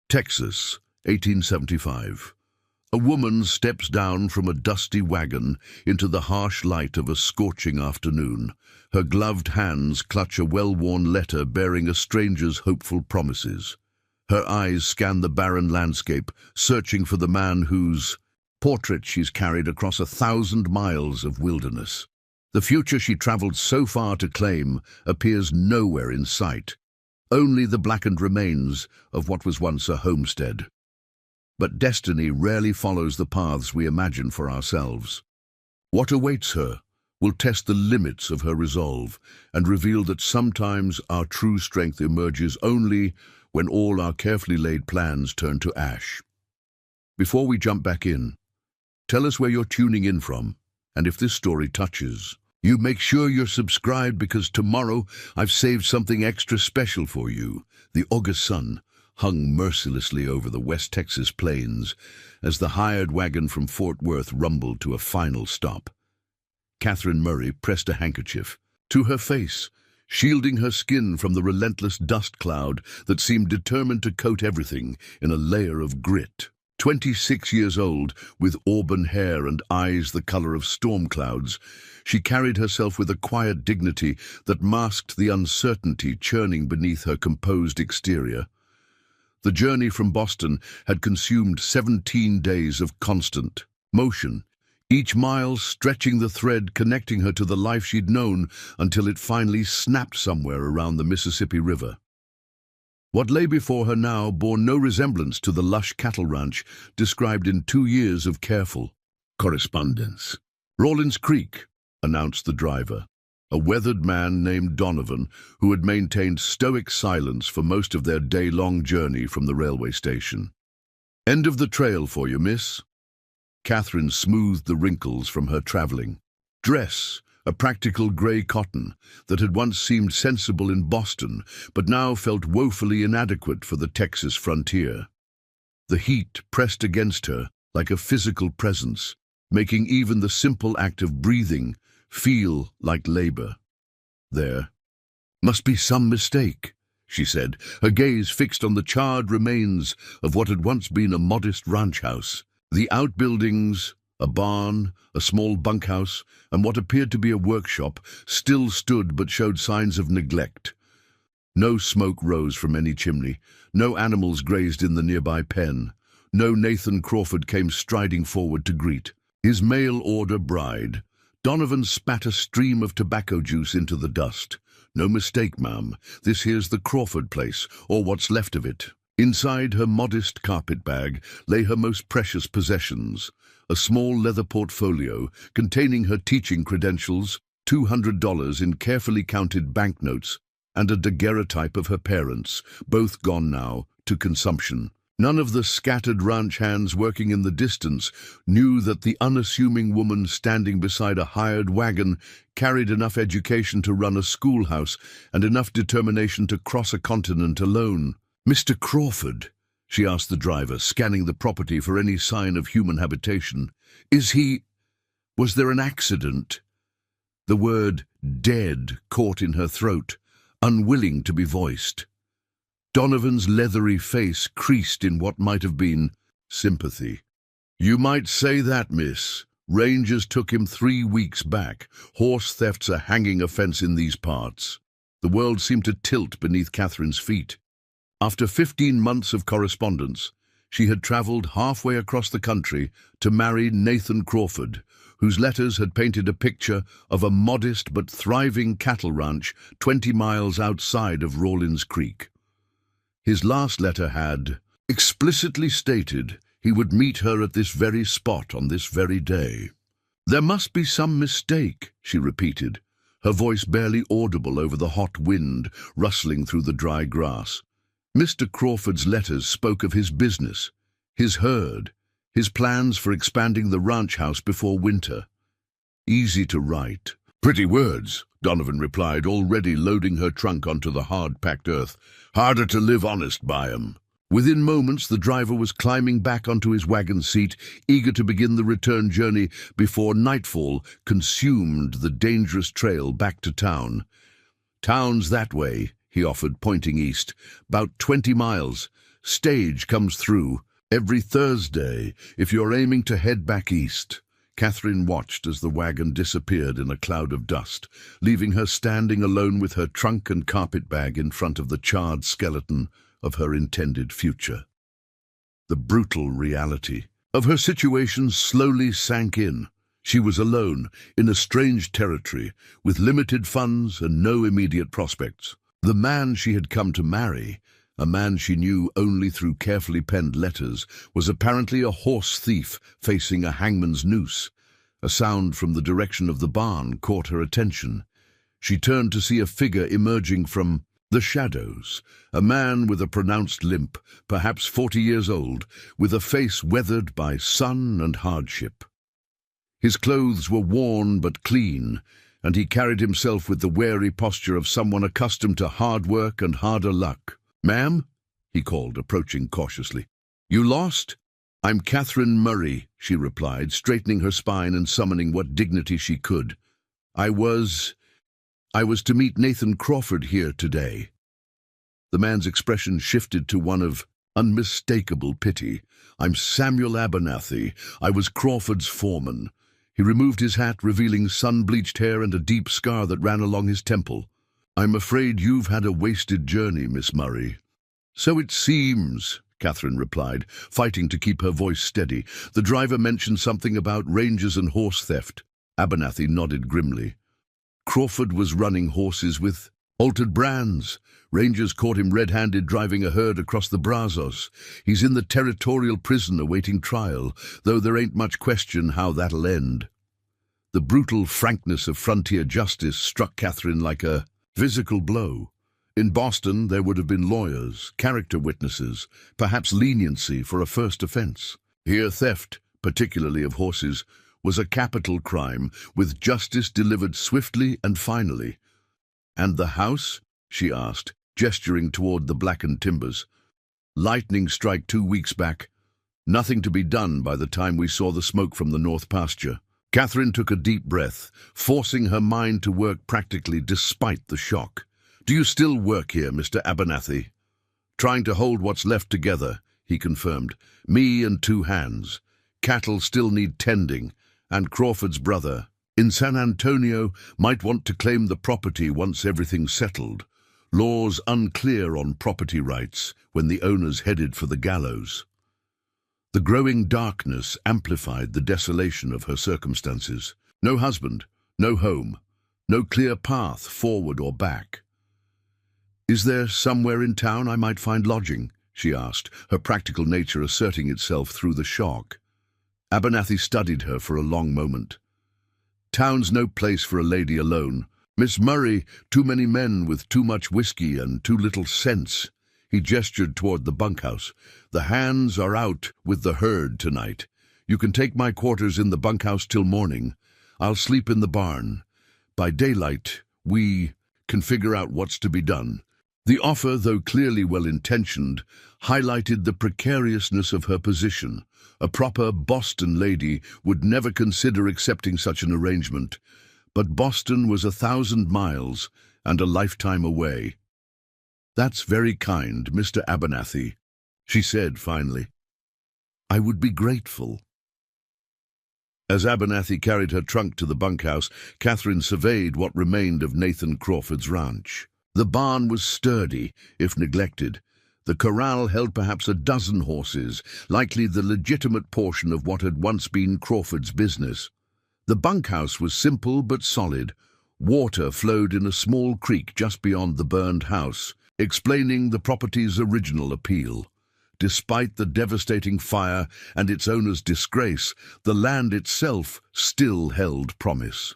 Texas, 1875. A woman steps down from a dusty wagon into the harsh light of a scorching afternoon. Her gloved hands clutch a well-worn letter bearing a stranger's hopeful promises. Her eyes scan the barren landscape, searching for the man whose portrait she's carried across 1,000 miles of wilderness. The future she traveled so far to claim appears nowhere in sight. Only the blackened remains of what was once a homestead. But destiny rarely follows the paths we imagine for ourselves. What awaits her will test the limits of her resolve and reveal that sometimes our true strength emerges only when all our carefully laid plans turn to ash. Before we jump back in, tell us where you're tuning in from, and if this story touches you, make sure you're subscribed, because tomorrow I've saved something extra special for you. The August sun hung mercilessly over the West Texas plains as the hired wagon from Fort Worth rumbled to a final stop. Catherine Murray pressed a handkerchief to her face, shielding her skin from the relentless dust cloud that seemed determined to coat everything in a layer of grit. 26 years old, with auburn hair and eyes the color of storm clouds, she carried herself with a quiet dignity that masked the uncertainty churning beneath her composed exterior. The journey from Boston had consumed 17 days of constant motion, each mile stretching the thread connecting her to the life she'd known until it finally snapped somewhere around the Mississippi River. What lay before her now bore no resemblance to the lush cattle ranch described in 2 years of careful correspondence. Rawlins Creek, announced the driver, a weathered man named Donovan who had maintained stoic silence for most of their day-long journey from the railway station. "End of the trail for you, miss." Catherine smoothed the wrinkles from her traveling dress, a practical grey cotton that had once seemed sensible in Boston but now felt woefully inadequate for the Texas frontier. The heat pressed against her like a physical presence, making even the simple act of breathing feel like labor. "There must be some mistake," she said, her gaze fixed on the charred remains of what had once been a modest ranch house. The outbuildings, a barn, a small bunkhouse, and what appeared to be a workshop, still stood but showed signs of neglect. No smoke rose from any chimney, no animals grazed in the nearby pen, no Nathan Crawford came striding forward to greet his mail-order bride. Donovan spat a stream of tobacco juice into the dust. "No mistake, ma'am. This here's the Crawford place, or what's left of it." Inside her modest carpet bag lay her most precious possessions, a small leather portfolio containing her teaching credentials, $200 in carefully counted banknotes, and a daguerreotype of her parents, both gone now, to consumption. None of the scattered ranch hands working in the distance knew that the unassuming woman standing beside a hired wagon carried enough education to run a schoolhouse and enough determination to cross a continent alone. "Mr. Crawford," she asked the driver, scanning the property for any sign of human habitation, was there an accident?" The word "dead" caught in her throat, unwilling to be voiced. Donovan's leathery face creased in what might have been sympathy. "You might say that, miss. Rangers took him 3 weeks back. Horse theft's a hanging offense in these parts." The world seemed to tilt beneath Catherine's feet. After 15 months of correspondence, she had traveled halfway across the country to marry Nathan Crawford, whose letters had painted a picture of a modest but thriving cattle ranch 20 miles outside of Rawlins Creek. His last letter had explicitly stated he would meet her at this very spot on this very day. "There must be some mistake," she repeated, her voice barely audible over the hot wind rustling through the dry grass. Mr. Crawford's letters spoke of his business, his herd, his plans for expanding the ranch house before winter. Easy to write. "Pretty words," Donovan replied, already loading her trunk onto the hard-packed earth. "Harder to live honest by 'em." Within moments, the driver was climbing back onto his wagon seat, eager to begin the return journey before nightfall consumed the dangerous trail back to town. "Town's that way," he offered, pointing east. "'Bout 20 miles. stage comes through every Thursday if you're aiming to head back east." Catherine watched as the wagon disappeared in a cloud of dust, leaving her standing alone with her trunk and carpet bag in front of the charred skeleton of her intended future. The brutal reality of her situation slowly sank in. She was alone, in a strange territory, with limited funds and no immediate prospects. The man she had come to marry, a man she knew only through carefully penned letters, was apparently a horse thief facing a hangman's noose. A sound from the direction of the barn caught her attention. She turned to see a figure emerging from the shadows, a man with a pronounced limp, perhaps 40 years old, with a face weathered by sun and hardship. His clothes were worn but clean, and he carried himself with the wary posture of someone accustomed to hard work and harder luck. "Ma'am," he called, approaching cautiously. "You lost?" "I'm Catherine Murray," she replied, straightening her spine and summoning what dignity she could. I was to meet Nathan Crawford here today." The man's expression shifted to one of unmistakable pity. "I'm Samuel Abernathy. I was Crawford's foreman." He removed his hat, revealing sun-bleached hair and a deep scar that ran along his temple. "I'm afraid you've had a wasted journey, Miss Murray." "So it seems," Catherine replied, fighting to keep her voice steady. "The driver mentioned something about rangers and horse theft." Abernathy nodded grimly. "Crawford was running horses with altered brands. Rangers caught him red-handed driving a herd across the Brazos. He's in the territorial prison awaiting trial, though there ain't much question how that'll end." The brutal frankness of frontier justice struck Catherine like a physical blow. In Boston, there would have been lawyers, character witnesses, perhaps leniency for a first offense. Here, theft, particularly of horses, was a capital crime, with justice delivered swiftly and finally. "And the house?" she asked, gesturing toward the blackened timbers. "Lightning strike 2 weeks back. Nothing to be done by the time we saw the smoke from the north pasture." Catherine took a deep breath, forcing her mind to work practically despite the shock. "Do you still work here, Mr. Abernathy?" "Trying to hold what's left together," he confirmed. "Me and 2 hands. Cattle still need tending, and Crawford's brother, in San Antonio, might want to claim the property once everything's settled. Laws unclear on property rights when the owner's headed for the gallows." The growing darkness amplified the desolation of her circumstances. No husband, no home, no clear path forward or back. "Is there somewhere in town I might find lodging?" she asked, her practical nature asserting itself through the shock. Abernathy studied her for a long moment. "Town's no place for a lady alone. Miss Murray, too many men with too much whiskey and too little sense." He gestured toward the bunkhouse. "The hands are out with the herd tonight. You can take my quarters in the bunkhouse till morning. I'll sleep in the barn. By daylight, we can figure out what's to be done." The offer, though clearly well-intentioned, highlighted the precariousness of her position. A proper Boston lady would never consider accepting such an arrangement. But Boston was 1,000 miles and a lifetime away. "That's very kind, Mr. Abernathy," she said finally. "I would be grateful." As Abernathy carried her trunk to the bunkhouse, Catherine surveyed what remained of Nathan Crawford's ranch. The barn was sturdy, if neglected. The corral held perhaps a dozen horses, likely the legitimate portion of what had once been Crawford's business. The bunkhouse was simple but solid. Water flowed in a small creek just beyond the burned house, explaining the property's original appeal. Despite the devastating fire and its owner's disgrace, the land itself still held promise.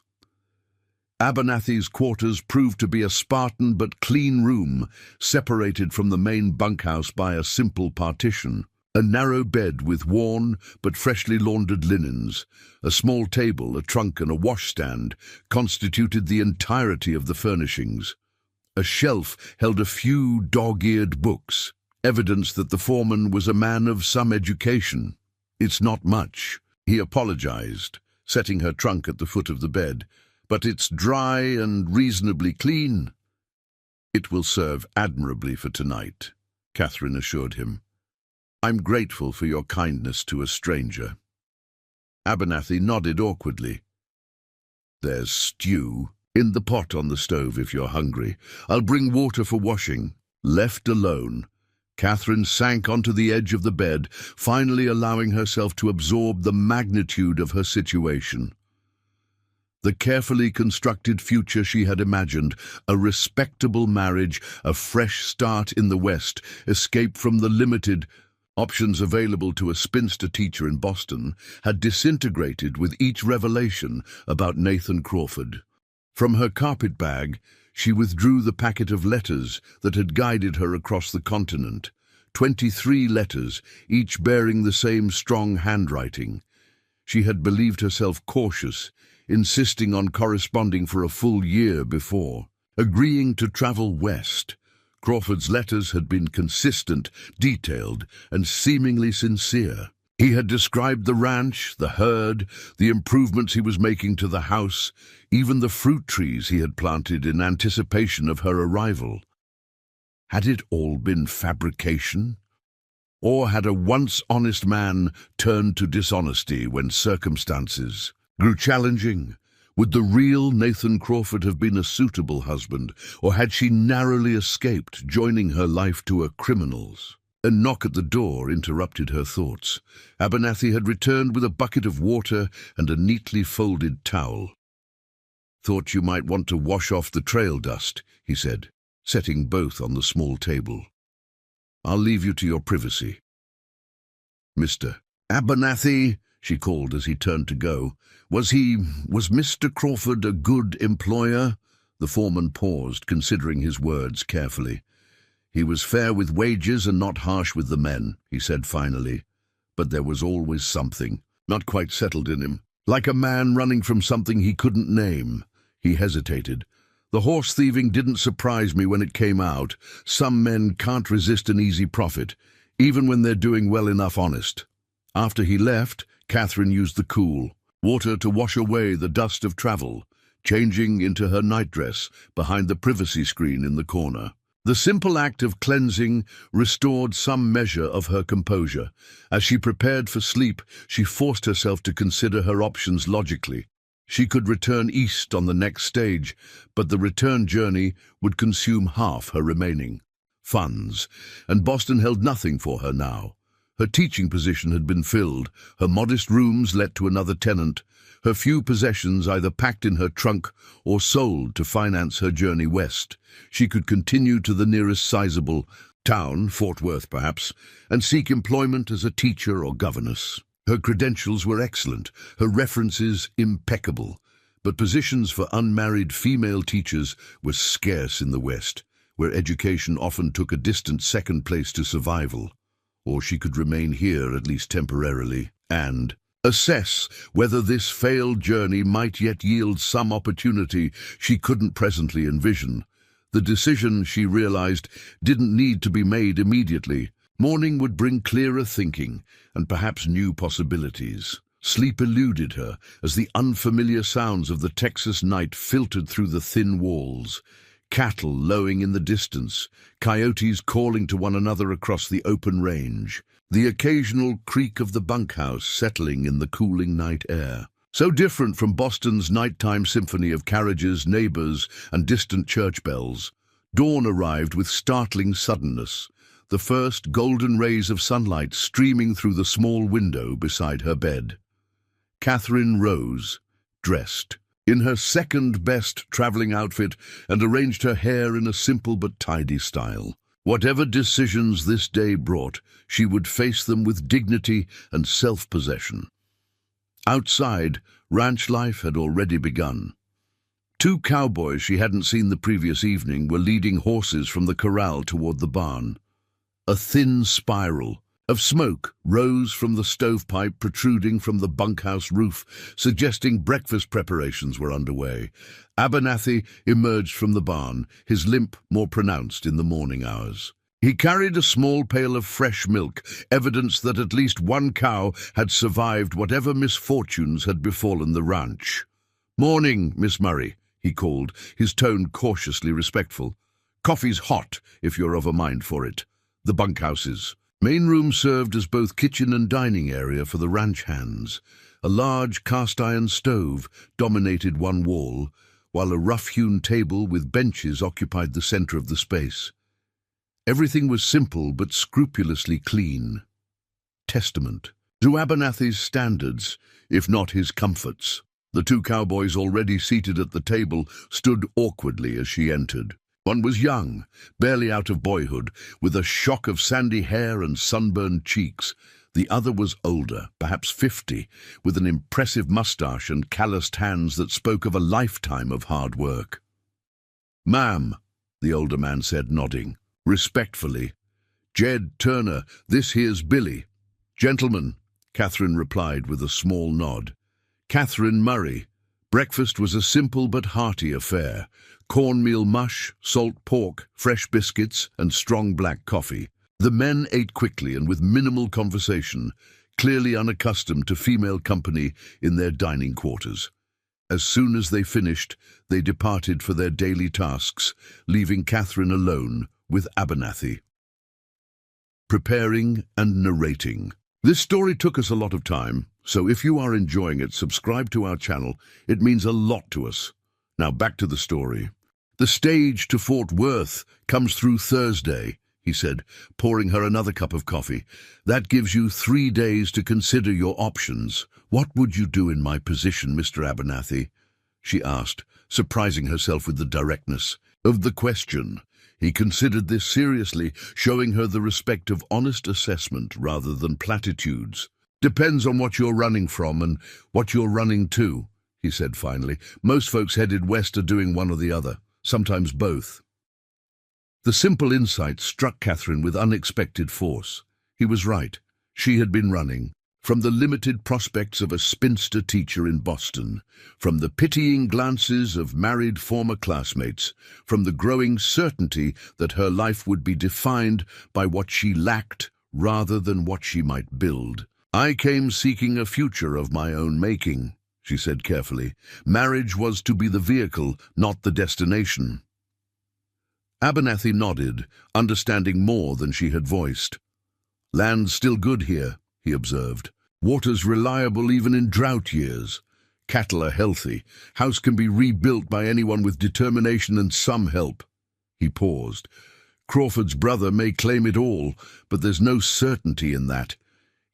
Abernathy's quarters proved to be a Spartan but clean room, separated from the main bunkhouse by a simple partition. A narrow bed with worn but freshly laundered linens, a small table, a trunk and a washstand constituted the entirety of the furnishings. A shelf held a few dog-eared books, evidence that the foreman was a man of some education. "It's not much," he apologized, setting her trunk at the foot of the bed, "but it's dry and reasonably clean." "It will serve admirably for tonight," Catherine assured him. I'm grateful for your kindness to a stranger. Abernathy nodded awkwardly. There's stew in the pot on the stove if you're hungry. I'll bring water for washing. Left alone, Catherine sank onto the edge of the bed, finally allowing herself to absorb the magnitude of her situation. The carefully constructed future she had imagined, a respectable marriage, a fresh start in the West, escape from the limited options available to a spinster teacher in Boston, had disintegrated with each revelation about Nathan Crawford. From her carpet bag, she withdrew the packet of letters that had guided her across the continent. 23 letters, each bearing the same strong handwriting. She had believed herself cautious, insisting on corresponding for a full year before. Agreeing to travel west, Crawford's letters had been consistent, detailed, and seemingly sincere. He had described the ranch, the herd, the improvements he was making to the house, even the fruit trees he had planted in anticipation of her arrival. Had it all been fabrication? Or had a once honest man turned to dishonesty when circumstances grew challenging? Would the real Nathan Crawford have been a suitable husband, or had she narrowly escaped joining her life to a criminal's? A knock at the door interrupted her thoughts. Abernathy had returned with a bucket of water and a neatly folded towel. "Thought you might want to wash off the trail dust," he said, setting both on the small table. "I'll leave you to your privacy." "Mr. Abernathy," she called as he turned to go. Was Mr. Crawford a good employer?" The foreman paused, considering his words carefully. "He was fair with wages and not harsh with the men," he said finally. "But there was always something not quite settled in him, like a man running from something he couldn't name." He hesitated. "The horse thieving didn't surprise me when it came out. Some men can't resist an easy profit, even when they're doing well enough honest." After he left, Catherine used the cool water to wash away the dust of travel, changing into her nightdress behind the privacy screen in the corner. The simple act of cleansing restored some measure of her composure. As she prepared for sleep, she forced herself to consider her options logically. She could return east on the next stage, but the return journey would consume half her remaining funds, and Boston held nothing for her now. Her teaching position had been filled, her modest rooms let to another tenant, her few possessions either packed in her trunk or sold to finance her journey west. She could continue to the nearest sizable town, Fort Worth perhaps, and seek employment as a teacher or governess. Her credentials were excellent, her references impeccable, but positions for unmarried female teachers were scarce in the West, where education often took a distant second place to survival. Or she could remain here, at least temporarily, and assess whether this failed journey might yet yield some opportunity she couldn't presently envision. The decision, she realized, didn't need to be made immediately. Morning would bring clearer thinking and perhaps new possibilities. Sleep eluded her as the unfamiliar sounds of the Texas night filtered through the thin walls. Cattle lowing in the distance, coyotes calling to one another across the open range, the occasional creak of the bunkhouse settling in the cooling night air. So different from Boston's nighttime symphony of carriages, neighbors, and distant church bells. Dawn arrived with startling suddenness, the first golden rays of sunlight streaming through the small window beside her bed. Catherine rose, dressed in her second-best traveling outfit, and arranged her hair in a simple but tidy style. Whatever decisions this day brought, she would face them with dignity and self-possession. Outside, ranch life had already begun. 2 cowboys she hadn't seen the previous evening were leading horses from the corral toward the barn. A thin spiral of smoke rose from the stovepipe protruding from the bunkhouse roof, suggesting breakfast preparations were underway. Abernathy emerged from the barn, his limp more pronounced in the morning hours. He carried a small pail of fresh milk, evidence that at least one cow had survived whatever misfortunes had befallen the ranch. "Morning, Miss Murray," he called, his tone cautiously respectful. "Coffee's hot, if you're of a mind for it." "The bunkhouses," Main room served as both kitchen and dining area for the ranch hands. A large cast-iron stove dominated one wall, while a rough-hewn table with benches occupied the center of the space. Everything was simple but scrupulously clean. Testament to Abernathy's standards, if not his comforts. The two cowboys already seated at the table stood awkwardly as she entered. One was young, barely out of boyhood, with a shock of sandy hair and sunburned cheeks. The other was older, perhaps 50, with an impressive mustache and calloused hands that spoke of a lifetime of hard work. "Ma'am," the older man said, nodding. "Respectfully. Jed Turner, this here's Billy." "Gentlemen," Catherine replied with a small nod. "Catherine Murray." Breakfast was a simple but hearty affair. Cornmeal mush, salt pork, fresh biscuits, and strong black coffee. The men ate quickly and with minimal conversation, clearly unaccustomed to female company in their dining quarters. As soon as they finished, they departed for their daily tasks, leaving Catherine alone with Abernathy. Preparing and narrating. This story took us a lot of time, so if you are enjoying it, subscribe to our channel. It means a lot to us. Now back to the story. "The stage to Fort Worth comes through Thursday," he said, pouring her another cup of coffee. "That gives you 3 days to consider your options." "What would you do in my position, Mr. Abernathy?" she asked, surprising herself with the directness of the question. He considered this seriously, showing her the respect of honest assessment rather than platitudes. "Depends on what you're running from and what you're running to," he said finally. "Most folks headed west are doing one or the other, sometimes both." The simple insight struck Catherine with unexpected force. He was right. She had been running. From the limited prospects of a spinster teacher in Boston, from the pitying glances of married former classmates, from the growing certainty that her life would be defined by what she lacked rather than what she might build. "I came seeking a future of my own making," she said carefully. "Marriage was to be the vehicle, not the destination." Abernathy nodded, understanding more than she had voiced. "Land's still good here," he observed. "Water's reliable even in drought years. Cattle are healthy. House can be rebuilt by anyone with determination and some help." He paused. "Crawford's brother may claim it all, but there's no certainty in that.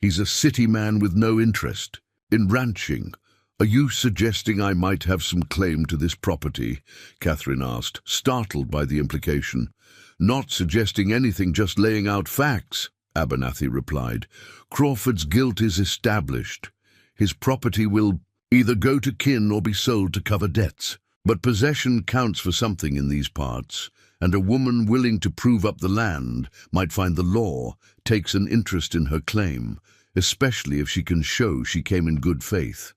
He's a city man with no interest in ranching." "Are you suggesting I might have some claim to this property?" Catherine asked, startled by the implication. "Not suggesting anything, just laying out facts," Abernathy replied. "Crawford's guilt is established. His property will either go to kin or be sold to cover debts. But possession counts for something in these parts, and a woman willing to prove up the land might find the law takes an interest in her claim, especially if she can show she came in good faith."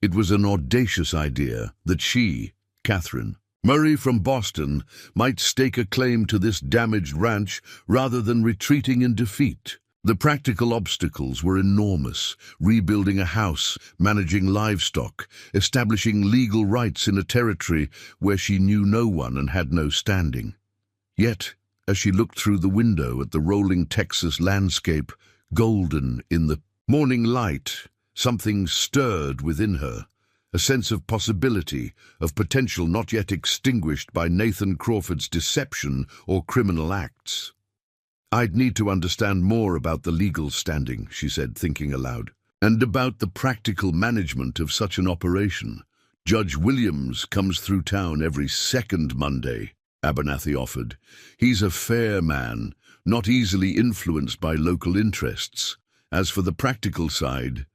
It was an audacious idea that she, Catherine Murray from Boston, might stake a claim to this damaged ranch rather than retreating in defeat. The practical obstacles were enormous: rebuilding a house, managing livestock, establishing legal rights in a territory where she knew no one and had no standing. Yet, as she looked through the window at the rolling Texas landscape, golden in the morning light, something stirred within her, a sense of possibility, of potential not yet extinguished by Nathan Crawford's deception or criminal acts. "I'd need to understand more about the legal standing," she said, thinking aloud, "and about the practical management of such an operation. Judge Williams comes through town every second Monday," Abernathy offered. "He's a fair man, not easily influenced by local interests. As for the practical side,"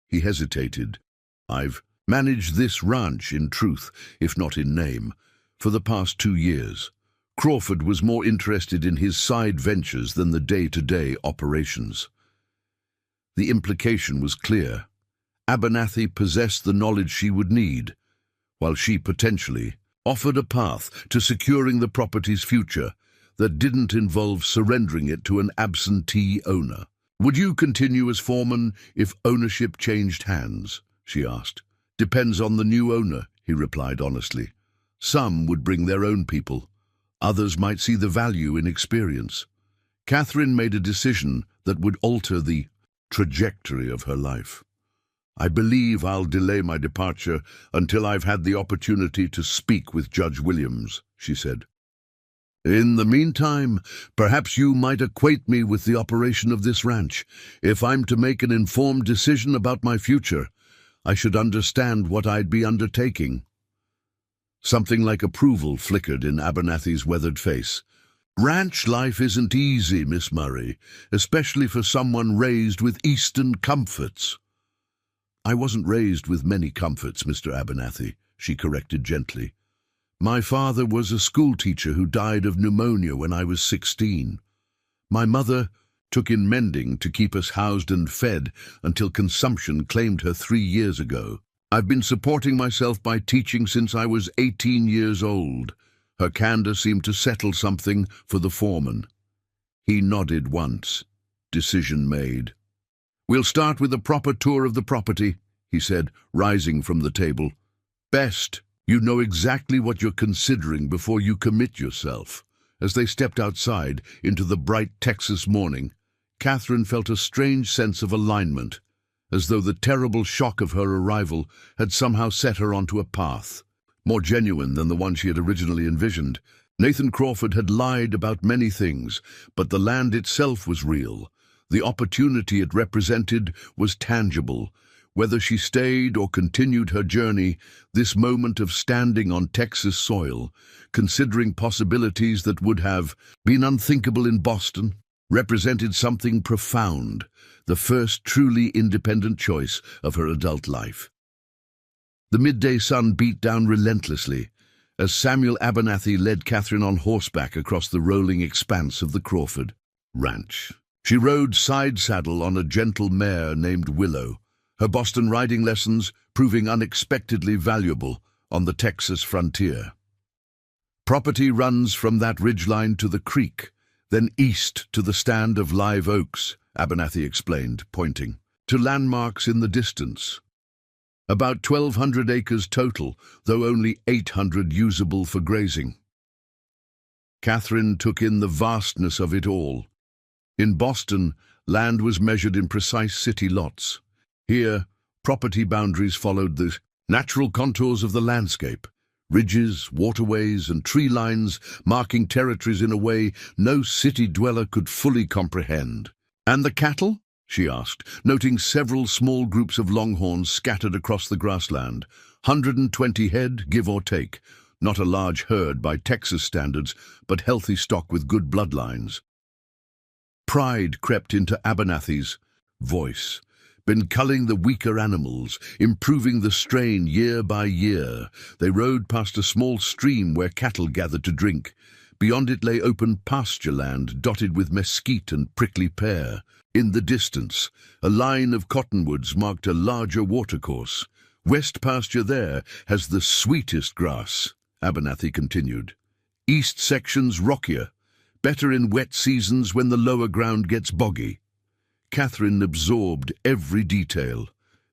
he hesitated, "I've managed this ranch in truth, if not in name, for the past 2 years. Crawford was more interested in his side ventures than the day-to-day operations." The implication was clear. Abernathy possessed the knowledge she would need, while she potentially offered a path to securing the property's future that didn't involve surrendering it to an absentee owner. "Would you continue as foreman if ownership changed hands?" she asked. "Depends on the new owner," he replied honestly. "Some would bring their own people. Others might see the value in experience." Catherine made a decision that would alter the trajectory of her life. I believe I'll delay my departure until I've had the opportunity to speak with Judge Williams, she said. In the meantime, perhaps you might acquaint me with the operation of this ranch. If I'm to make an informed decision about my future, I should understand what I'd be undertaking. Something like approval flickered in Abernathy's weathered face. Ranch life isn't easy, Miss Murray, especially for someone raised with Eastern comforts. I wasn't raised with many comforts, Mr. Abernathy, she corrected gently. My father was a schoolteacher who died of pneumonia when I was 16. My mother took in mending to keep us housed and fed until consumption claimed her 3 years ago. I've been supporting myself by teaching since I was 18 years old. Her candor seemed to settle something for the foreman. He nodded once. Decision made. We'll start with a proper tour of the property, he said, rising from the table. Best, you know exactly what you're considering before you commit yourself. As they stepped outside into the bright Texas morning, Catherine felt a strange sense of alignment, as though the terrible shock of her arrival had somehow set her onto a path, more genuine than the one she had originally envisioned. Nathan Crawford had lied about many things, but the land itself was real. The opportunity it represented was tangible. Whether she stayed or continued her journey, this moment of standing on Texas soil, considering possibilities that would have been unthinkable in Boston, represented something profound, the first truly independent choice of her adult life. The midday sun beat down relentlessly as Samuel Abernathy led Catherine on horseback across the rolling expanse of the Crawford Ranch. She rode side-saddle on a gentle mare named Willow, her Boston riding lessons proving unexpectedly valuable on the Texas frontier. Property runs from that ridgeline to the creek, then east to the stand of live oaks, Abernathy explained, pointing to landmarks in the distance. About 1,200 acres total, though only 800 usable for grazing. Catherine took in the vastness of it all. In Boston, land was measured in precise city lots. Here, property boundaries followed the natural contours of the landscape, ridges, waterways, and tree lines marking territories in a way no city dweller could fully comprehend. And the cattle? She asked, noting several small groups of longhorns scattered across the grassland. 120 head, give or take. Not a large herd by Texas standards, but healthy stock with good bloodlines. Pride crept into Abernathy's voice. Been culling the weaker animals, improving the strain year by year. They rode past a small stream where cattle gathered to drink. Beyond it lay open pasture land dotted with mesquite and prickly pear. In the distance, a line of cottonwoods marked a larger watercourse. West pasture there has the sweetest grass, Abernathy continued. East section's rockier, better in wet seasons when the lower ground gets boggy. Catherine absorbed every detail,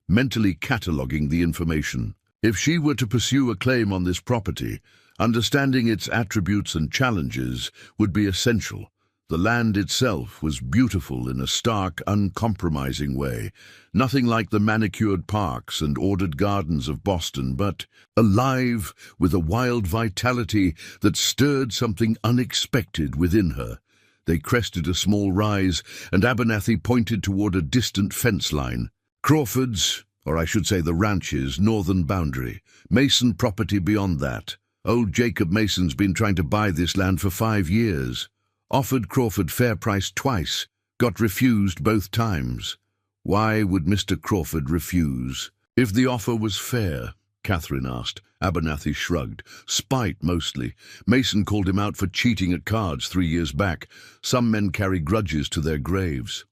mentally cataloguing the information. If she were to pursue a claim on this property, understanding its attributes and challenges would be essential. The land itself was beautiful in a stark, uncompromising way, nothing like the manicured parks and ordered gardens of Boston, but alive with a wild vitality that stirred something unexpected within her. They crested a small rise, and Abernathy pointed toward a distant fence line. Crawford's, or I should say the ranch's, northern boundary. Mason property beyond that. Old Jacob Mason's been trying to buy this land for 5 years. Offered Crawford fair price twice, got refused both times. Why would Mr. Crawford refuse? If the offer was fair, Catherine asked. Abernathy shrugged. Spite, mostly. Mason called him out for cheating at cards 3 years back. Some men carry grudges to their graves.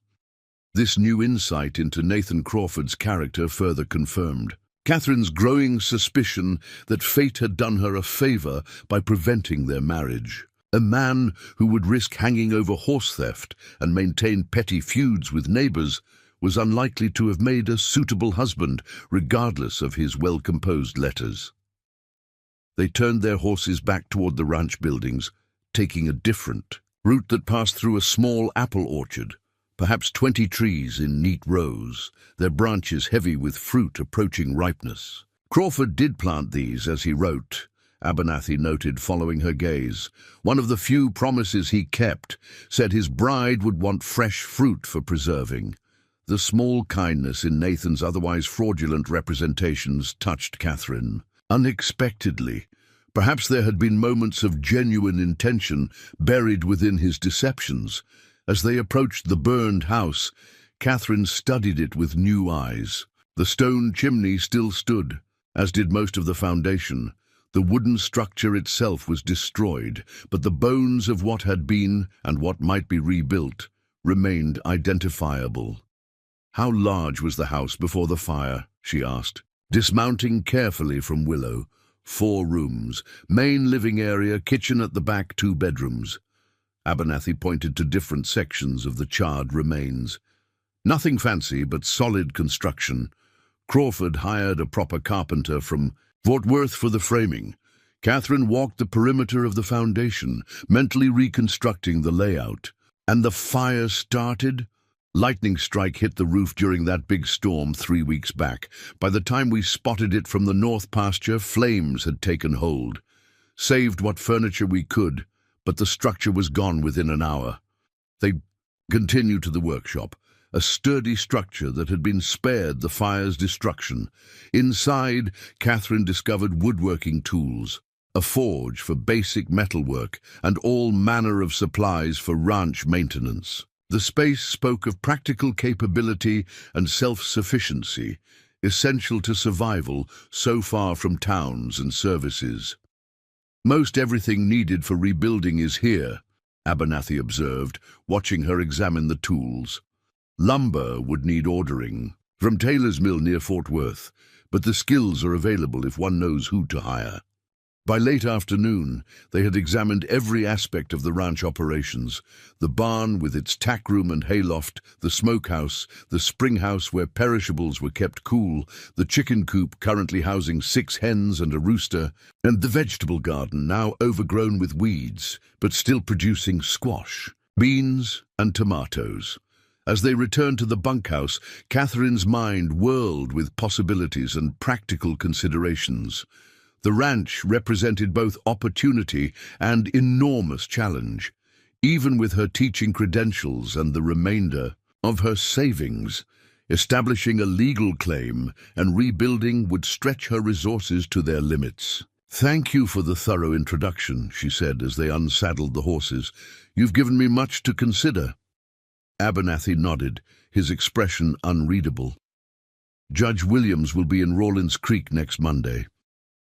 This new insight into Nathan Crawford's character further confirmed Catherine's growing suspicion that fate had done her a favor by preventing their marriage. A man who would risk hanging over horse theft and maintain petty feuds with neighbors was unlikely to have made a suitable husband, regardless of his well-composed letters. They turned their horses back toward the ranch buildings, taking a different route that passed through a small apple orchard. perhaps 20 trees in neat rows, their branches heavy with fruit approaching ripeness. Crawford did plant these, as he wrote, Abernathy noted, following her gaze. One of the few promises he kept said his bride would want fresh fruit for preserving. The small kindness in Nathan's otherwise fraudulent representations touched Catherine. Unexpectedly, perhaps there had been moments of genuine intention buried within his deceptions. As they approached the burned house, Catherine studied it with new eyes. The stone chimney still stood, as did most of the foundation. The wooden structure itself was destroyed, but the bones of what had been and what might be rebuilt remained identifiable. "How large was the house before the fire?" she asked, dismounting carefully from Willow. 4 rooms, main living area, kitchen at the back, 2 bedrooms. Abernathy pointed to different sections of the charred remains. Nothing fancy, but solid construction. Crawford hired a proper carpenter from Fort Worth for the framing. Catherine walked the perimeter of the foundation, mentally reconstructing the layout. And the fire started? Lightning strike hit the roof during that big storm 3 weeks back. By the time we spotted it from the north pasture, flames had taken hold. Saved what furniture we could, but the structure was gone within an hour. They continued to the workshop, a sturdy structure that had been spared the fire's destruction. Inside, Catherine discovered woodworking tools, a forge for basic metalwork, and all manner of supplies for ranch maintenance. The space spoke of practical capability and self-sufficiency, essential to survival so far from towns and services. "Most everything needed for rebuilding is here," Abernathy observed, watching her examine the tools. "Lumber would need ordering from Taylor's Mill near Fort Worth, but the skills are available if one knows who to hire." By late afternoon, they had examined every aspect of the ranch operations: the barn with its tack room and hayloft, the smokehouse, the spring house where perishables were kept cool, the chicken coop currently housing 6 hens and a rooster, and the vegetable garden now overgrown with weeds, but still producing squash, beans, and tomatoes. As they returned to the bunkhouse, Catherine's mind whirled with possibilities and practical considerations. The ranch represented both opportunity and enormous challenge. Even with her teaching credentials and the remainder of her savings, establishing a legal claim and rebuilding would stretch her resources to their limits. "Thank you for the thorough introduction," she said as they unsaddled the horses. "You've given me much to consider." Abernathy nodded, his expression unreadable. "Judge Williams will be in Rawlins Creek next Monday.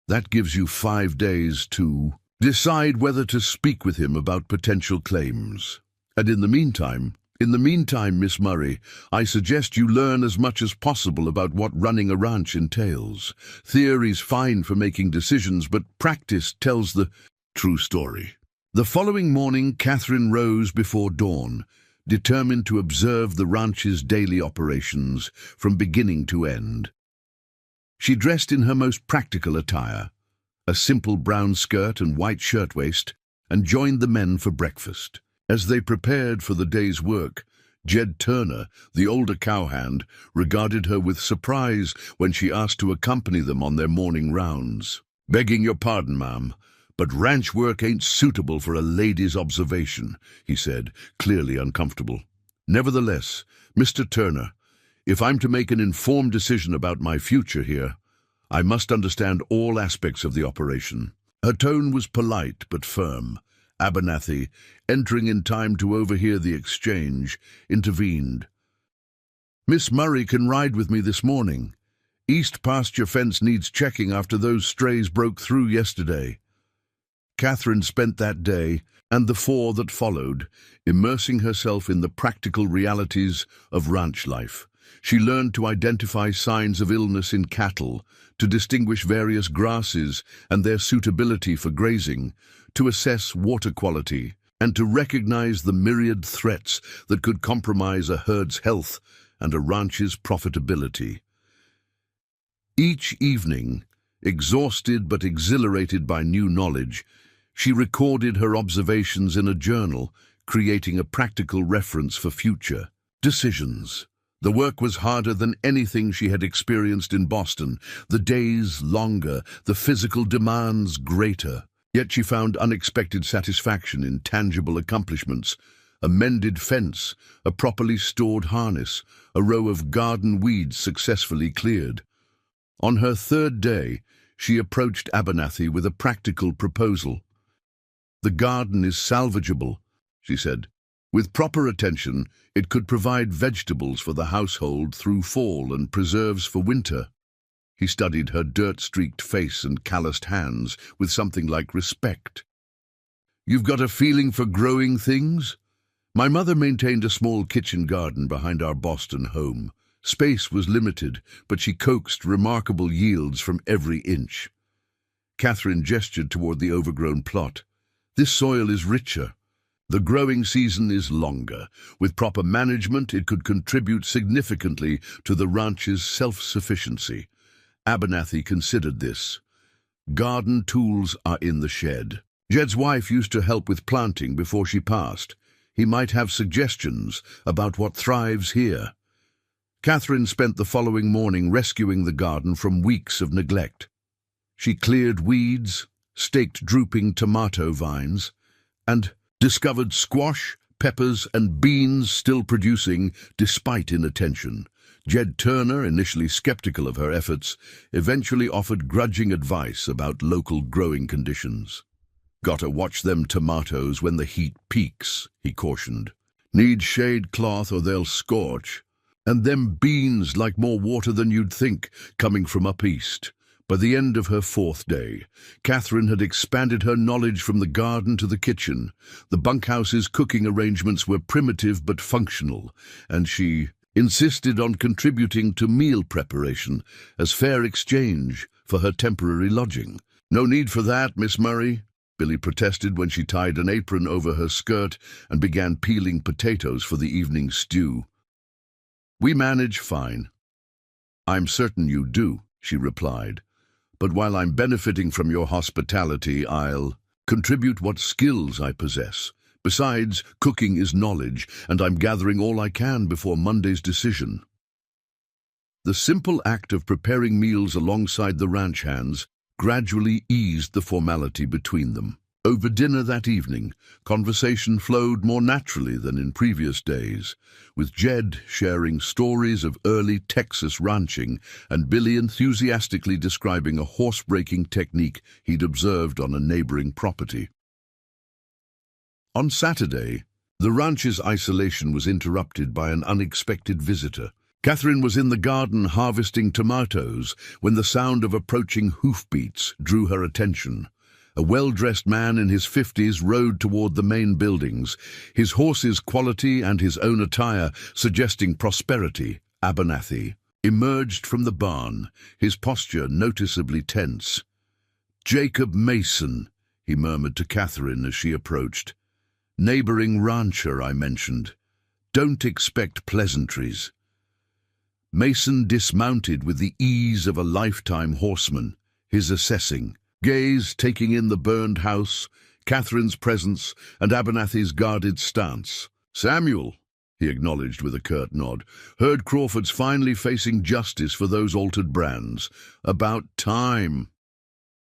That gives you 5 days to decide whether to speak with him about potential claims. And in the meantime, Miss Murray, I suggest you learn as much as possible about what running a ranch entails. Theory's fine for making decisions, but practice tells the true story." The following morning, Catherine rose before dawn, determined to observe the ranch's daily operations from beginning to end. She dressed in her most practical attire, a simple brown skirt and white shirtwaist, and joined the men for breakfast. As they prepared for the day's work, Jed Turner, the older cowhand, regarded her with surprise when she asked to accompany them on their morning rounds. "Begging your pardon, ma'am, but ranch work ain't suitable for a lady's observation," he said, clearly uncomfortable. "Nevertheless, Mr. Turner, if I'm to make an informed decision about my future here, I must understand all aspects of the operation." Her tone was polite but firm. Abernathy, entering in time to overhear the exchange, intervened. "Miss Murray can ride with me this morning. East pasture fence needs checking after those strays broke through yesterday." Catherine spent that day, and the 4 that followed, immersing herself in the practical realities of ranch life. She learned to identify signs of illness in cattle, to distinguish various grasses and their suitability for grazing, to assess water quality, and to recognize the myriad threats that could compromise a herd's health and a ranch's profitability. Each evening, exhausted but exhilarated by new knowledge, she recorded her observations in a journal, creating a practical reference for future Decisions. The work was harder than anything she had experienced in Boston, the days longer, the physical demands greater. Yet she found unexpected satisfaction in tangible accomplishments: a mended fence, a properly stored harness, a row of garden weeds successfully cleared. On her third day, she approached Abernathy with a practical proposal. "The garden is salvageable," she said. "With proper attention, it could provide vegetables for the household through fall and preserves for winter." He studied her dirt-streaked face and calloused hands with something like respect. "You've got a feeling for growing things?" "My mother maintained a small kitchen garden behind our Boston home. Space was limited, but she coaxed remarkable yields from every inch." Catherine gestured toward the overgrown plot. "This soil is richer. The growing season is longer. With proper management, it could contribute significantly to the ranch's self-sufficiency." Abernathy considered this. "Garden tools are in the shed. Jed's wife used to help with planting before she passed. He might have suggestions about what thrives here." Catherine spent the following morning rescuing the garden from weeks of neglect. She cleared weeds, staked drooping tomato vines, and discovered squash, peppers, and beans still producing despite inattention. Jed Turner, initially skeptical of her efforts, eventually offered grudging advice about local growing conditions. "Gotta watch them tomatoes when the heat peaks," he cautioned. "Need shade cloth or they'll scorch. And them beans like more water than you'd think, coming from up east." By the end of her fourth day, Catherine had expanded her knowledge from the garden to the kitchen. The bunkhouse's cooking arrangements were primitive but functional, and she insisted on contributing to meal preparation as fair exchange for her temporary lodging. "No need for that, Miss Murray," Billy protested when she tied an apron over her skirt and began peeling potatoes for the evening stew. "We manage fine." "I'm certain you do," she replied. "But while I'm benefiting from your hospitality, I'll contribute what skills I possess. Besides, cooking is knowledge, and I'm gathering all I can before Monday's decision." The simple act of preparing meals alongside the ranch hands gradually eased the formality between them. Over dinner that evening, conversation flowed more naturally than in previous days, with Jed sharing stories of early Texas ranching and Billy enthusiastically describing a horse-breaking technique he'd observed on a neighboring property. On Saturday, the ranch's isolation was interrupted by an unexpected visitor. Catherine was in the garden harvesting tomatoes when the sound of approaching hoofbeats drew her attention. A well-dressed man in his 50s rode toward the main buildings, his horse's quality and his own attire suggesting prosperity. Abernathy emerged from the barn, his posture noticeably tense. "Jacob Mason," he murmured to Catherine as she approached. "Neighboring rancher, I mentioned. Don't expect pleasantries." Mason dismounted with the ease of a lifetime horseman, his assessing gaze taking in the burned house, Catherine's presence, and Abernathy's guarded stance. "Samuel," he acknowledged with a curt nod, "heard Crawford's finally facing justice for those altered brands. About time."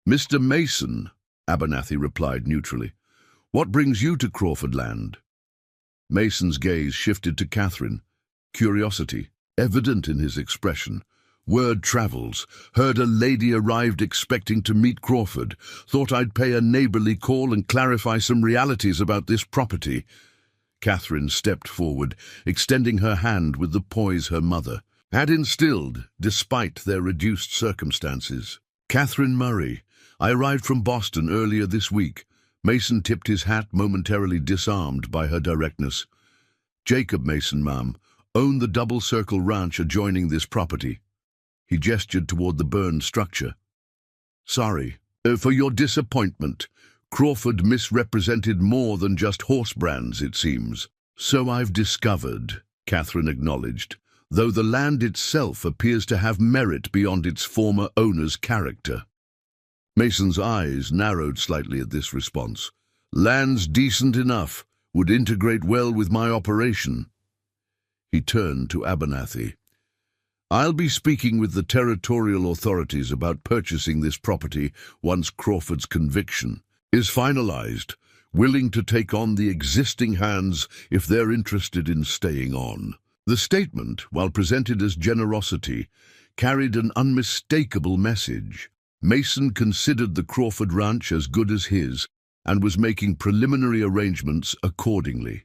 "Mr. Mason," Abernathy replied neutrally. "What brings you to Crawford land?" Mason's gaze shifted to Catherine, curiosity evident in his expression. "Word travels. Heard a lady arrived expecting to meet Crawford. Thought I'd pay a neighborly call and clarify some realities about this property." Catherine stepped forward, extending her hand with the poise her mother had instilled despite their reduced circumstances. "Catherine Murray. I arrived from Boston earlier this week." Mason tipped his hat, momentarily disarmed by her directness. "Jacob Mason, ma'am, own the Double Circle Ranch adjoining this property." He gestured toward the burned structure. "Sorry for your disappointment. Crawford misrepresented more than just horse brands, it seems." "So I've discovered," Catherine acknowledged, "though the land itself appears to have merit beyond its former owner's character." Mason's eyes narrowed slightly at this response. "Land's decent enough, would integrate well with my operation." He turned to Abernathy. "I'll be speaking with the territorial authorities about purchasing this property once Crawford's conviction is finalized, willing to take on the existing hands if they're interested in staying on." The statement, while presented as generosity, carried an unmistakable message. Mason considered the Crawford ranch as good as his and was making preliminary arrangements accordingly.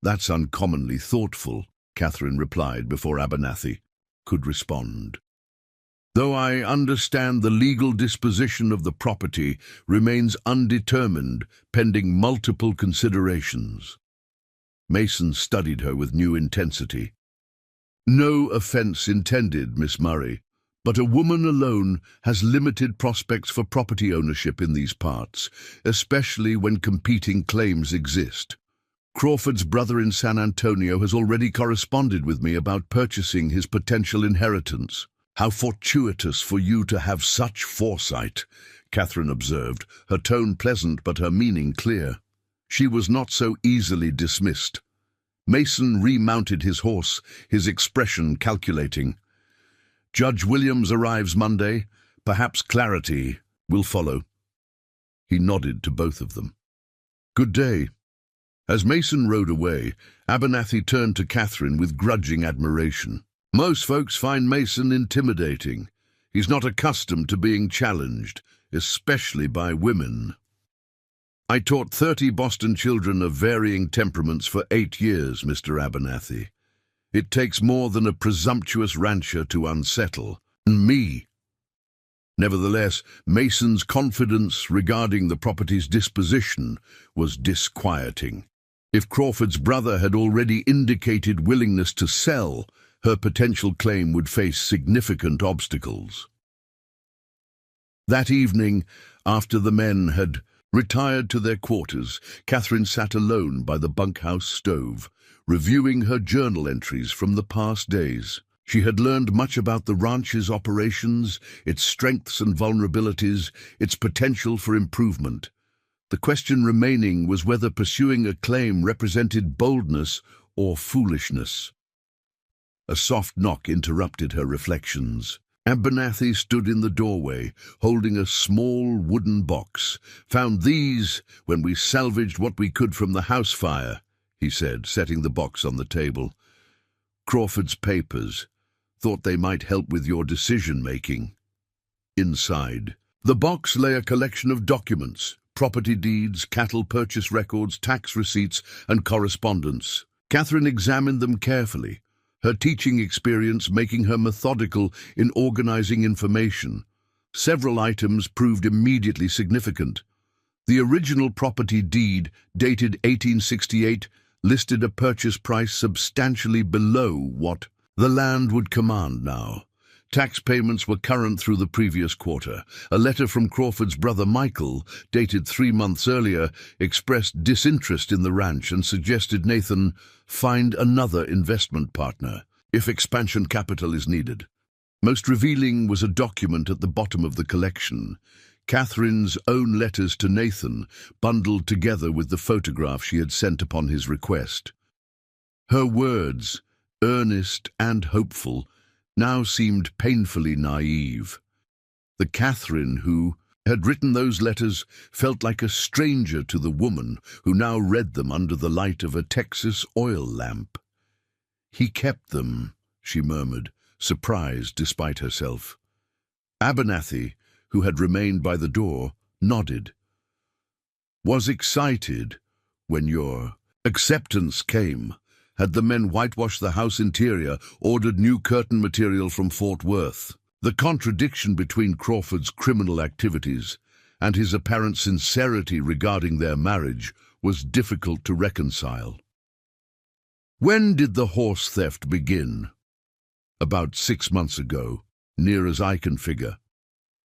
"That's uncommonly thoughtful," Catherine replied before Abernathy could respond. "Though I understand the legal disposition of the property remains undetermined, pending multiple considerations." Mason studied her with new intensity. "No offense intended, Miss Murray, but a woman alone has limited prospects for property ownership in these parts, especially when competing claims exist. Crawford's brother in San Antonio has already corresponded with me about purchasing his potential inheritance." "How fortuitous for you to have such foresight," Catherine observed, her tone pleasant but her meaning clear. She was not so easily dismissed. Mason remounted his horse, his expression calculating. "Judge Williams arrives Monday. Perhaps clarity will follow." He nodded to both of them. "Good day." As Mason rode away, Abernathy turned to Catherine with grudging admiration. "Most folks find Mason intimidating. He's not accustomed to being challenged, especially by women." "I taught 30 Boston children of varying temperaments for 8 years, Mr. Abernathy. It takes more than a presumptuous rancher to unsettle me." Nevertheless, Mason's confidence regarding the property's disposition was disquieting. If Crawford's brother had already indicated willingness to sell, her potential claim would face significant obstacles. That evening, after the men had retired to their quarters, Catherine sat alone by the bunkhouse stove, reviewing her journal entries from the past days. She had learned much about the ranch's operations, its strengths and vulnerabilities, its potential for improvement. The question remaining was whether pursuing a claim represented boldness or foolishness. A soft knock interrupted her reflections. Abernathy stood in the doorway, holding a small wooden box. "Found these when we salvaged what we could from the house fire," he said, setting the box on the table. "Crawford's papers. Thought they might help with your decision-making." Inside the box lay a collection of documents, property deeds, cattle purchase records, tax receipts, and correspondence. Catherine examined them carefully, her teaching experience making her methodical in organizing information. Several items proved immediately significant. The original property deed, dated 1868, listed a purchase price substantially below what the land would command now. Tax payments were current through the previous quarter. A letter from Crawford's brother Michael, dated 3 months earlier, expressed disinterest in the ranch and suggested Nathan find another investment partner if expansion capital is needed. Most revealing was a document at the bottom of the collection, Catherine's own letters to Nathan, bundled together with the photograph she had sent upon his request. Her words, earnest and hopeful, now seemed painfully naive. The Catherine who had written those letters felt like a stranger to the woman who now read them under the light of a Texas oil lamp. "He kept them," she murmured, surprised despite herself. Abernathy, who had remained by the door, nodded. "Was excited when your acceptance came. Had the men whitewashed the house interior, ordered new curtain material from Fort Worth." The contradiction between Crawford's criminal activities and his apparent sincerity regarding their marriage was difficult to reconcile. "When did the horse theft begin?" "About 6 months ago, near as I can figure.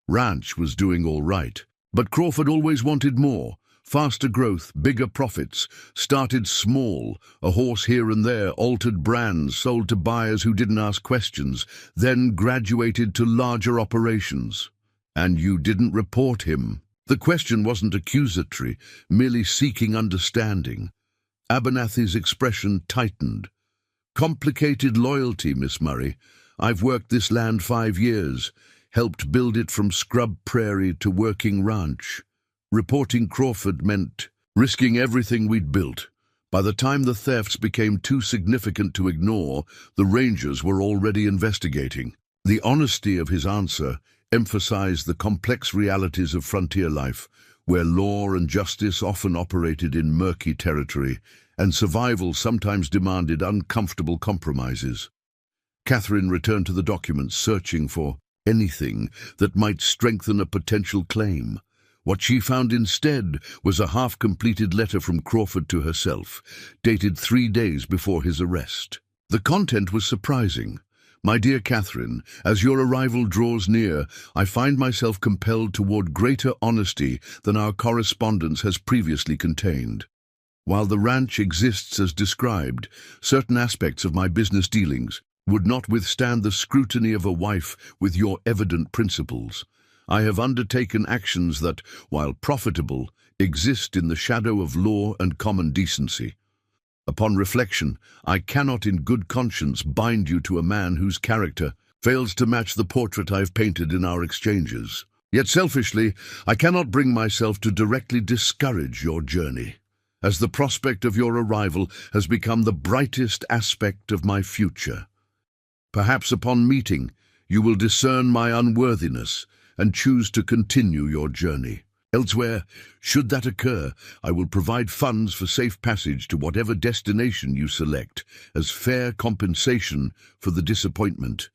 Ranch was doing all right, but Crawford always wanted more. Faster growth, bigger profits. Started small, a horse here and there, altered brands, sold to buyers who didn't ask questions, then graduated to larger operations." "And you didn't report him?" The question wasn't accusatory, merely seeking understanding. Abernathy's expression tightened. Complicated loyalty, Miss Murray. I've worked this land 5 years, helped build it from scrub prairie to working ranch. Reporting Crawford meant risking everything we'd built. By the time the thefts became too significant to ignore, the Rangers were already investigating. The honesty of his answer emphasized the complex realities of frontier life, where law and justice often operated in murky territory, and survival sometimes demanded uncomfortable compromises. Catherine returned to the documents, searching for anything that might strengthen a potential claim. What she found instead was a half-completed letter from Crawford to herself, dated 3 days before his arrest. The content was surprising. "My dear Catherine, as your arrival draws near, I find myself compelled toward greater honesty than our correspondence has previously contained. While the ranch exists as described, certain aspects of my business dealings would not withstand the scrutiny of a wife with your evident principles. I have undertaken actions that, while profitable, exist in the shadow of law and common decency. Upon reflection, I cannot in good conscience bind you to a man whose character fails to match the portrait I've painted in our exchanges. Yet selfishly, I cannot bring myself to directly discourage your journey, as the prospect of your arrival has become the brightest aspect of my future. Perhaps upon meeting, you will discern my unworthiness and choose to continue your journey. Elsewhere, should that occur, I will provide funds for safe passage to whatever destination you select as fair compensation for the disappointment."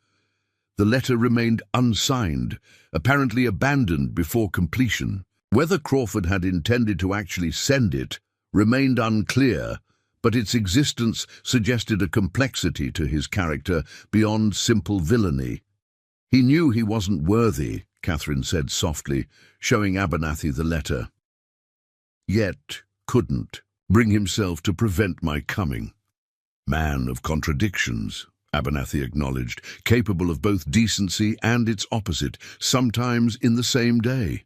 The letter remained unsigned, apparently abandoned before completion. Whether Crawford had intended to actually send it remained unclear, but its existence suggested a complexity to his character beyond simple villainy. "He knew he wasn't worthy," Catherine said softly, showing Abernathy the letter. "Yet couldn't bring himself to prevent my coming." "Man of contradictions," Abernathy acknowledged, "capable of both decency and its opposite, sometimes in the same day."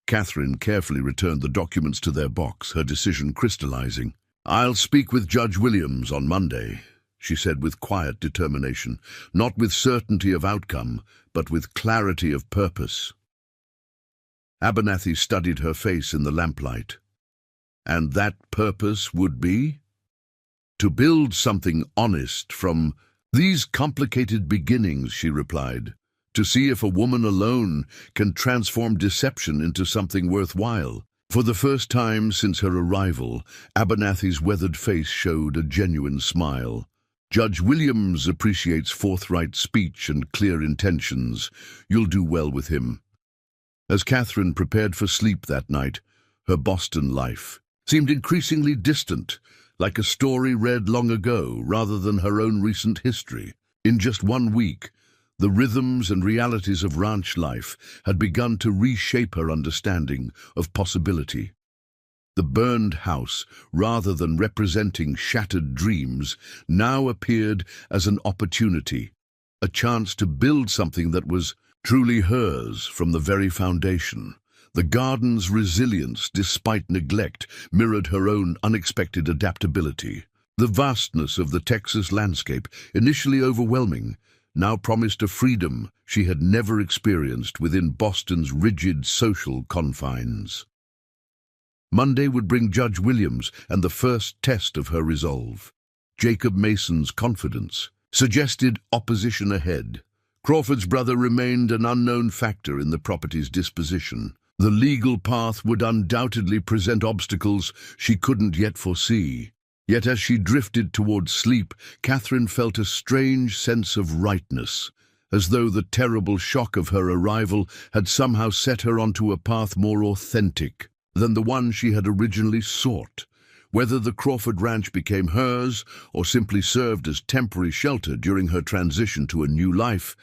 Catherine carefully returned the documents to their box, her decision crystallizing. "I'll speak with Judge Williams on Monday," she said with quiet determination, not with certainty of outcome, but with clarity of purpose. Abernathy studied her face in the lamplight. "And that purpose would be?" "To build something honest from these complicated beginnings," she replied. "To see if a woman alone can transform deception into something worthwhile." For the first time since her arrival, Abernathy's weathered face showed a genuine smile. "Judge Williams appreciates forthright speech and clear intentions. You'll do well with him." As Catherine prepared for sleep that night, her Boston life seemed increasingly distant, like a story read long ago rather than her own recent history. In just 1 week, the rhythms and realities of ranch life had begun to reshape her understanding of possibility. The burned house, rather than representing shattered dreams, now appeared as an opportunity, a chance to build something that was truly hers from the very foundation. The garden's resilience, despite neglect, mirrored her own unexpected adaptability. The vastness of the Texas landscape, initially overwhelming, now promised a freedom she had never experienced within Boston's rigid social confines. Monday would bring Judge Williams and the first test of her resolve. Jacob Mason's confidence suggested opposition ahead. Crawford's brother remained an unknown factor in the property's disposition. The legal path would undoubtedly present obstacles she couldn't yet foresee. Yet as she drifted towards sleep, Catherine felt a strange sense of rightness, as though the terrible shock of her arrival had somehow set her onto a path more authentic than the one she had originally sought. Whether the Crawford Ranch became hers or simply served as temporary shelter during her transition to a new life,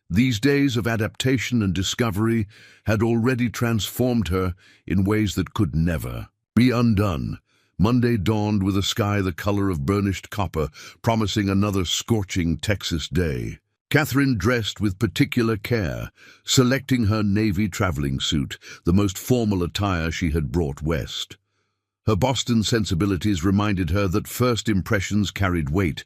these days of adaptation and discovery had already transformed her in ways that could never be undone. Monday dawned with a sky the color of burnished copper, promising another scorching Texas day. Catherine dressed with particular care, selecting her navy traveling suit, the most formal attire she had brought west. Her Boston sensibilities reminded her that first impressions carried weight,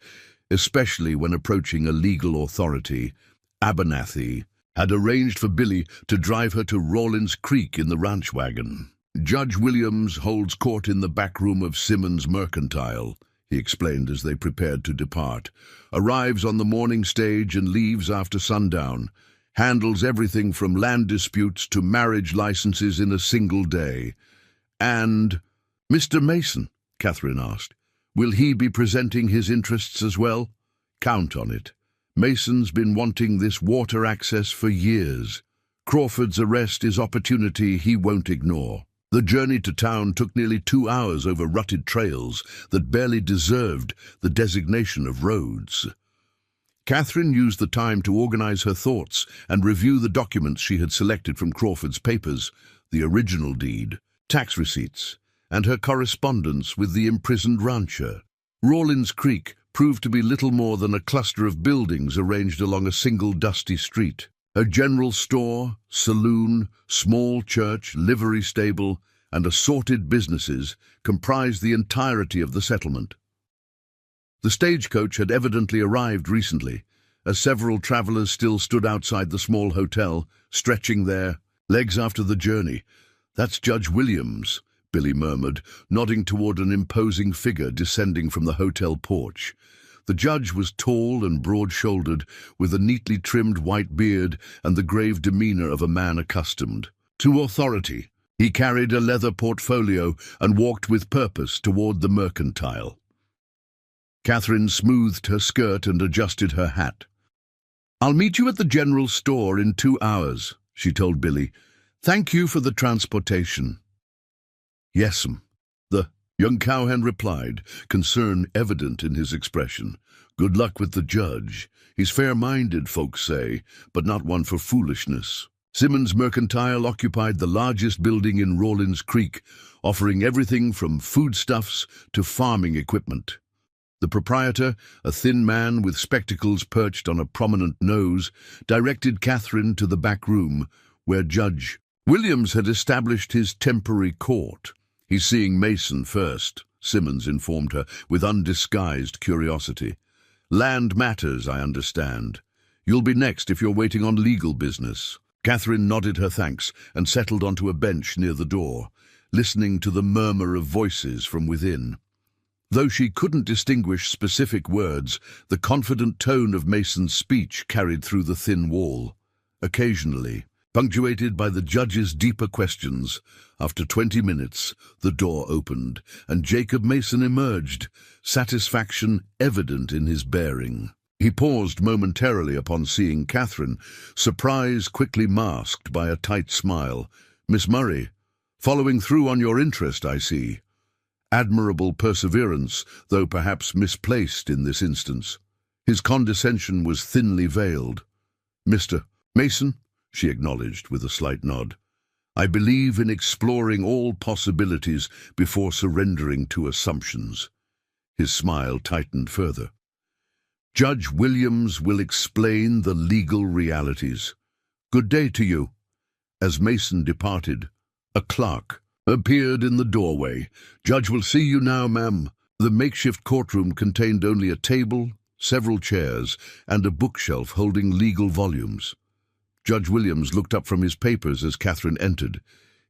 especially when approaching a legal authority. Abernathy had arranged for Billy to drive her to Rawlins Creek in the ranch wagon. Judge Williams holds court in the back room of Simmons Mercantile, he explained as they prepared to depart. Arrives on the morning stage and leaves after sundown. Handles everything from land disputes to marriage licenses in a single day. And Mr. Mason, Catherine asked, will he be presenting his interests as well? Count on it. Mason's been wanting this water access for years. Crawford's arrest is opportunity he won't ignore. The journey to town took nearly 2 hours over rutted trails that barely deserved the designation of roads. Catherine used the time to organize her thoughts and review the documents she had selected from Crawford's papers, the original deed, tax receipts, and her correspondence with the imprisoned rancher. Rawlins Creek proved to be little more than a cluster of buildings arranged along a single dusty street. A general store, saloon, small church, livery stable, and assorted businesses comprised the entirety of the settlement. The stagecoach had evidently arrived recently, as several travelers still stood outside the small hotel, stretching their legs after the journey. "That's Judge Williams," Billy murmured, nodding toward an imposing figure descending from the hotel porch. The judge was tall and broad-shouldered, with a neatly trimmed white beard and the grave demeanor of a man accustomed to authority. He carried a leather portfolio and walked with purpose toward the mercantile. Catherine smoothed her skirt and adjusted her hat. "I'll meet you at the general store in 2 hours," she told Billy. "Thank you for the transportation." "Yes'm," the young cowhand replied, concern evident in his expression. "Good luck with the judge. He's fair-minded, folks say, but not one for foolishness." Simmons Mercantile occupied the largest building in Rawlins Creek, offering everything from foodstuffs to farming equipment. The proprietor, a thin man with spectacles perched on a prominent nose, directed Catherine to the back room, where Judge Williams had established his temporary court. "He's seeing Mason first," Simmons informed her, with undisguised curiosity. "Land matters, I understand. You'll be next if you're waiting on legal business." Catherine nodded her thanks and settled onto a bench near the door, listening to the murmur of voices from within. Though she couldn't distinguish specific words, the confident tone of Mason's speech carried through the thin wall. Occasionally, punctuated by the judge's deeper questions, after 20 minutes, the door opened, and Jacob Mason emerged, satisfaction evident in his bearing. He paused momentarily upon seeing Catherine, surprise quickly masked by a tight smile. "Miss Murray, following through on your interest, I see. Admirable perseverance, though perhaps misplaced in this instance." His condescension was thinly veiled. "Mr. Mason," she acknowledged with a slight nod, "I believe in exploring all possibilities before surrendering to assumptions." His smile tightened further. "Judge Williams will explain the legal realities. Good day to you." As Mason departed, a clerk appeared in the doorway. "Judge will see you now, ma'am." The makeshift courtroom contained only a table, several chairs, and a bookshelf holding legal volumes. Judge Williams looked up from his papers as Catherine entered,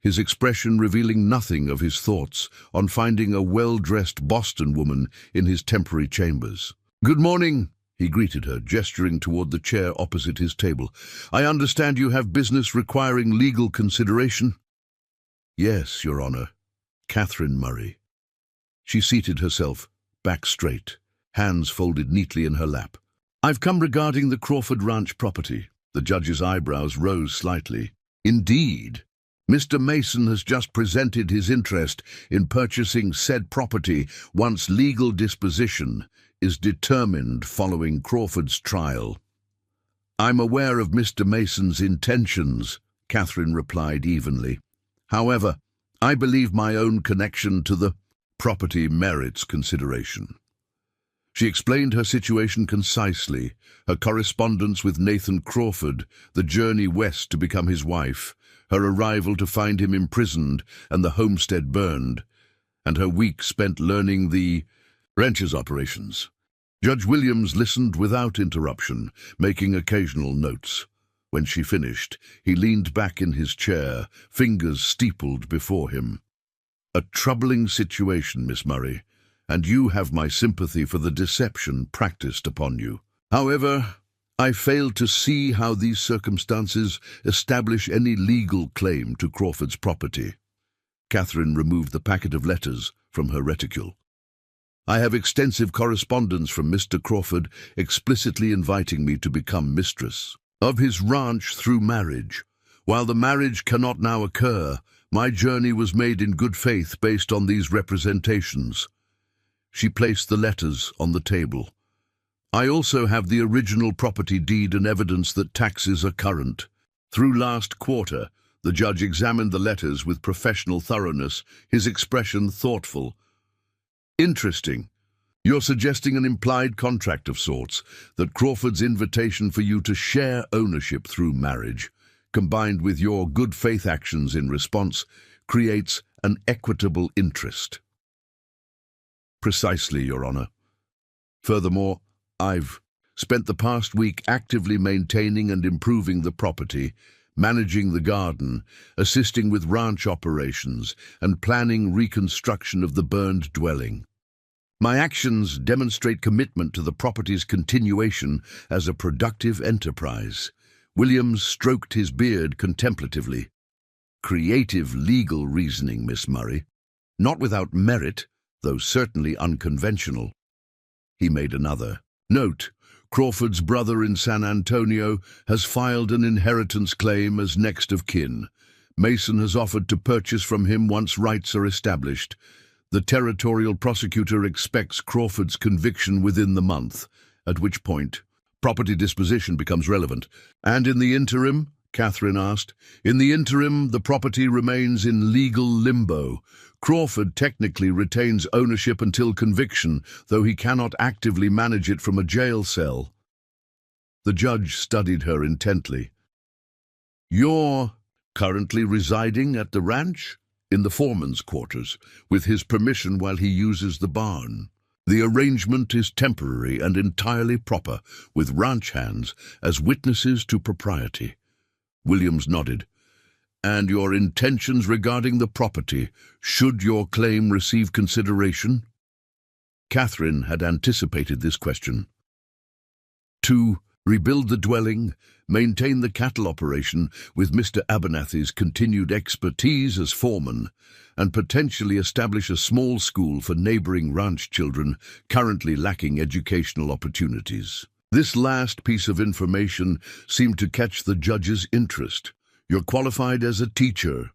his expression revealing nothing of his thoughts on finding a well-dressed Boston woman in his temporary chambers. "Good morning," he greeted her, gesturing toward the chair opposite his table. "I understand you have business requiring legal consideration." "Yes, Your Honor. Catherine Murray." She seated herself, back straight, hands folded neatly in her lap. "I've come regarding the Crawford Ranch property." The judge's eyebrows rose slightly. "Indeed. Mr. Mason has just presented his interest in purchasing said property once legal disposition is determined following Crawford's trial." "I'm aware of Mr. Mason's intentions," Catherine replied evenly. "However, I believe my own connection to the property merits consideration." She explained her situation concisely, her correspondence with Nathan Crawford, the journey west to become his wife, her arrival to find him imprisoned and the homestead burned, and her week spent learning the ranch's operations. Judge Williams listened without interruption, making occasional notes. When she finished, he leaned back in his chair, fingers steepled before him. "A troubling situation, Miss Murray, and you have my sympathy for the deception practiced upon you. However, I fail to see how these circumstances establish any legal claim to Crawford's property." Catherine removed the packet of letters from her reticule. "I have extensive correspondence from Mr. Crawford explicitly inviting me to become mistress of his ranch through marriage. While the marriage cannot now occur, my journey was made in good faith based on these representations." She placed the letters on the table. "I also have the original property deed and evidence that taxes are current. Through last quarter, the judge examined the letters with professional thoroughness, his expression thoughtful. Interesting. You're suggesting an implied contract of sorts, that Crawford's invitation for you to share ownership through marriage, combined with your good faith actions in response, creates an equitable interest." "Precisely, Your Honor. Furthermore, I've spent the past week actively maintaining and improving the property, managing the garden, assisting with ranch operations, and planning reconstruction of the burned dwelling. My actions demonstrate commitment to the property's continuation as a productive enterprise." Williams stroked his beard contemplatively. "Creative legal reasoning, Miss Murray. Not without merit, though certainly unconventional." He made another note. "Crawford's brother in San Antonio has filed an inheritance claim as next of kin. Mason has offered to purchase from him once rights are established. The territorial prosecutor expects Crawford's conviction within the month, at which point property disposition becomes relevant." "And in the interim?" Catherine asked. "In the interim, the property remains in legal limbo. Crawford technically retains ownership until conviction, though he cannot actively manage it from a jail cell." The judge studied her intently. "You're currently residing at the ranch?" "In the foreman's quarters, with his permission while he uses the barn. The arrangement is temporary and entirely proper, with ranch hands as witnesses to propriety." Williams nodded. "And your intentions regarding the property, should your claim receive consideration?" Catherine had anticipated this question. "To rebuild the dwelling, maintain the cattle operation with Mr. Abernathy's continued expertise as foreman, and potentially establish a small school for neighboring ranch children currently lacking educational opportunities." This last piece of information seemed to catch the judge's interest. "You're qualified as a teacher.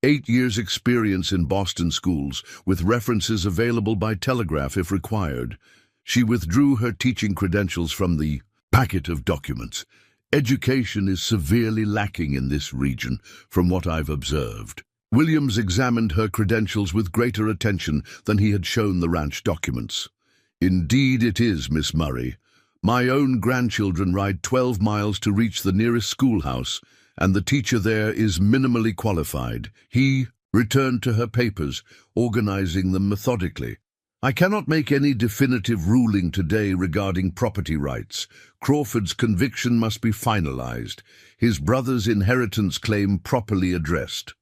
8 years' experience in Boston schools, with references available by telegraph if required." She withdrew her teaching credentials from the packet of documents. "Education is severely lacking in this region, from what I've observed." Williams examined her credentials with greater attention than he had shown the ranch documents. "Indeed it is, Miss Murray. My own grandchildren ride 12 miles to reach the nearest schoolhouse, and the teacher there is minimally qualified." He returned to her papers, organizing them methodically. "I cannot make any definitive ruling today regarding property rights. Crawford's conviction must be finalized, his brother's inheritance claim properly addressed."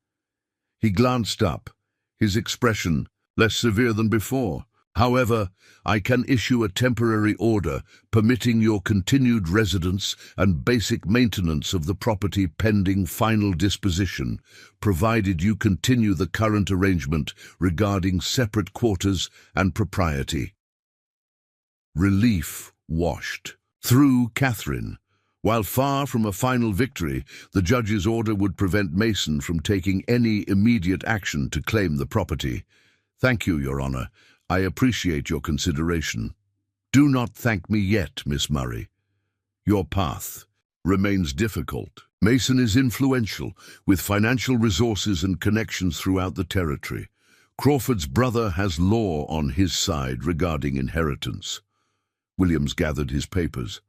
He glanced up, his expression less severe than before. "However, I can issue a temporary order permitting your continued residence and basic maintenance of the property pending final disposition, provided you continue the current arrangement regarding separate quarters and propriety." Relief washed through Catherine. While far from a final victory, the judge's order would prevent Mason from taking any immediate action to claim the property. "Thank you, Your Honor. I appreciate your consideration." "Do not thank me yet, Miss Murray. Your path remains difficult. Mason is influential, with financial resources and connections throughout the territory. Crawford's brother has law on his side regarding inheritance." Williams gathered his papers.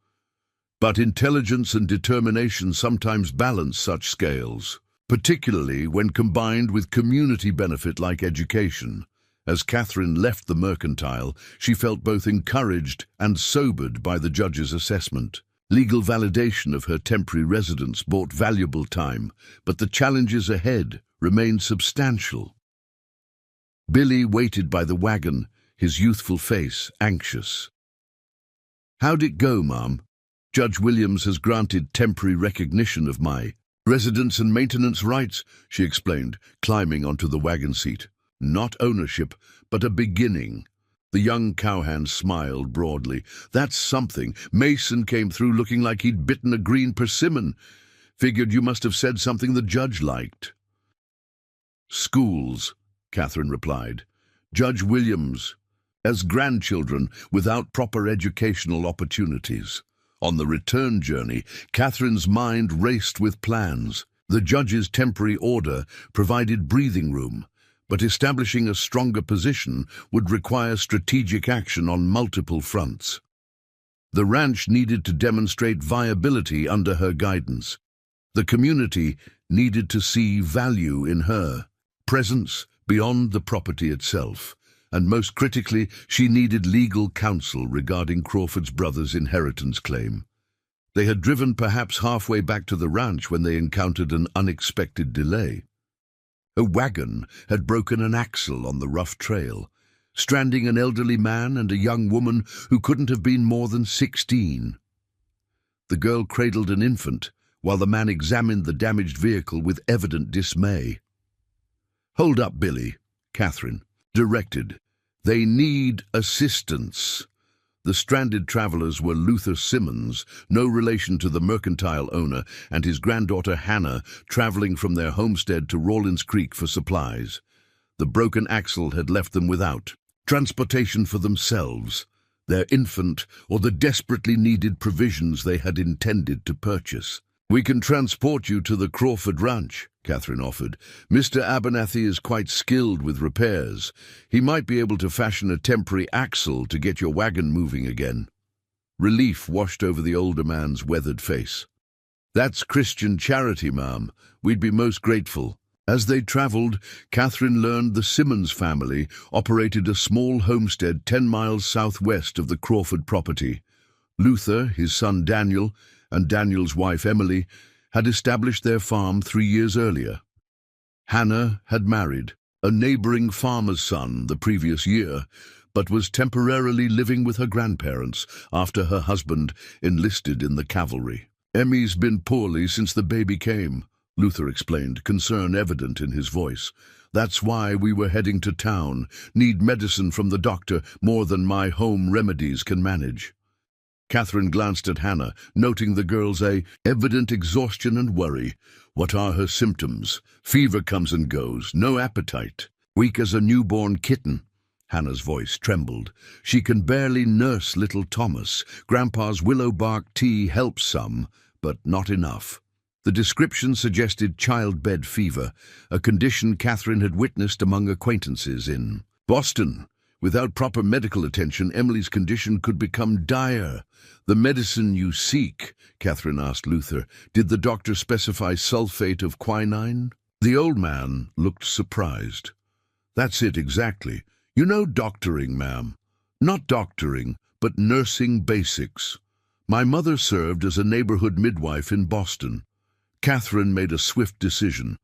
"But intelligence and determination sometimes balance such scales, particularly when combined with community benefit like education. As Catherine left the mercantile, she felt both encouraged and sobered by the judge's assessment. Legal validation of her temporary residence bought valuable time, but the challenges ahead remained substantial. Billy waited by the wagon, his youthful face anxious. "How'd it go, Ma'am? Judge Williams has granted temporary recognition of my residence and maintenance rights," she explained, climbing onto the wagon seat. "Not ownership, but a beginning." The young cowhand smiled broadly. "That's something. Mason came through looking like he'd bitten a green persimmon. Figured you must have said something the judge liked." "Schools," Catherine replied. "Judge Williams, as grandchildren without proper educational opportunities." On the return journey, Catherine's mind raced with plans. The judge's temporary order provided breathing room, but establishing a stronger position would require strategic action on multiple fronts. The ranch needed to demonstrate viability under her guidance. The community needed to see value in her presence beyond the property itself. And most critically, she needed legal counsel regarding Crawford's brother's inheritance claim. They had driven perhaps halfway back to the ranch when they encountered an unexpected delay. A wagon had broken an axle on the rough trail, stranding an elderly man and a young woman who couldn't have been more than 16. The girl cradled an infant, while the man examined the damaged vehicle with evident dismay. "Hold up, Billy," Catherine directed. "They need assistance." The stranded travelers were Luther Simmons, no relation to the mercantile owner, and his granddaughter Hannah, traveling from their homestead to Rawlins Creek for supplies. The broken axle had left them without transportation for themselves, their infant, or the desperately needed provisions they had intended to purchase. "We can transport you to the Crawford Ranch," Catherine offered. "Mr. Abernathy is quite skilled with repairs. He might be able to fashion a temporary axle to get your wagon moving again." Relief washed over the older man's weathered face. "That's Christian charity, ma'am. We'd be most grateful." As they traveled, Catherine learned the Simmons family operated a small homestead 10 miles southwest of the Crawford property. Luther, his son Daniel, and Daniel's wife Emily had established their farm 3 years earlier. Hannah had married a neighboring farmer's son the previous year, but was temporarily living with her grandparents after her husband enlisted in the cavalry. "Emmy's been poorly since the baby came," Luther explained, concern evident in his voice. "That's why we were heading to town. Need medicine from the doctor more than my home remedies can manage." Catherine glanced at Hannah, noting the girl's evident exhaustion and worry. "What are her symptoms?" "Fever comes and goes, no appetite. Weak as a newborn kitten." Hannah's voice trembled. "She can barely nurse little Thomas. Grandpa's willow bark tea helps some, but not enough." The description suggested childbed fever, a condition Catherine had witnessed among acquaintances in Boston. Without proper medical attention, Emily's condition could become dire. "The medicine you seek," Catherine asked Luther, "did the doctor specify sulfate of quinine?" The old man looked surprised. "That's it exactly. You know doctoring, ma'am. Not doctoring, but nursing basics. My mother served as a neighborhood midwife in Boston." Catherine made a swift decision.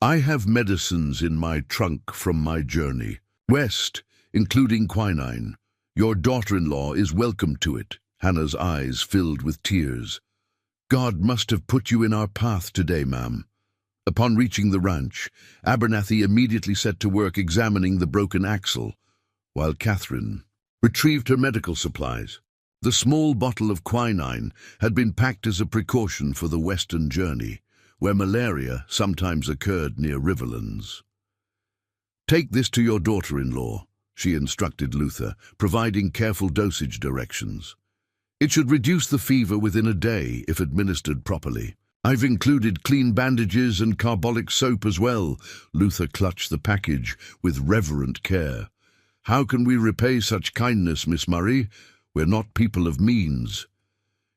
"I have medicines in my trunk from my journey west, including quinine. Your daughter-in-law is welcome to it." Hannah's eyes filled with tears. "God must have put you in our path today, ma'am." Upon reaching the ranch, Abernathy immediately set to work examining the broken axle, while Catherine retrieved her medical supplies. The small bottle of quinine had been packed as a precaution for the western journey, where malaria sometimes occurred near riverlands. "Take this to your daughter-in-law," she instructed Luther, providing careful dosage directions. "It should reduce the fever within a day if administered properly. I've included clean bandages and carbolic soap as well." Luther clutched the package with reverent care. "How can we repay such kindness, Miss Murray? We're not people of means."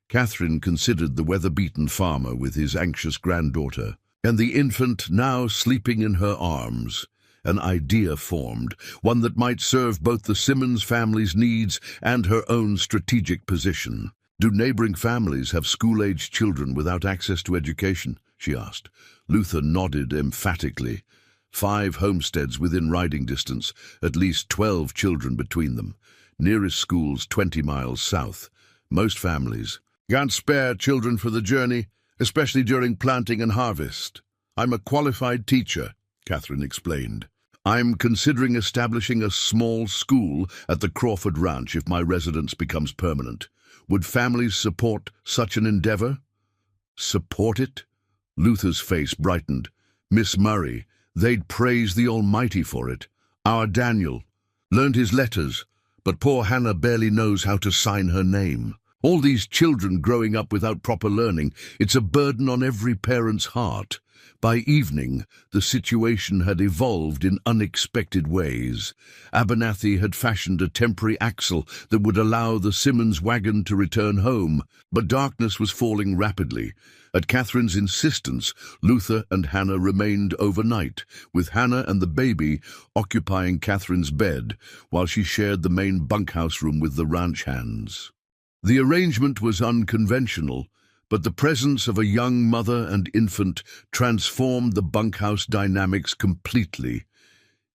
Catherine considered the weather-beaten farmer with his anxious granddaughter, and the infant now sleeping in her arms, An idea formed, one that might serve both the Simmons family's needs and her own strategic position. "Do neighboring families have school-aged children without access to education?" she asked. Luther nodded emphatically. 5 homesteads within riding distance, at least 12 children between them. Nearest schools 20 miles south. Most families can't spare children for the journey, especially during planting and harvest. "I'm a qualified teacher," Catherine explained. "I'm considering establishing a small school at the Crawford Ranch if my residence becomes permanent. Would families support such an endeavor?" "Support it?" Luther's face brightened. "Miss Murray, they'd praise the Almighty for it. Our Daniel learned his letters, but poor Hannah barely knows how to sign her name. All these children growing up without proper learning, it's a burden on every parent's heart." By evening, the situation had evolved in unexpected ways. Abernathy had fashioned a temporary axle that would allow the Simmons wagon to return home, but darkness was falling rapidly. At Catherine's insistence, Luther and Hannah remained overnight, with Hannah and the baby occupying Catherine's bed, while she shared the main bunkhouse room with the ranch hands. The arrangement was unconventional, but the presence of a young mother and infant transformed the bunkhouse dynamics completely.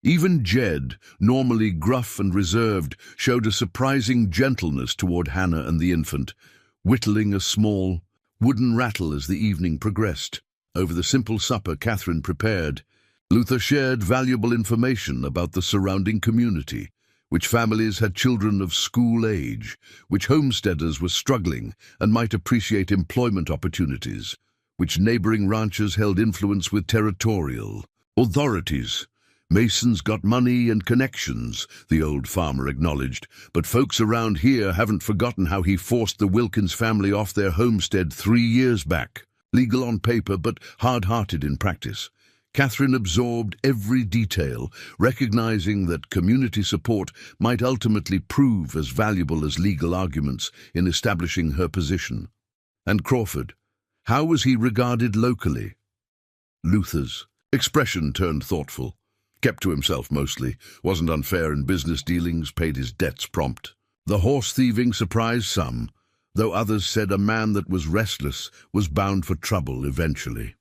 Even Jed, normally gruff and reserved, showed a surprising gentleness toward Hannah and the infant, whittling a small wooden rattle as the evening progressed. Over the simple supper Catherine prepared, Luther shared valuable information about the surrounding community, which families had children of school age, which homesteaders were struggling and might appreciate employment opportunities, which neighboring ranchers held influence with territorial authorities. "Mason's got money and connections," the old farmer acknowledged, "but folks around here haven't forgotten how he forced the Wilkins family off their homestead 3 years back. Legal on paper, but hard-hearted in practice." Catherine absorbed every detail, recognizing that community support might ultimately prove as valuable as legal arguments in establishing her position. And Crawford, how was he regarded locally? Luther's expression turned thoughtful. Kept to himself mostly, wasn't unfair in business dealings, paid his debts prompt. The horse thieving surprised some, though others said a man that was restless was bound for trouble eventually.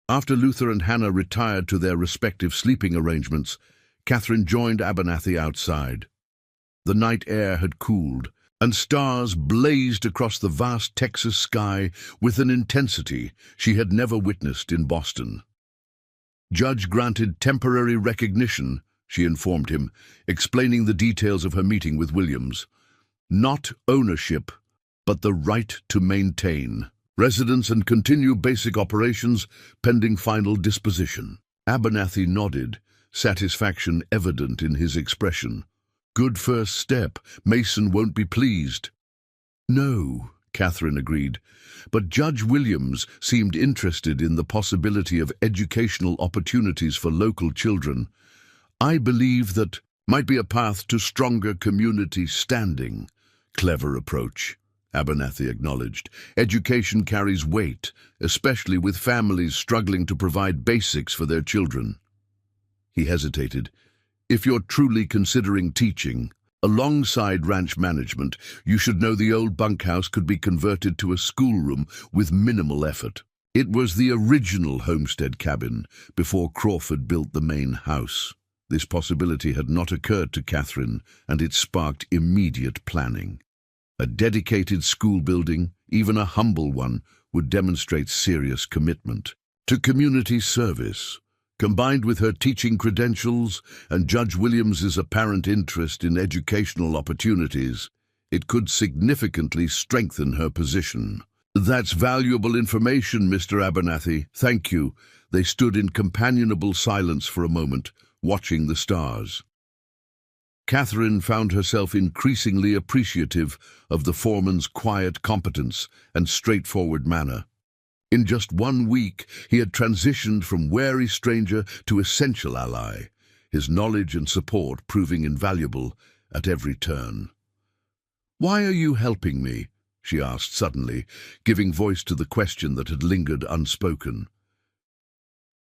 After Luther and Hannah retired to their respective sleeping arrangements, Catherine joined Abernathy outside. The night air had cooled, and stars blazed across the vast Texas sky with an intensity she had never witnessed in Boston. "Judge granted temporary recognition," she informed him, explaining the details of her meeting with Williams. "Not ownership, but the right to maintain residence and continue basic operations pending final disposition." Abernathy nodded, satisfaction evident in his expression. "Good first step. Mason won't be pleased." "No," Catherine agreed, but Judge Williams seemed interested in the possibility of educational opportunities for local children. "I believe that might be a path to stronger community standing." "Clever approach," Abernathy acknowledged. "Education carries weight, especially with families struggling to provide basics for their children." He hesitated. "If you're truly considering teaching, alongside ranch management, you should know the old bunkhouse could be converted to a schoolroom with minimal effort. It was the original homestead cabin before Crawford built the main house. This possibility had not occurred to Catherine, and it sparked immediate planning. A dedicated school building, even a humble one, would demonstrate serious commitment to community service. Combined with her teaching credentials and Judge Williams's apparent interest in educational opportunities, it could significantly strengthen her position. "That's valuable information, Mr. Abernathy. Thank you." They stood in companionable silence for a moment, watching the stars. Catherine found herself increasingly appreciative of the foreman's quiet competence and straightforward manner. In just 1 week, he had transitioned from wary stranger to essential ally, his knowledge and support proving invaluable at every turn. "Why are you helping me?" she asked suddenly, giving voice to the question that had lingered unspoken.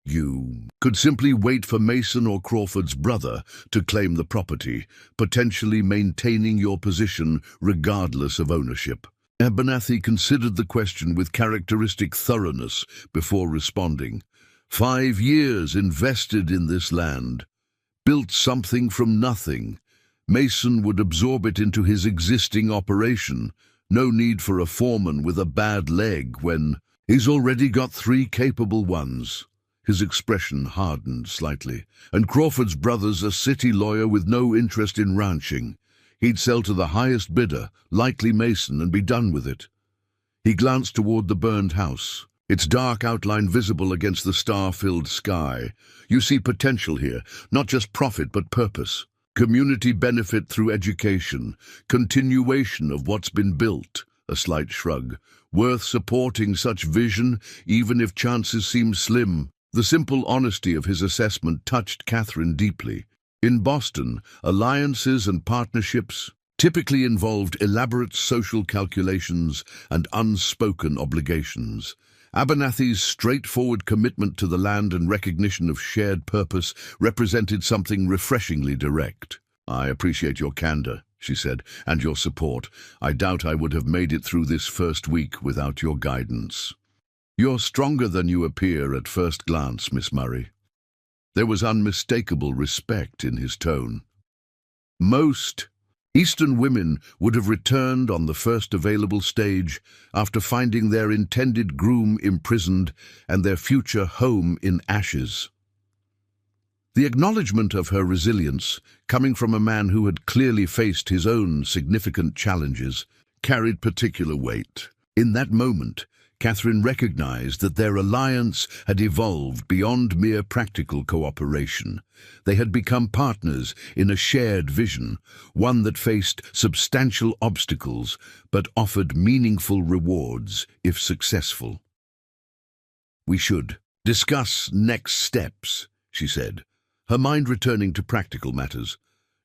You could simply wait for Mason or Crawford's brother to claim the property, potentially maintaining your position regardless of ownership. Abernathy considered the question with characteristic thoroughness before responding. 5 years invested in this land. Built something from nothing. Mason would absorb it into his existing operation. No need for a foreman with a bad leg when he's already got 3 capable ones. His expression hardened slightly. And Crawford's brother's a city lawyer with no interest in ranching. He'd sell to the highest bidder, likely Mason, and be done with it. He glanced toward the burned house, its dark outline visible against the star-filled sky. You see potential here, not just profit but purpose. Community benefit through education, continuation of what's been built, a slight shrug. Worth supporting such vision, even if chances seem slim. The simple honesty of his assessment touched Catherine deeply. In Boston, alliances and partnerships typically involved elaborate social calculations and unspoken obligations. Abernathy's straightforward commitment to the land and recognition of shared purpose represented something refreshingly direct. "I appreciate your candor," she said, "and your support. I doubt I would have made it through this first week without your guidance." "You're stronger than you appear at first glance, Miss Murray." There was unmistakable respect in his tone. Most Eastern women would have returned on the first available stage after finding their intended groom imprisoned and their future home in ashes. The acknowledgement of her resilience, coming from a man who had clearly faced his own significant challenges, carried particular weight. In that moment, Catherine recognized that their alliance had evolved beyond mere practical cooperation. They had become partners in a shared vision, one that faced substantial obstacles but offered meaningful rewards if successful. "We should discuss next steps," she said, her mind returning to practical matters.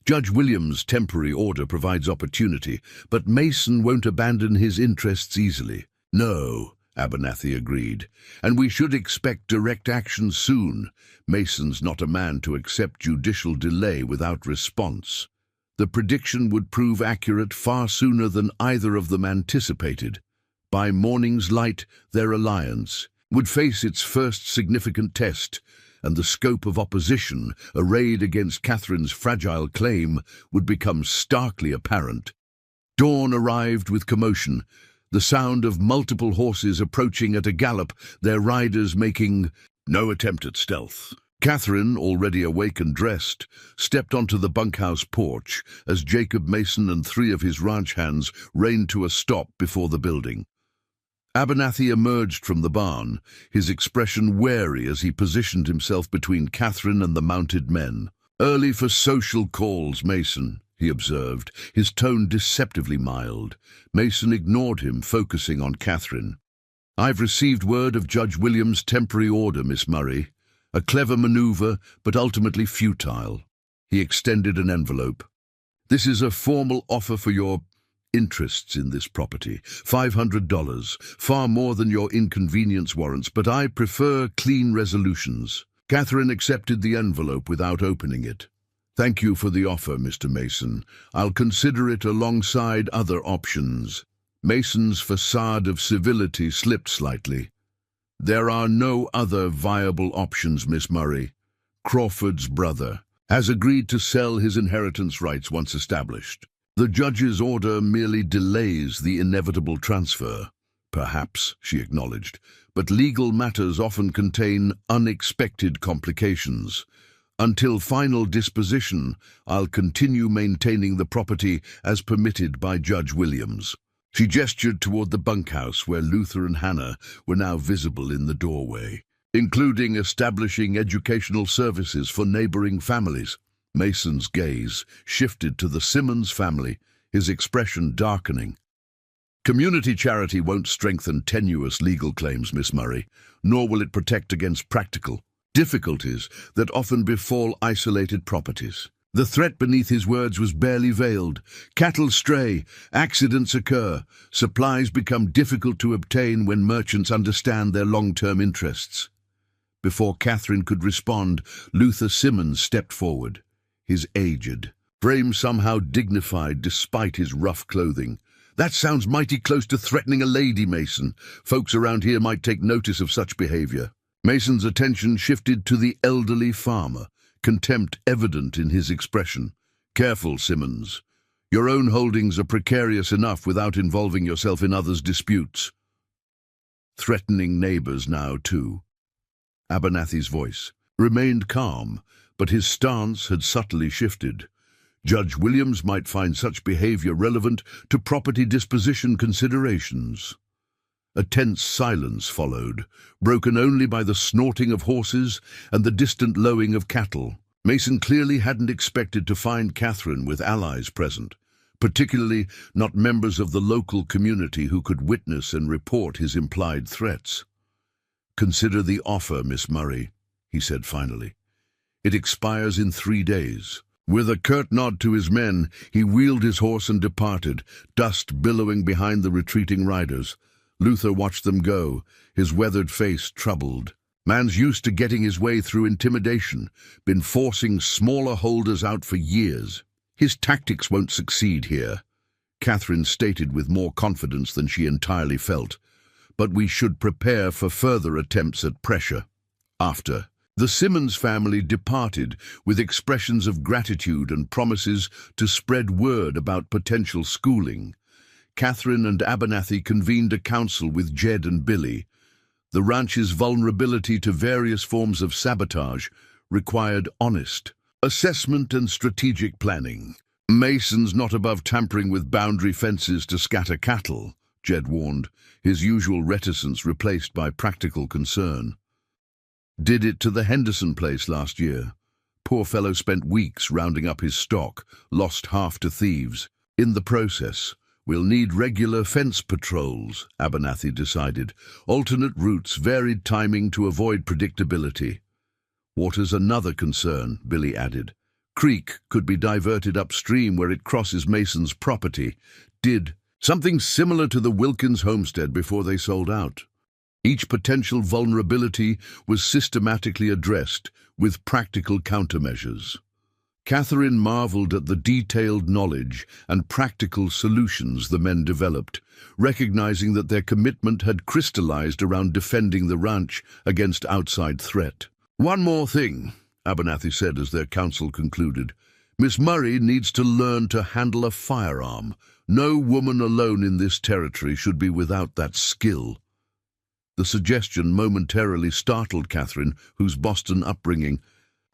"Judge Williams' temporary order provides opportunity, but Mason won't abandon his interests easily." "No," Abernathy agreed, "and we should expect direct action soon. Mason's not a man to accept judicial delay without response." The prediction would prove accurate far sooner than either of them anticipated. By morning's light, their alliance would face its first significant test, and the scope of opposition arrayed against Catherine's fragile claim would become starkly apparent. Dawn arrived with commotion, the sound of multiple horses approaching at a gallop, their riders making no attempt at stealth. Catherine, already awake and dressed, stepped onto the bunkhouse porch as Jacob Mason and 3 of his ranch hands reined to a stop before the building. Abernathy emerged from the barn, his expression wary as he positioned himself between Catherine and the mounted men. "Early for social calls, Mason," he observed, his tone deceptively mild. Mason ignored him, focusing on Catherine. "I've received word of Judge Williams' temporary order, Miss Murray. A clever maneuver, but ultimately futile." He extended an envelope. "This is a formal offer for your interests in this property. $500, far more than your inconvenience warrants, but I prefer clean resolutions." Catherine accepted the envelope without opening it. "Thank you for the offer, Mr. Mason. I'll consider it alongside other options." Mason's facade of civility slipped slightly. "There are no other viable options, Miss Murray. Crawford's brother has agreed to sell his inheritance rights once established. The judge's order merely delays the inevitable transfer." "Perhaps," she acknowledged, "but legal matters often contain unexpected complications. Until final disposition, I'll continue maintaining the property as permitted by Judge Williams." She gestured toward the bunkhouse where Luther and Hannah were now visible in the doorway, "including establishing educational services for neighboring families." Mason's gaze shifted to the Simmons family, his expression darkening. "Community charity won't strengthen tenuous legal claims, Miss Murray, nor will it protect against practical difficulties that often befall isolated properties." The threat beneath his words was barely veiled. Cattle stray, accidents occur, supplies become difficult to obtain when merchants understand their long-term interests. Before Catherine could respond, Luther Simmons stepped forward, his aged frame somehow dignified despite his rough clothing. "That sounds mighty close to threatening a lady, Mason. Folks around here might take notice of such behavior." Mason's attention shifted to the elderly farmer, contempt evident in his expression. "Careful, Simmons. Your own holdings are precarious enough without involving yourself in others' disputes." Threatening neighbors now, too. Abernathy's voice remained calm, but his stance had subtly shifted. Judge Williams might find such behavior relevant to property disposition considerations. A tense silence followed, broken only by the snorting of horses and the distant lowing of cattle. Mason clearly hadn't expected to find Catherine with allies present, particularly not members of the local community who could witness and report his implied threats. "Consider the offer, Miss Murray," he said finally. "It expires in 3 days." With a curt nod to his men, he wheeled his horse and departed, dust billowing behind the retreating riders. Luther watched them go, his weathered face troubled. Man's used to getting his way through intimidation, been forcing smaller holders out for years. His tactics won't succeed here, Catherine stated with more confidence than she entirely felt. But we should prepare for further attempts at pressure. After the Simmons family departed with expressions of gratitude and promises to spread word about potential schooling, Catherine and Abernathy convened a council with Jed and Billy. The ranch's vulnerability to various forms of sabotage required honest assessment and strategic planning. "Mason's not above tampering with boundary fences to scatter cattle," Jed warned, his usual reticence replaced by practical concern. "Did it to the Henderson place last year. Poor fellow spent weeks rounding up his stock, lost half to thieves. In the process, we'll need regular fence patrols," Abernathy decided. "Alternate routes, varied timing to avoid predictability." "Water's another concern," Billy added. "Creek could be diverted upstream where it crosses Mason's property. Did something similar to the Wilkins homestead before they sold out." Each potential vulnerability was systematically addressed with practical countermeasures. Catherine marveled at the detailed knowledge and practical solutions the men developed, recognizing that their commitment had crystallized around defending the ranch against outside threat. "One more thing," Abernathy said as their council concluded. "Miss Murray needs to learn to handle a firearm. No woman alone in this territory should be without that skill." The suggestion momentarily startled Catherine, whose Boston upbringing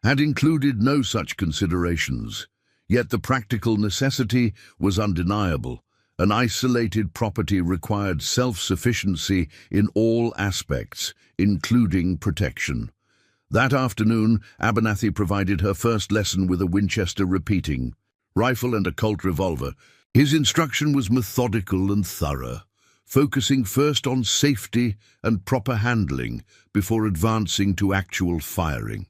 had included no such considerations. Yet the practical necessity was undeniable. An isolated property required self-sufficiency in all aspects, including protection. That afternoon, Abernathy provided her first lesson with a Winchester repeating rifle and a Colt revolver. His instruction was methodical and thorough, focusing first on safety and proper handling before advancing to actual firing.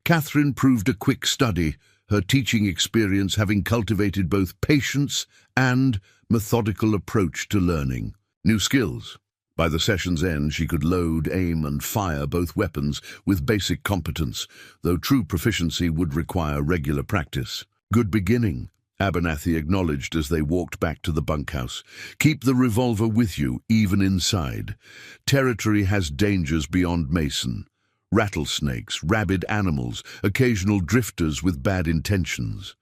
Catherine proved a quick study, her teaching experience having cultivated both patience and methodical approach to learning new skills. By the session's end, she could load, aim, and fire both weapons with basic competence, though true proficiency would require regular practice. "Good beginning," Abernathy acknowledged as they walked back to the bunkhouse. "Keep the revolver with you, even inside. Territory has dangers beyond Mason. Rattlesnakes, rabid animals, occasional drifters with bad intentions."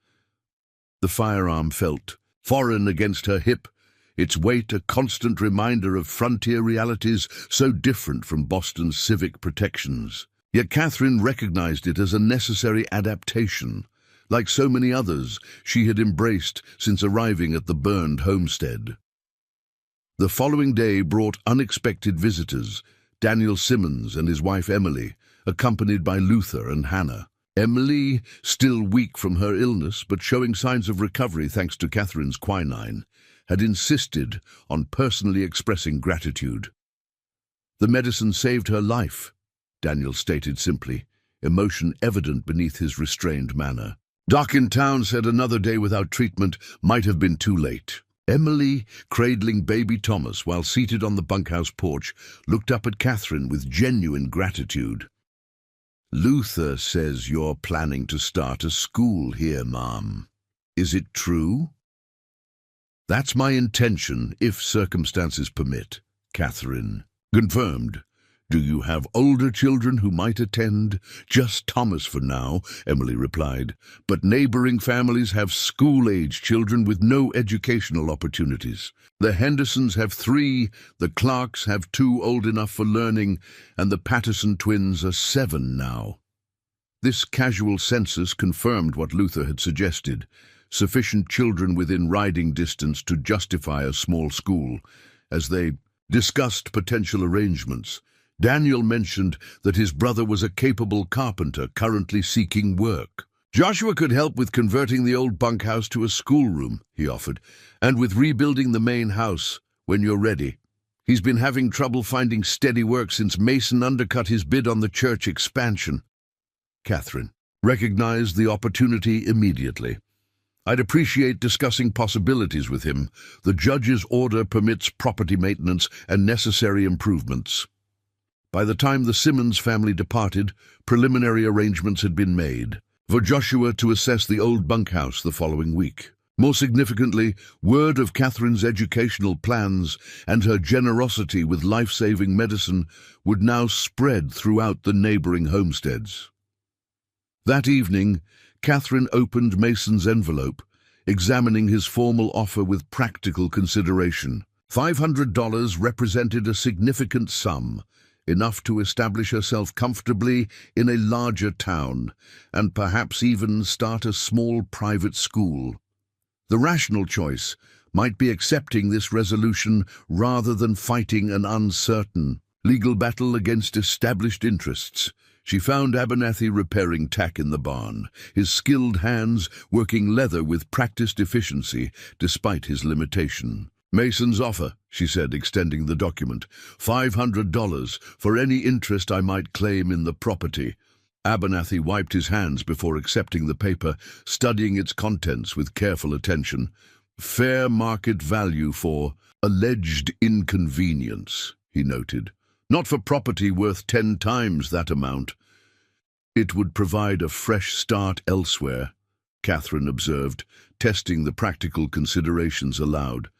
The firearm felt foreign against her hip, its weight a constant reminder of frontier realities so different from Boston's civic protections. Yet Catherine recognized it as a necessary adaptation. Like so many others, she had embraced since arriving at the burned homestead. The following day brought unexpected visitors, Daniel Simmons and his wife Emily, accompanied by Luther and Hannah. Emily, still weak from her illness but showing signs of recovery thanks to Catherine's quinine, had insisted on personally expressing gratitude. "The medicine saved her life," Daniel stated simply, emotion evident beneath his restrained manner. "Doc in town said another day without treatment might have been too late." Emily, cradling baby Thomas while seated on the bunkhouse porch, looked up at Catherine with genuine gratitude. "Luther says you're planning to start a school here, Mom. Is it true?" "That's my intention, if circumstances permit," Catherine confirmed. "Do you have older children who might attend?" "Just Thomas for now," Emily replied. "But neighboring families have school-age children with no educational opportunities. The Hendersons have 3, the Clarks have 2 old enough for learning, and the Patterson twins are 7 now." This casual census confirmed what Luther had suggested: sufficient children within riding distance to justify a small school. As they discussed potential arrangements, Daniel mentioned that his brother was a capable carpenter currently seeking work. "Joshua could help with converting the old bunkhouse to a schoolroom," he offered, "and with rebuilding the main house when you're ready. He's been having trouble finding steady work since Mason undercut his bid on the church expansion." Catherine recognized the opportunity immediately. "I'd appreciate discussing possibilities with him. The judge's order permits property maintenance and necessary improvements." By the time the Simmons family departed, preliminary arrangements had been made for Joshua to assess the old bunkhouse the following week. More significantly, word of Catherine's educational plans and her generosity with life-saving medicine would now spread throughout the neighboring homesteads. That evening, Catherine opened Mason's envelope, examining his formal offer with practical consideration. $500 represented a significant sum, enough to establish herself comfortably in a larger town, and perhaps even start a small private school. The rational choice might be accepting this resolution rather than fighting an uncertain legal battle against established interests. She found Abernathy repairing tack in the barn, his skilled hands working leather with practiced efficiency despite his limitation. "Mason's offer," she said, extending the document. $500 for any interest I might claim in the property." Abernathy wiped his hands before accepting the paper, studying its contents with careful attention. "Fair market value for alleged inconvenience," he noted. "Not for property worth 10 times that amount." "It would provide a fresh start elsewhere," Catherine observed, testing the practical considerations aloud.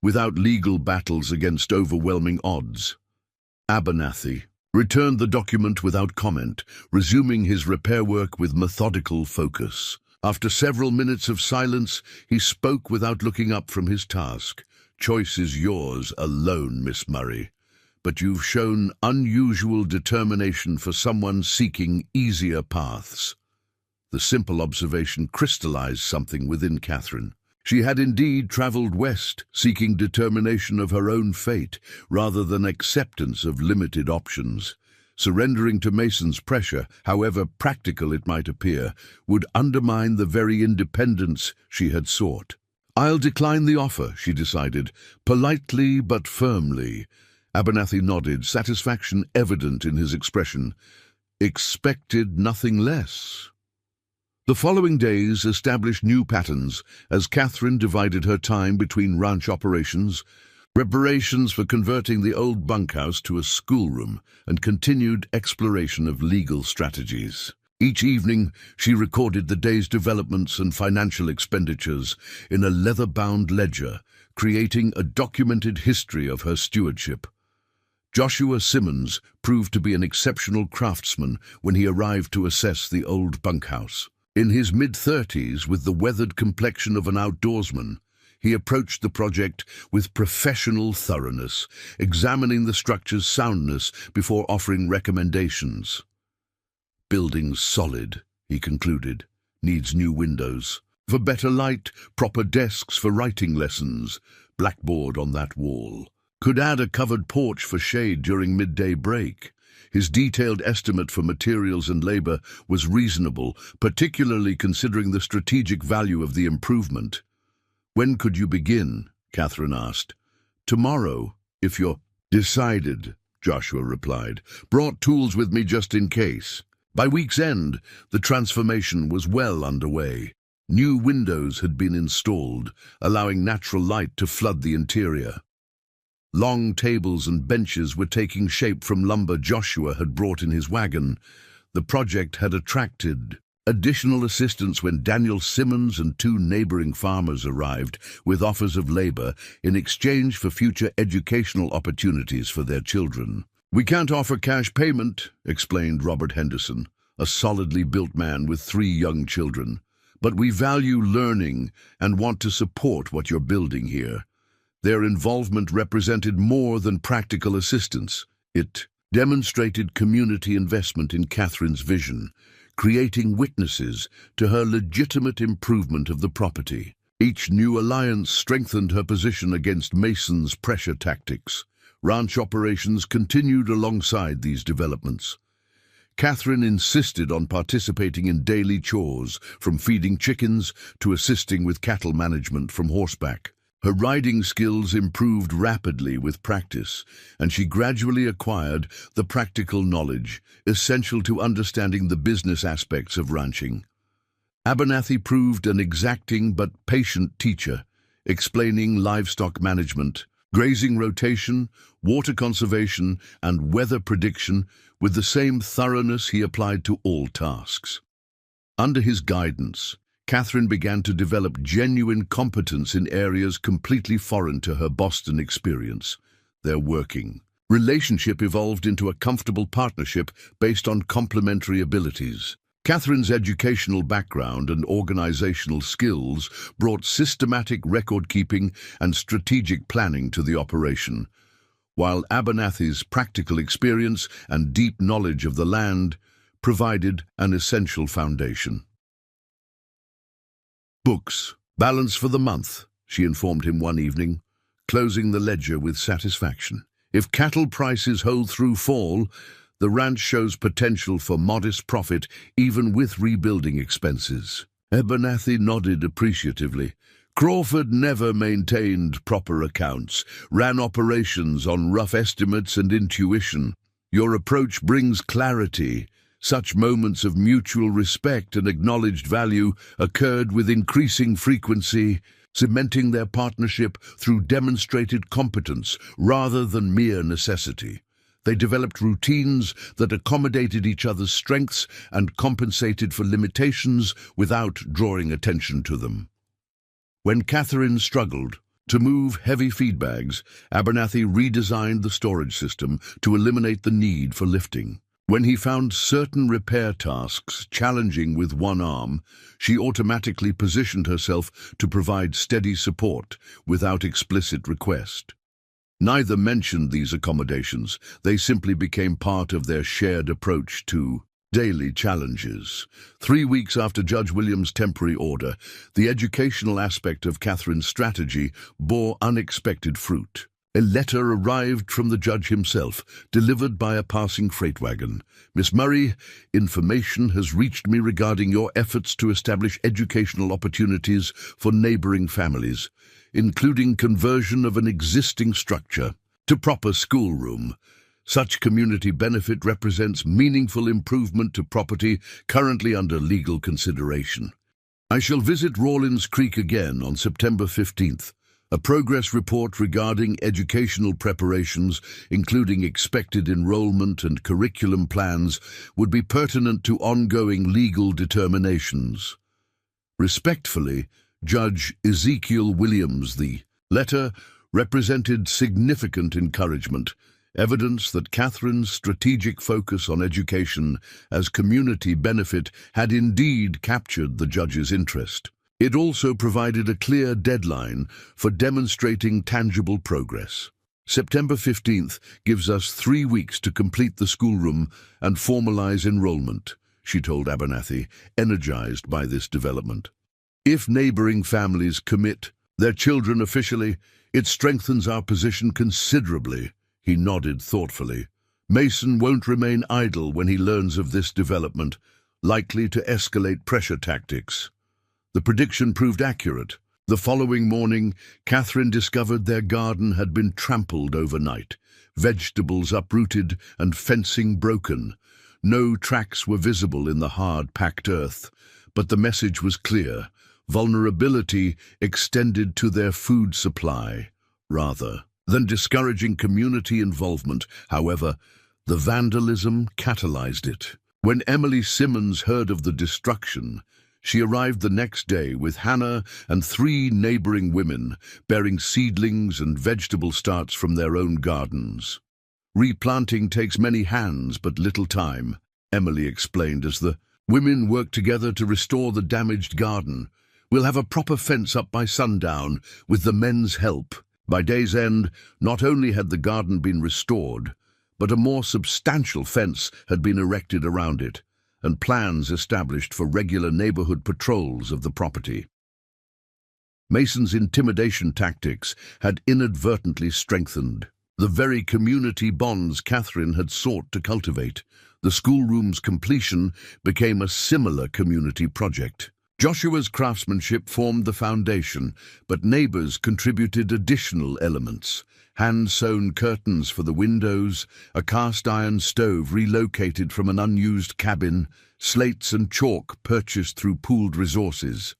"Without legal battles against overwhelming odds." Abernathy returned the document without comment, resuming his repair work with methodical focus. After several minutes of silence, he spoke without looking up from his task. "Choice is yours alone, Miss Murray, but you've shown unusual determination for someone seeking easier paths." The simple observation crystallized something within Catherine. She had indeed traveled west, seeking determination of her own fate, rather than acceptance of limited options. Surrendering to Mason's pressure, however practical it might appear, would undermine the very independence she had sought. "I'll decline the offer," she decided, politely but firmly. Abernathy nodded, satisfaction evident in his expression. Expected nothing less. The following days established new patterns as Catherine divided her time between ranch operations, preparations for converting the old bunkhouse to a schoolroom, and continued exploration of legal strategies. Each evening, she recorded the day's developments and financial expenditures in a leather-bound ledger, creating a documented history of her stewardship. Joshua Simmons proved to be an exceptional craftsman when he arrived to assess the old bunkhouse. In his mid-30s, with the weathered complexion of an outdoorsman, he approached the project with professional thoroughness, examining the structure's soundness before offering recommendations. "Building's solid," he concluded. "Needs new windows. For better light, proper desks for writing lessons, blackboard on that wall. Could add a covered porch for shade during midday break." His detailed estimate for materials and labor was reasonable, particularly considering the strategic value of the improvement. "When could you begin?" Catherine asked. "Tomorrow, if you're..." "Decided," Joshua replied. "Brought tools with me just in case." By week's end, the transformation was well underway. New windows had been installed, allowing natural light to flood the interior. Long tables and benches were taking shape from lumber Joshua had brought in his wagon. The project had attracted additional assistance when Daniel Simmons and two neighboring farmers arrived with offers of labor in exchange for future educational opportunities for their children. "We can't offer cash payment," explained Robert Henderson, a solidly built man with 3 young children. "But we value learning and want to support what you're building here." Their involvement represented more than practical assistance. It demonstrated community investment in Catherine's vision, creating witnesses to her legitimate improvement of the property. Each new alliance strengthened her position against Mason's pressure tactics. Ranch operations continued alongside these developments. Catherine insisted on participating in daily chores, from feeding chickens to assisting with cattle management from horseback. Her riding skills improved rapidly with practice, and she gradually acquired the practical knowledge essential to understanding the business aspects of ranching. Abernathy proved an exacting but patient teacher, explaining livestock management, grazing rotation, water conservation, and weather prediction with the same thoroughness he applied to all tasks. Under his guidance, Catherine began to develop genuine competence in areas completely foreign to her Boston experience. Their working relationship evolved into a comfortable partnership based on complementary abilities. Catherine's educational background and organizational skills brought systematic record-keeping and strategic planning to the operation, while Abernathy's practical experience and deep knowledge of the land provided an essential foundation. "Books, balance for the month," she informed him one evening, closing the ledger with satisfaction. "If cattle prices hold through fall, the ranch shows potential for modest profit even with rebuilding expenses." Abernathy nodded appreciatively. "Crawford never maintained proper accounts, ran operations on rough estimates and intuition. Your approach brings clarity. Such moments of mutual respect and acknowledged value occurred with increasing frequency, cementing their partnership through demonstrated competence rather than mere necessity. They developed routines that accommodated each other's strengths and compensated for limitations without drawing attention to them." When Catherine struggled to move heavy feed bags, Abernathy redesigned the storage system to eliminate the need for lifting. When he found certain repair tasks challenging with one arm, she automatically positioned herself to provide steady support without explicit request. Neither mentioned these accommodations. They simply became part of their shared approach to daily challenges. 3 weeks after Judge Williams' temporary order, the educational aspect of Catherine's strategy bore unexpected fruit. A letter arrived from the judge himself, delivered by a passing freight wagon. "Miss Murray, information has reached me regarding your efforts to establish educational opportunities for neighboring families, including conversion of an existing structure to proper schoolroom. Such community benefit represents meaningful improvement to property currently under legal consideration. I shall visit Rawlins Creek again on September 15th. A progress report regarding educational preparations, including expected enrollment and curriculum plans, would be pertinent to ongoing legal determinations. Respectfully, Judge Ezekiel Williams." The letter represented significant encouragement, evidence that Catherine's strategic focus on education as community benefit had indeed captured the judge's interest. It also provided a clear deadline for demonstrating tangible progress. September 15th gives us 3 weeks to complete the schoolroom and formalize enrollment, she told Abernathy, energized by this development. "If neighboring families commit their children officially, it strengthens our position considerably." He nodded thoughtfully. "Mason won't remain idle when he learns of this development, likely to escalate pressure tactics." The prediction proved accurate. The following morning, Catherine discovered their garden had been trampled overnight, vegetables uprooted and fencing broken. No tracks were visible in the hard, packed earth, but the message was clear. Vulnerability extended to their food supply, rather than discouraging community involvement. However, the vandalism catalyzed it. When Emily Simmons heard of the destruction, she arrived the next day with Hannah and 3 neighboring women bearing seedlings and vegetable starts from their own gardens. "Replanting takes many hands but little time," Emily explained as the women worked together to restore the damaged garden. "We'll have a proper fence up by sundown with the men's help." By day's end, not only had the garden been restored, but a more substantial fence had been erected around it, and plans established for regular neighborhood patrols of the property. Mason's intimidation tactics had inadvertently strengthened the very community bonds Catherine had sought to cultivate. The schoolroom's completion became a similar community project. Joshua's craftsmanship formed the foundation, but neighbors contributed additional elements: hand-sewn curtains for the windows, a cast-iron stove relocated from an unused cabin, slates and chalk purchased through pooled resources.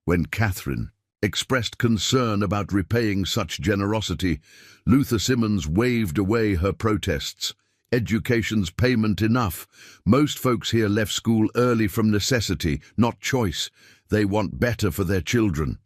When Catherine expressed concern about repaying such generosity, Luther Simmons waved away her protests. "Education's payment enough. Most folks here left school early from necessity, not choice. They want better for their children."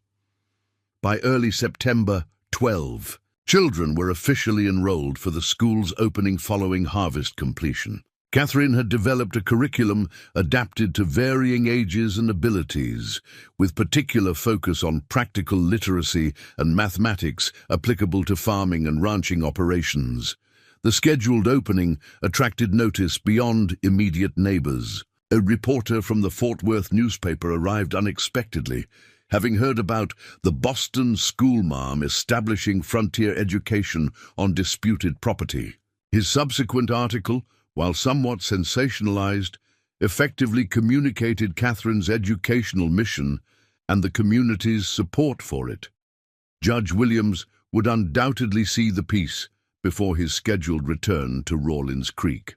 By early September, 12 children were officially enrolled for the school's opening following harvest completion. Catherine had developed a curriculum adapted to varying ages and abilities, with particular focus on practical literacy and mathematics applicable to farming and ranching operations. The scheduled opening attracted notice beyond immediate neighbors. A reporter from the Fort Worth newspaper arrived unexpectedly, having heard about the Boston schoolmarm establishing frontier education on disputed property. His subsequent article, while somewhat sensationalized, effectively communicated Catherine's educational mission and the community's support for it. Judge Williams would undoubtedly see the piece before his scheduled return to Rawlins Creek.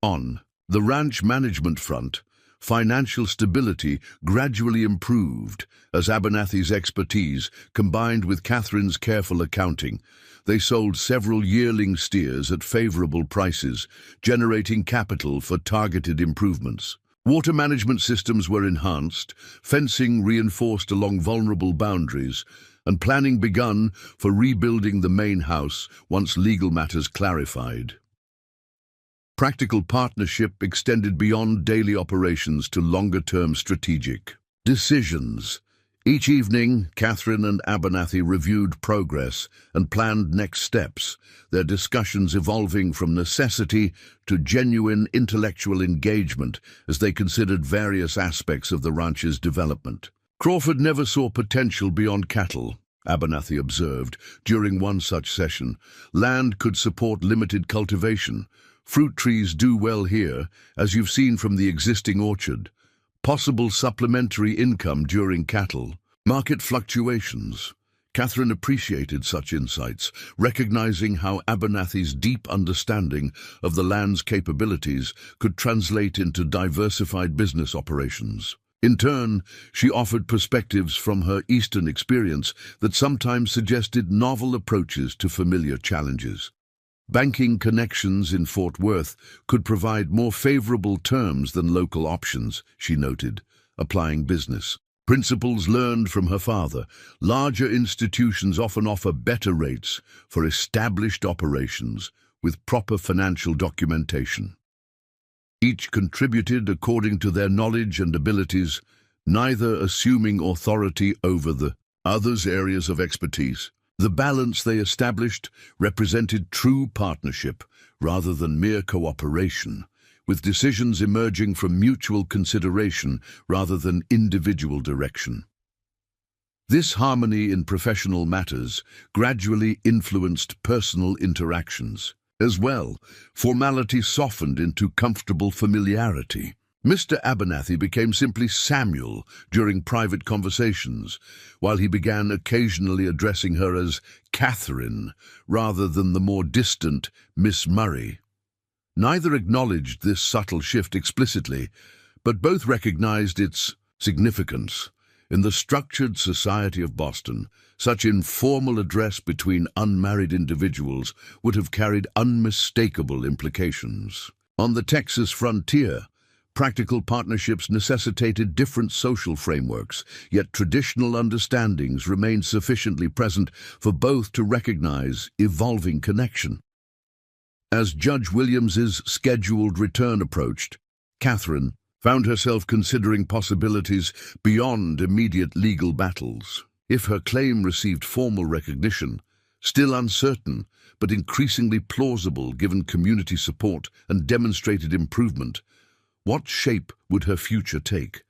On the ranch management front, financial stability gradually improved as Abernathy's expertise combined with Catherine's careful accounting. They sold several yearling steers at favorable prices, generating capital for targeted improvements. Water management systems were enhanced, fencing reinforced along vulnerable boundaries, and planning begun for rebuilding the main house once legal matters clarified. Practical partnership extended beyond daily operations to longer-term strategic decisions. Each evening, Catherine and Abernathy reviewed progress and planned next steps, their discussions evolving from necessity to genuine intellectual engagement as they considered various aspects of the ranch's development. "Crawford never saw potential beyond cattle," Abernathy observed during one such session. "Land could support limited cultivation. Fruit trees do well here, as you've seen from the existing orchard. Possible supplementary income during cattle. Market fluctuations." Catherine appreciated such insights, recognizing how Abernathy's deep understanding of the land's capabilities could translate into diversified business operations. In turn, she offered perspectives from her Eastern experience that sometimes suggested novel approaches to familiar challenges. Banking connections in Fort Worth could provide more favorable terms than local options, she noted, applying business principles learned from her father. Larger institutions often offer better rates for established operations with proper financial documentation. Each contributed according to their knowledge and abilities, neither assuming authority over the other's areas of expertise. The balance they established represented true partnership rather than mere cooperation, with decisions emerging from mutual consideration rather than individual direction. This harmony in professional matters gradually influenced personal interactions. As well, formality softened into comfortable familiarity. Mr. Abernathy became simply Samuel during private conversations, while he began occasionally addressing her as Catherine rather than the more distant Miss Murray. Neither acknowledged this subtle shift explicitly, but both recognized its significance. In the structured society of Boston, such informal address between unmarried individuals would have carried unmistakable implications. On the Texas frontier, practical partnerships necessitated different social frameworks, yet traditional understandings remained sufficiently present for both to recognize evolving connection. As Judge Williams's scheduled return approached, Catherine found herself considering possibilities beyond immediate legal battles. If her claim received formal recognition, still uncertain but increasingly plausible given community support and demonstrated improvement, what shape would her future take?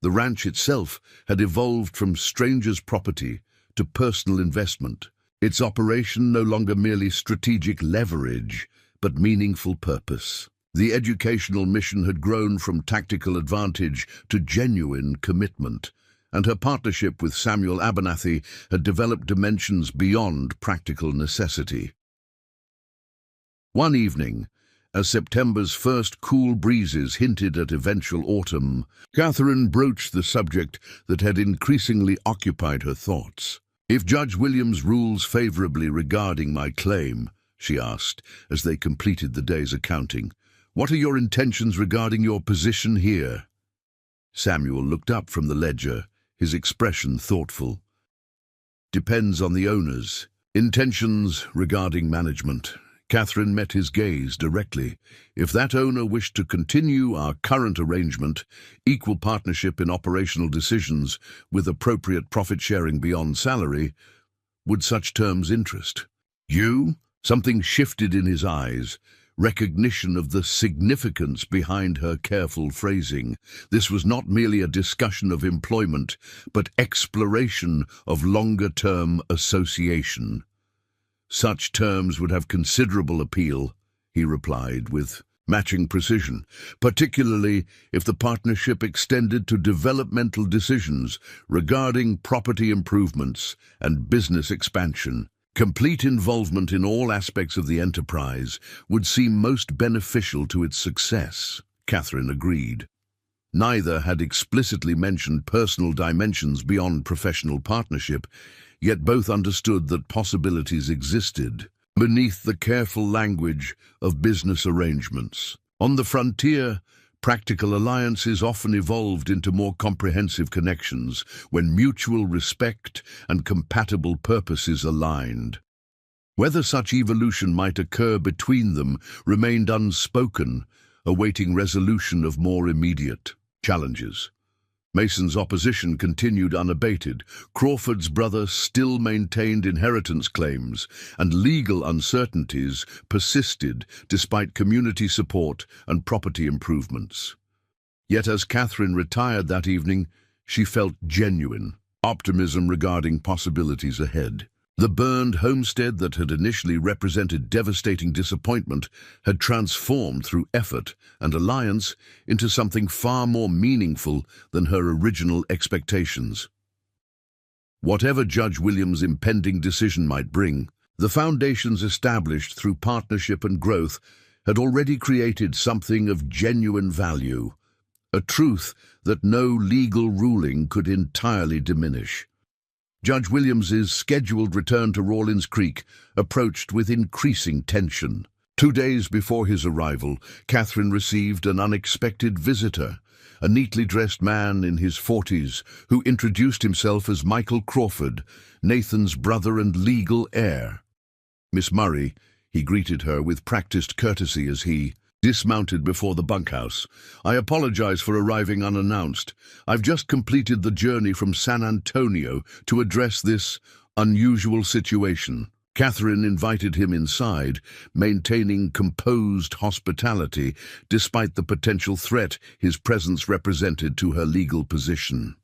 The ranch itself had evolved from stranger's property to personal investment, its operation no longer merely strategic leverage, but meaningful purpose. The educational mission had grown from tactical advantage to genuine commitment, and her partnership with Samuel Abernathy had developed dimensions beyond practical necessity. One evening, as September's first cool breezes hinted at eventual autumn, Catherine broached the subject that had increasingly occupied her thoughts. "If Judge Williams rules favorably regarding my claim," she asked, as they completed the day's accounting, "what are your intentions regarding your position here?" Samuel looked up from the ledger, his expression thoughtful. "Depends on the owners. Intentions regarding management." Catherine met his gaze directly. "If that owner wished to continue our current arrangement, equal partnership in operational decisions with appropriate profit-sharing beyond salary, would such terms interest you?" Something shifted in his eyes, recognition of the significance behind her careful phrasing. This was not merely a discussion of employment, but exploration of longer-term association. "Such terms would have considerable appeal," he replied with matching precision, "particularly if the partnership extended to developmental decisions regarding property improvements and business expansion. Complete involvement in all aspects of the enterprise would seem most beneficial to its success," Catherine agreed. Neither had explicitly mentioned personal dimensions beyond professional partnership, yet both understood that possibilities existed beneath the careful language of business arrangements. On the frontier, practical alliances often evolved into more comprehensive connections when mutual respect and compatible purposes aligned. Whether such evolution might occur between them remained unspoken, awaiting resolution of more immediate challenges. Mason's opposition continued unabated. Crawford's brother still maintained inheritance claims, and legal uncertainties persisted despite community support and property improvements. Yet as Catherine retired that evening, she felt genuine optimism regarding possibilities ahead. The burned homestead that had initially represented devastating disappointment had transformed through effort and alliance into something far more meaningful than her original expectations. Whatever Judge Williams' impending decision might bring, the foundations established through partnership and growth had already created something of genuine value, a truth that no legal ruling could entirely diminish. Judge Williams's scheduled return to Rawlins Creek approached with increasing tension. 2 days before his arrival, Catherine received an unexpected visitor, a neatly dressed man in his 40s who introduced himself as Michael Crawford, Nathan's brother and legal heir. "Miss Murray," he greeted her with practiced courtesy as he dismounted before the bunkhouse. "I apologize for arriving unannounced. I've just completed the journey from San Antonio to address this unusual situation." Catherine invited him inside, maintaining composed hospitality despite the potential threat his presence represented to her legal position.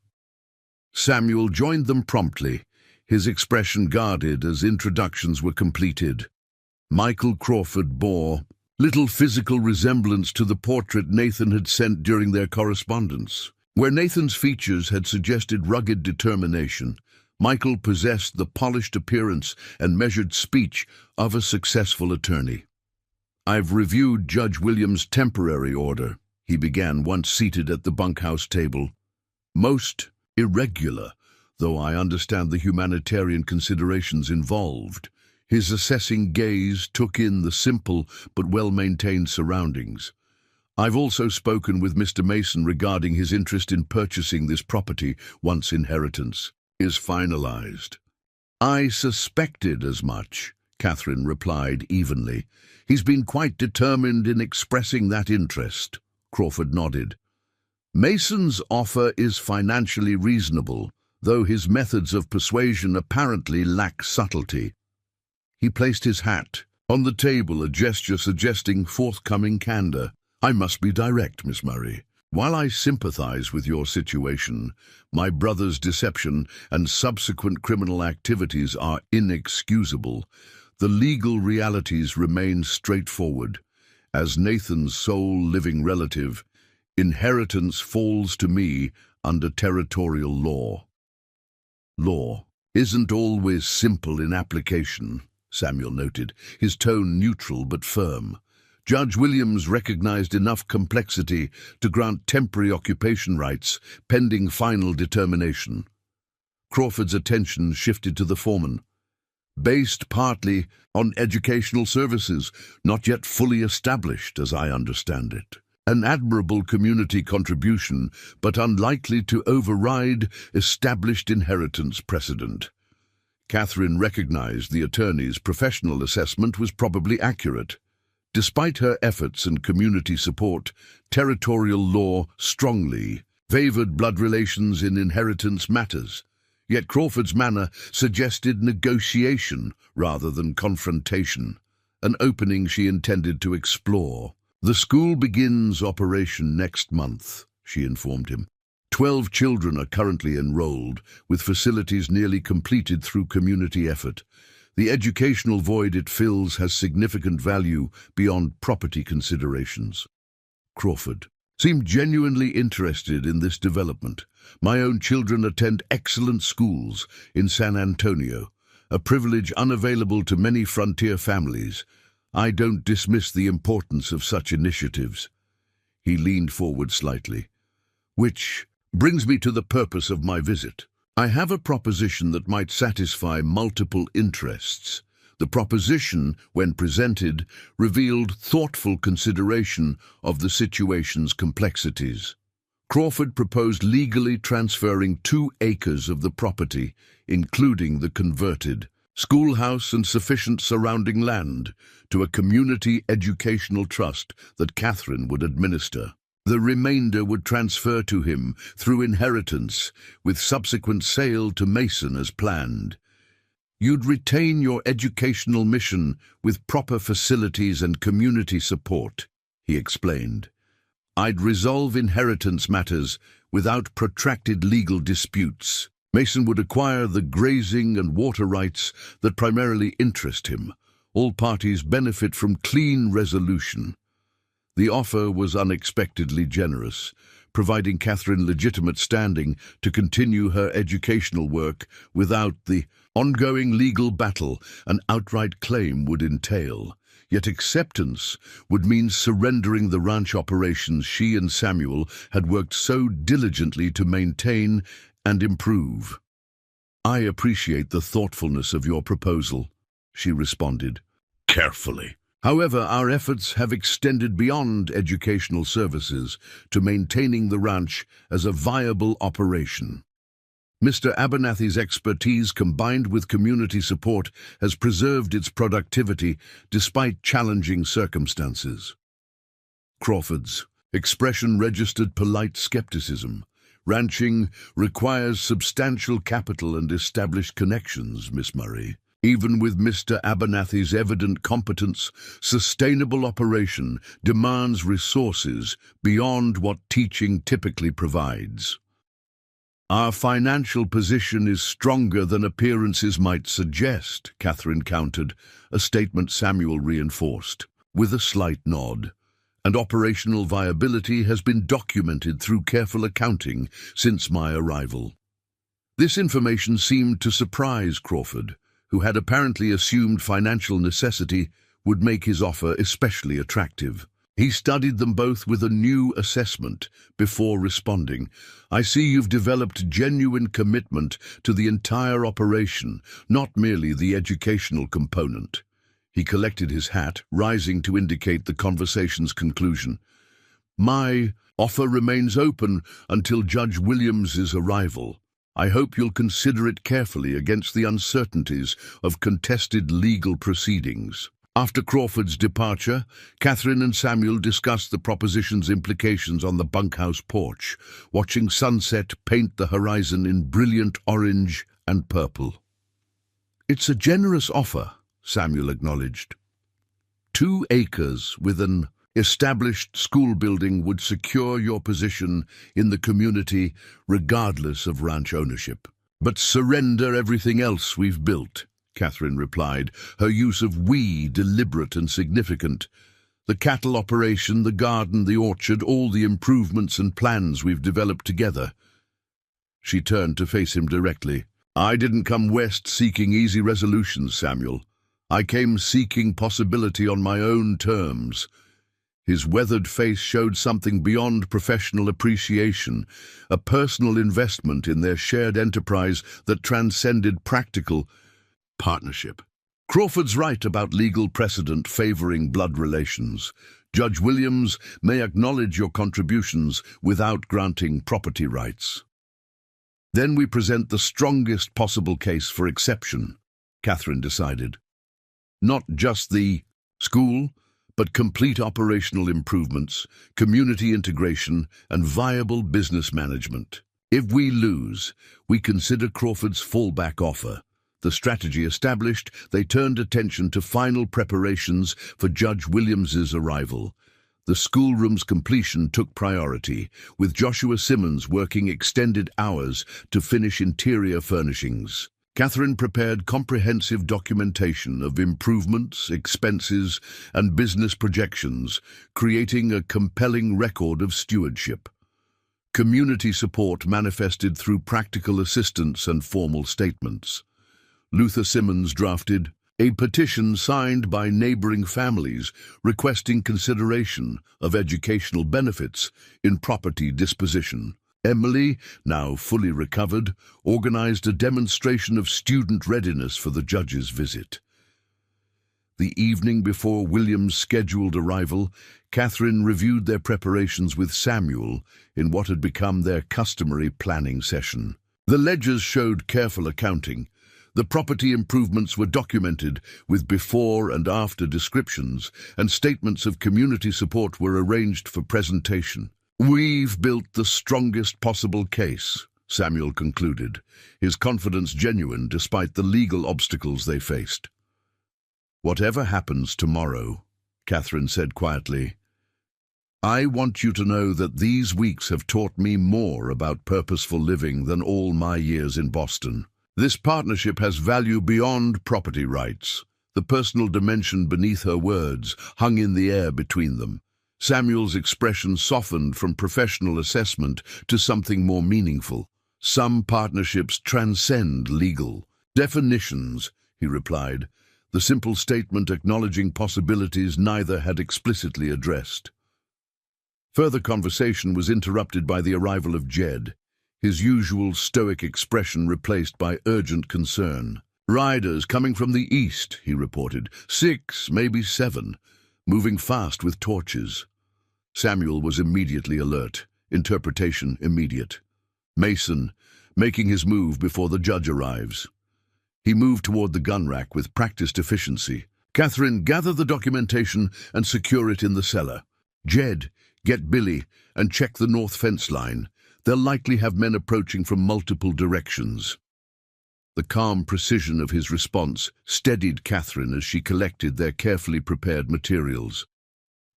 Samuel joined them promptly, his expression guarded as introductions were completed. Michael Crawford bore little physical resemblance to the portrait Nathan had sent during their correspondence. Where Nathan's features had suggested rugged determination, Michael possessed the polished appearance and measured speech of a successful attorney. "I've reviewed Judge Williams' temporary order," he began once seated at the bunkhouse table. "Most irregular, though I understand the humanitarian considerations involved. His assessing gaze took in the simple but well-maintained surroundings. I've also spoken with Mr. Mason regarding his interest in purchasing this property once inheritance is finalized. I suspected as much, Catherine replied evenly. He's been quite determined in expressing that interest. Crawford nodded. Mason's offer is financially reasonable, though his methods of persuasion apparently lack subtlety. He placed his hat on the table, a gesture suggesting forthcoming candor. I must be direct, Miss Murray. While I sympathize with your situation, my brother's deception and subsequent criminal activities are inexcusable. The legal realities remain straightforward. As Nathan's sole living relative, inheritance falls to me under territorial law. Law isn't always simple in application, Samuel noted, his tone neutral but firm. Judge Williams recognized enough complexity to grant temporary occupation rights pending final determination. Crawford's attention shifted to the foreman. Based partly on educational services, not yet fully established as I understand it. An admirable community contribution, but unlikely to override established inheritance precedent. Catherine recognized the attorney's professional assessment was probably accurate. Despite her efforts and community support, territorial law strongly favored blood relations in inheritance matters. Yet Crawford's manner suggested negotiation rather than confrontation, an opening she intended to explore. The school begins operation next month, she informed him. 12 children are currently enrolled, with facilities nearly completed through community effort. The educational void it fills has significant value beyond property considerations. Crawford seemed genuinely interested in this development. My own children attend excellent schools in San Antonio, a privilege unavailable to many frontier families. I don't dismiss the importance of such initiatives. He leaned forward slightly. Which brings me to the purpose of my visit. I have a proposition that might satisfy multiple interests. The proposition, when presented, revealed thoughtful consideration of the situation's complexities. Crawford proposed legally transferring 2 acres of the property, including the converted schoolhouse and sufficient surrounding land, to a community educational trust that Catherine would administer. The remainder would transfer to him through inheritance, with subsequent sale to Mason as planned. You'd retain your educational mission with proper facilities and community support, he explained. I'd resolve inheritance matters without protracted legal disputes. Mason would acquire the grazing and water rights that primarily interest him. All parties benefit from clean resolution. The offer was unexpectedly generous, providing Catherine legitimate standing to continue her educational work without the ongoing legal battle an outright claim would entail. Yet acceptance would mean surrendering the ranch operations she and Samuel had worked so diligently to maintain and improve. I appreciate the thoughtfulness of your proposal, she responded, carefully. However, our efforts have extended beyond educational services to maintaining the ranch as a viable operation. Mr. Abernathy's expertise combined with community support has preserved its productivity despite challenging circumstances. Crawford's expression registered polite skepticism. Ranching requires substantial capital and established connections, Miss Murray. Even with Mr. Abernathy's evident competence, sustainable operation demands resources beyond what teaching typically provides. Our financial position is stronger than appearances might suggest, Catherine countered, a statement Samuel reinforced, with a slight nod. And operational viability has been documented through careful accounting since my arrival. This information seemed to surprise Crawford, who had apparently assumed financial necessity would make his offer especially attractive. He studied them both with a new assessment before responding. "I see you've developed genuine commitment to the entire operation, not merely the educational component." He collected his hat, rising to indicate the conversation's conclusion. "My offer remains open until Judge Williams's arrival. I hope you'll consider it carefully against the uncertainties of contested legal proceedings." After Crawford's departure, Catherine and Samuel discussed the proposition's implications on the bunkhouse porch, watching sunset paint the horizon in brilliant orange and purple. "It's a generous offer," Samuel acknowledged. 2 acres with an established school building would secure your position in the community regardless of ranch ownership. "But surrender everything else we've built," Catherine replied, her use of "we" deliberate and significant. "The cattle operation, the garden, the orchard, all the improvements and plans we've developed together." She turned to face him directly. "I didn't come west seeking easy resolutions, Samuel. I came seeking possibility on my own terms." His weathered face showed something beyond professional appreciation, a personal investment in their shared enterprise that transcended practical partnership. "Crawford's right about legal precedent favoring blood relations. Judge Williams may acknowledge your contributions without granting property rights." "Then we present the strongest possible case for exception," Catherine decided. "Not just the school, but complete operational improvements, community integration, and viable business management. If we lose, we consider Crawford's fallback offer." The strategy established, they turned attention to final preparations for Judge Williams's arrival. The schoolroom's completion took priority, with Joshua Simmons working extended hours to finish interior furnishings. Catherine prepared comprehensive documentation of improvements, expenses, and business projections, creating a compelling record of stewardship. Community support manifested through practical assistance and formal statements. Luther Simmons drafted a petition signed by neighboring families requesting consideration of educational benefits in property disposition. Emily, now fully recovered, organized a demonstration of student readiness for the judge's visit. The evening before William's scheduled arrival, Catherine reviewed their preparations with Samuel in what had become their customary planning session. The ledgers showed careful accounting. The property improvements were documented with before and after descriptions, and statements of community support were arranged for presentation. "We've built the strongest possible case," Samuel concluded, his confidence genuine despite the legal obstacles they faced. "Whatever happens tomorrow," Catherine said quietly, "I want you to know that these weeks have taught me more about purposeful living than all my years in Boston. This partnership has value beyond property rights." The personal dimension beneath her words hung in the air between them. Samuel's expression softened from professional assessment to something more meaningful. "Some partnerships transcend legal definitions," he replied, the simple statement acknowledging possibilities neither had explicitly addressed. Further conversation was interrupted by the arrival of Jed, his usual stoic expression replaced by urgent concern. "Riders coming from the east," he reported. 6, maybe 7, moving fast with torches." Samuel was immediately alert, interpretation immediate. "Mason, making his move before the judge arrives." He moved toward the gun rack with practiced efficiency. "Catherine, gather the documentation and secure it in the cellar. Jed, get Billy and check the north fence line. They'll likely have men approaching from multiple directions." The calm precision of his response steadied Catherine as she collected their carefully prepared materials.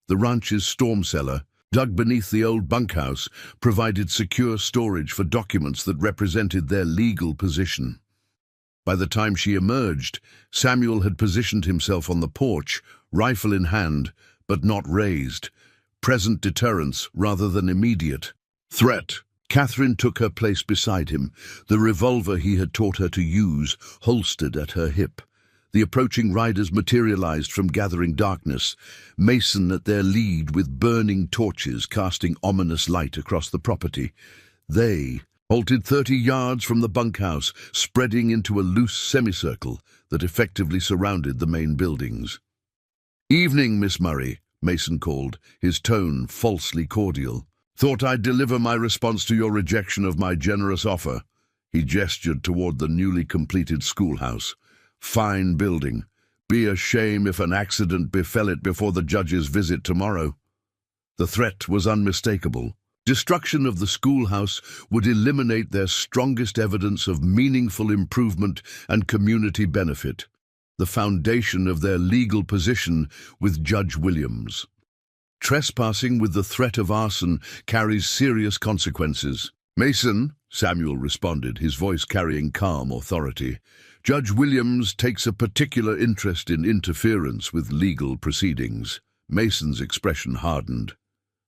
The ranch's storm cellar, dug beneath the old bunkhouse, provided secure storage for documents that represented their legal position. By the time she emerged, Samuel had positioned himself on the porch, rifle in hand, but not raised. Present deterrence rather than immediate threat. Catherine took her place beside him, the revolver he had taught her to use holstered at her hip. The approaching riders materialized from gathering darkness, Mason at their lead with burning torches casting ominous light across the property. They halted 30 yards from the bunkhouse, spreading into a loose semicircle that effectively surrounded the main buildings. "Evening, Miss Murray," Mason called, his tone falsely cordial. "Thought I'd deliver my response to your rejection of my generous offer." He gestured toward the newly completed schoolhouse. "Fine building. Be a shame if an accident befell it before the judge's visit tomorrow." The threat was unmistakable. Destruction of the schoolhouse would eliminate their strongest evidence of meaningful improvement and community benefit, the foundation of their legal position with Judge Williams. Trespassing with the threat of arson carries serious consequences. "Mason," Samuel responded, his voice carrying calm authority, "Judge Williams takes a particular interest in interference with legal proceedings." Mason's expression hardened.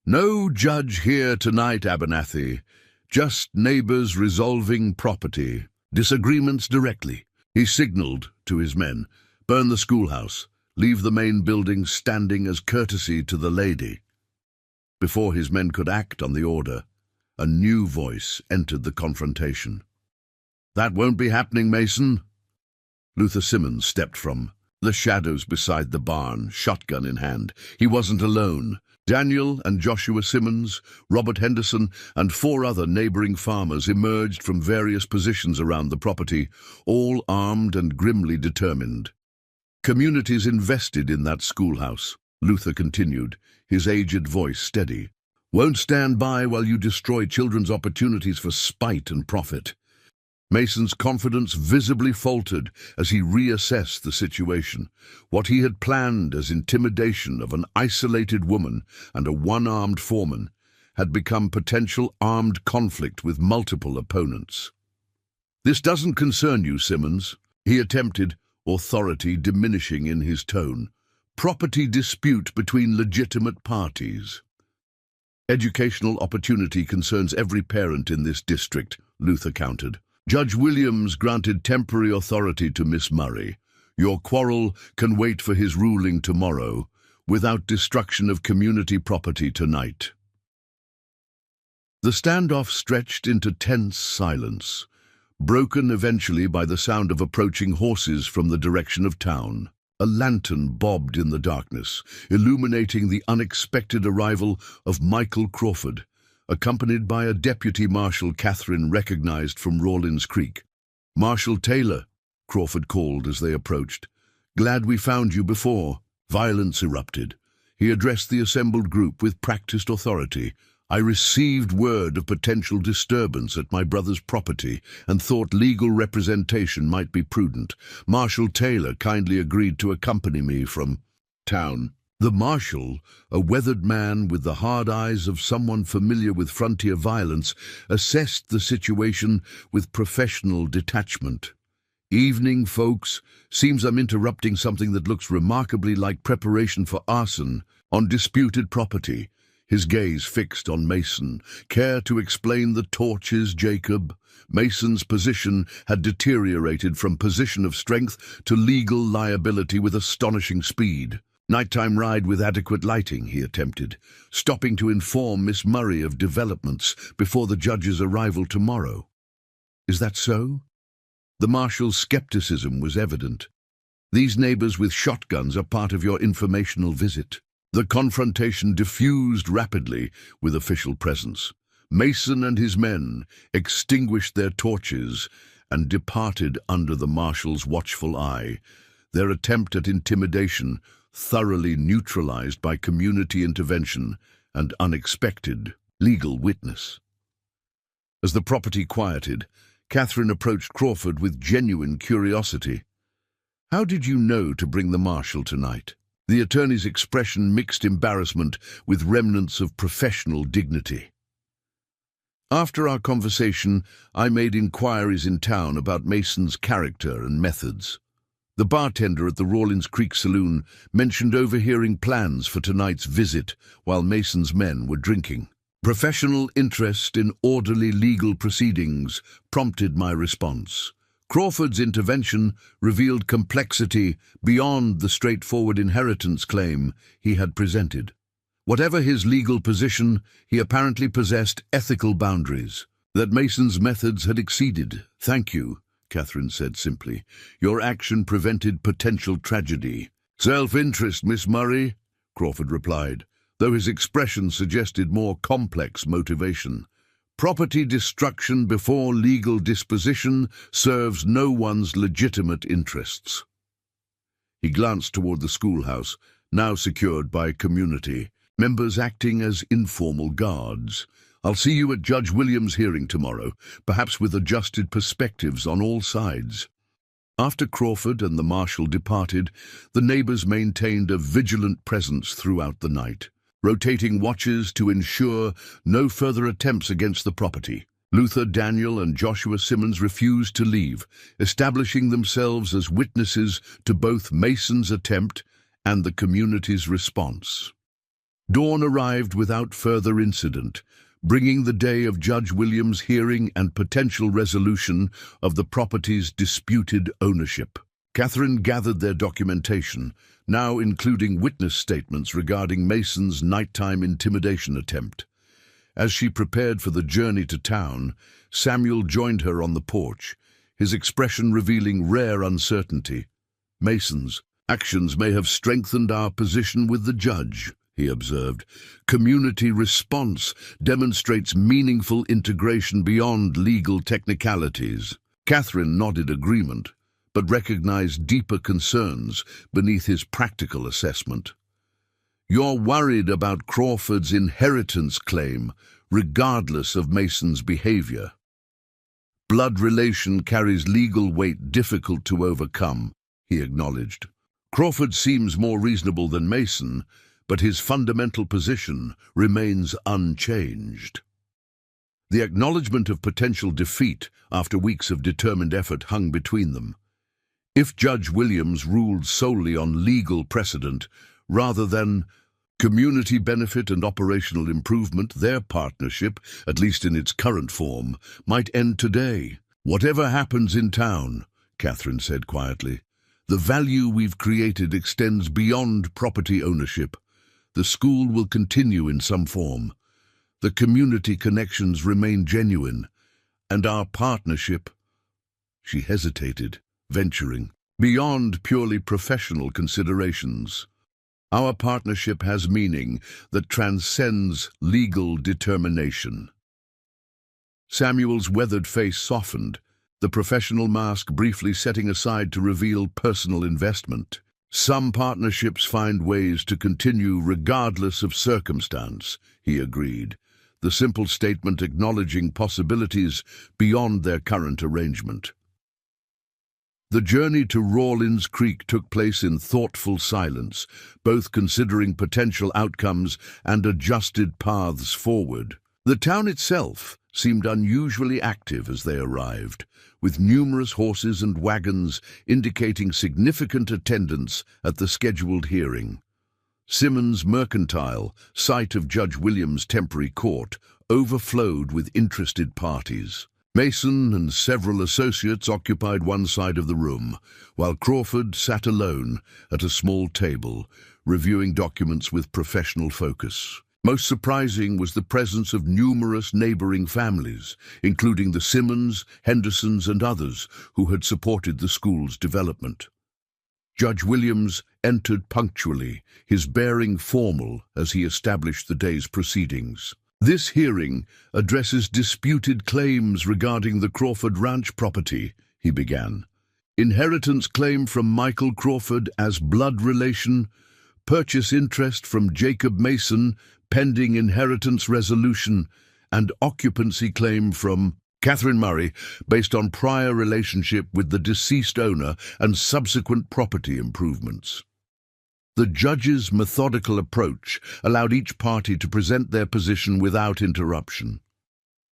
"No judge here tonight, Abernathy. Just neighbors resolving property disagreements directly." He signaled to his men, "Burn the schoolhouse. Leave the main building standing as courtesy to the lady." Before his men could act on the order, a new voice entered the confrontation. "That won't be happening, Mason." Luther Simmons stepped from the shadows beside the barn, shotgun in hand. He wasn't alone. Daniel and Joshua Simmons, Robert Henderson, and 4 other neighboring farmers emerged from various positions around the property, all armed and grimly determined. "Communities invested in that schoolhouse," Luther continued, his aged voice steady. "Won't stand by while you destroy children's opportunities for spite and profit." Mason's confidence visibly faltered as he reassessed the situation. What he had planned as intimidation of an isolated woman and a one-armed foreman had become potential armed conflict with multiple opponents. "This doesn't concern you, Simmons," he attempted, authority diminishing in his tone. "Property dispute between legitimate parties." "Educational opportunity concerns every parent in this district," Luther countered. "Judge Williams granted temporary authority to Miss Murray. Your quarrel can wait for his ruling tomorrow, without destruction of community property tonight." The standoff stretched into tense silence, broken eventually by the sound of approaching horses from the direction of town. A lantern bobbed in the darkness, illuminating the unexpected arrival of Michael Crawford, accompanied by a deputy marshal Catherine recognized from Rawlins Creek. "Marshal Taylor," Crawford called as they approached. "Glad we found you before." Violence erupted. He addressed the assembled group with practiced authority. "I received word of potential disturbance at my brother's property and thought legal representation might be prudent. Marshal Taylor kindly agreed to accompany me from town." The marshal, a weathered man with the hard eyes of someone familiar with frontier violence, assessed the situation with professional detachment. "Evening, folks. Seems I'm interrupting something that looks remarkably like preparation for arson on disputed property." His gaze fixed on Mason. "Care to explain the torches, Jacob?" Mason's position had deteriorated from position of strength to legal liability with astonishing speed. "Nighttime ride with adequate lighting," he attempted, "stopping to inform Miss Murray of developments before the judge's arrival tomorrow." "Is that so?" The marshal's skepticism was evident. "These neighbors with shotguns are part of your informational visit." The confrontation diffused rapidly with official presence. Mason and his men extinguished their torches and departed under the marshal's watchful eye, their attempt at intimidation thoroughly neutralized by community intervention and unexpected legal witness. As the property quieted, Catherine approached Crawford with genuine curiosity. "How did you know to bring the marshal tonight?" The attorney's expression mixed embarrassment with remnants of professional dignity. "After our conversation, I made inquiries in town about Mason's character and methods. The bartender at the Rawlins Creek Saloon mentioned overhearing plans for tonight's visit while Mason's men were drinking. Professional interest in orderly legal proceedings prompted my response." Crawford's intervention revealed complexity beyond the straightforward inheritance claim he had presented. Whatever his legal position, he apparently possessed ethical boundaries that Mason's methods had exceeded. "Thank you," Catherine said simply. "Your action prevented potential tragedy." "Self-interest, Miss Murray," Crawford replied, though his expression suggested more complex motivation. "Property destruction before legal disposition serves no one's legitimate interests." He glanced toward the schoolhouse, now secured by community members acting as informal guards. "I'll see you at Judge Williams' hearing tomorrow, perhaps with adjusted perspectives on all sides." After Crawford and the marshal departed, the neighbors maintained a vigilant presence throughout the night, rotating watches to ensure no further attempts against the property. Luther Daniel and Joshua Simmons refused to leave, establishing themselves as witnesses to both Mason's attempt and the community's response. Dawn arrived without further incident, bringing the day of Judge Williams' hearing and potential resolution of the property's disputed ownership. Catherine gathered their documentation, now including witness statements regarding Mason's nighttime intimidation attempt. As she prepared for the journey to town, Samuel joined her on the porch, his expression revealing rare uncertainty. "Mason's actions may have strengthened our position with the judge," he observed. "Community response demonstrates meaningful integration beyond legal technicalities." Catherine nodded agreement, but recognized deeper concerns beneath his practical assessment. "You're worried about Crawford's inheritance claim, regardless of Mason's behavior. Blood relation carries legal weight difficult to overcome," he acknowledged. "Crawford seems more reasonable than Mason, but his fundamental position remains unchanged." The acknowledgement of potential defeat after weeks of determined effort hung between them. If Judge Williams ruled solely on legal precedent rather than community benefit and operational improvement, their partnership, at least in its current form, might end today. "Whatever happens in town," Catherine said quietly, "the value we've created extends beyond property ownership. The school will continue in some form. The community connections remain genuine, and our partnership—" She hesitated, venturing beyond purely professional considerations. "Our partnership has meaning that transcends legal determination." Samuel's weathered face softened, the professional mask briefly setting aside to reveal personal investment. "Some partnerships find ways to continue regardless of circumstance," he agreed, the simple statement acknowledging possibilities beyond their current arrangement. The journey to Rawlins Creek took place in thoughtful silence, both considering potential outcomes and adjusted paths forward. The town itself seemed unusually active as they arrived, with numerous horses and wagons indicating significant attendance at the scheduled hearing. Simmons Mercantile, site of Judge Williams' temporary court, overflowed with interested parties. Mason and several associates occupied one side of the room, while Crawford sat alone at a small table, reviewing documents with professional focus. Most surprising was the presence of numerous neighboring families, including the Simmons, Hendersons, and others who had supported the school's development. Judge Williams entered punctually, his bearing formal as he established the day's proceedings. "This hearing addresses disputed claims regarding the Crawford Ranch property," he began. "Inheritance claim from Michael Crawford as blood relation, purchase interest from Jacob Mason pending inheritance resolution, and occupancy claim from Catherine Murray based on prior relationship with the deceased owner and subsequent property improvements." The judge's methodical approach allowed each party to present their position without interruption.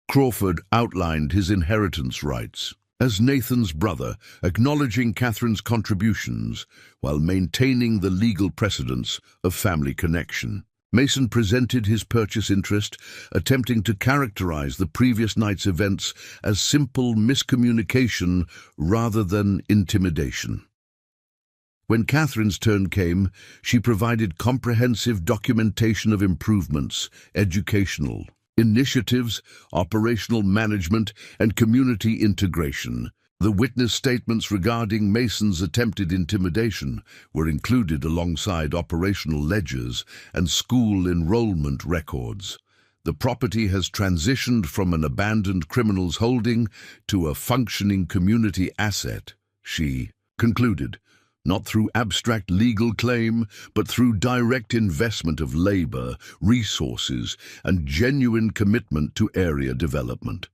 Crawford outlined his inheritance rights as Nathan's brother, acknowledging Catherine's contributions while maintaining the legal precedence of family connection. Mason presented his purchase interest, attempting to characterize the previous night's events as simple miscommunication rather than intimidation. When Catherine's turn came, she provided comprehensive documentation of improvements, educational initiatives, operational management, and community integration. The witness statements regarding Mason's attempted intimidation were included alongside operational ledgers and school enrollment records. The property has transitioned from an abandoned criminal's holding to a functioning community asset, she concluded, not through abstract legal claim, but through direct investment of labor, resources, and genuine commitment to area development.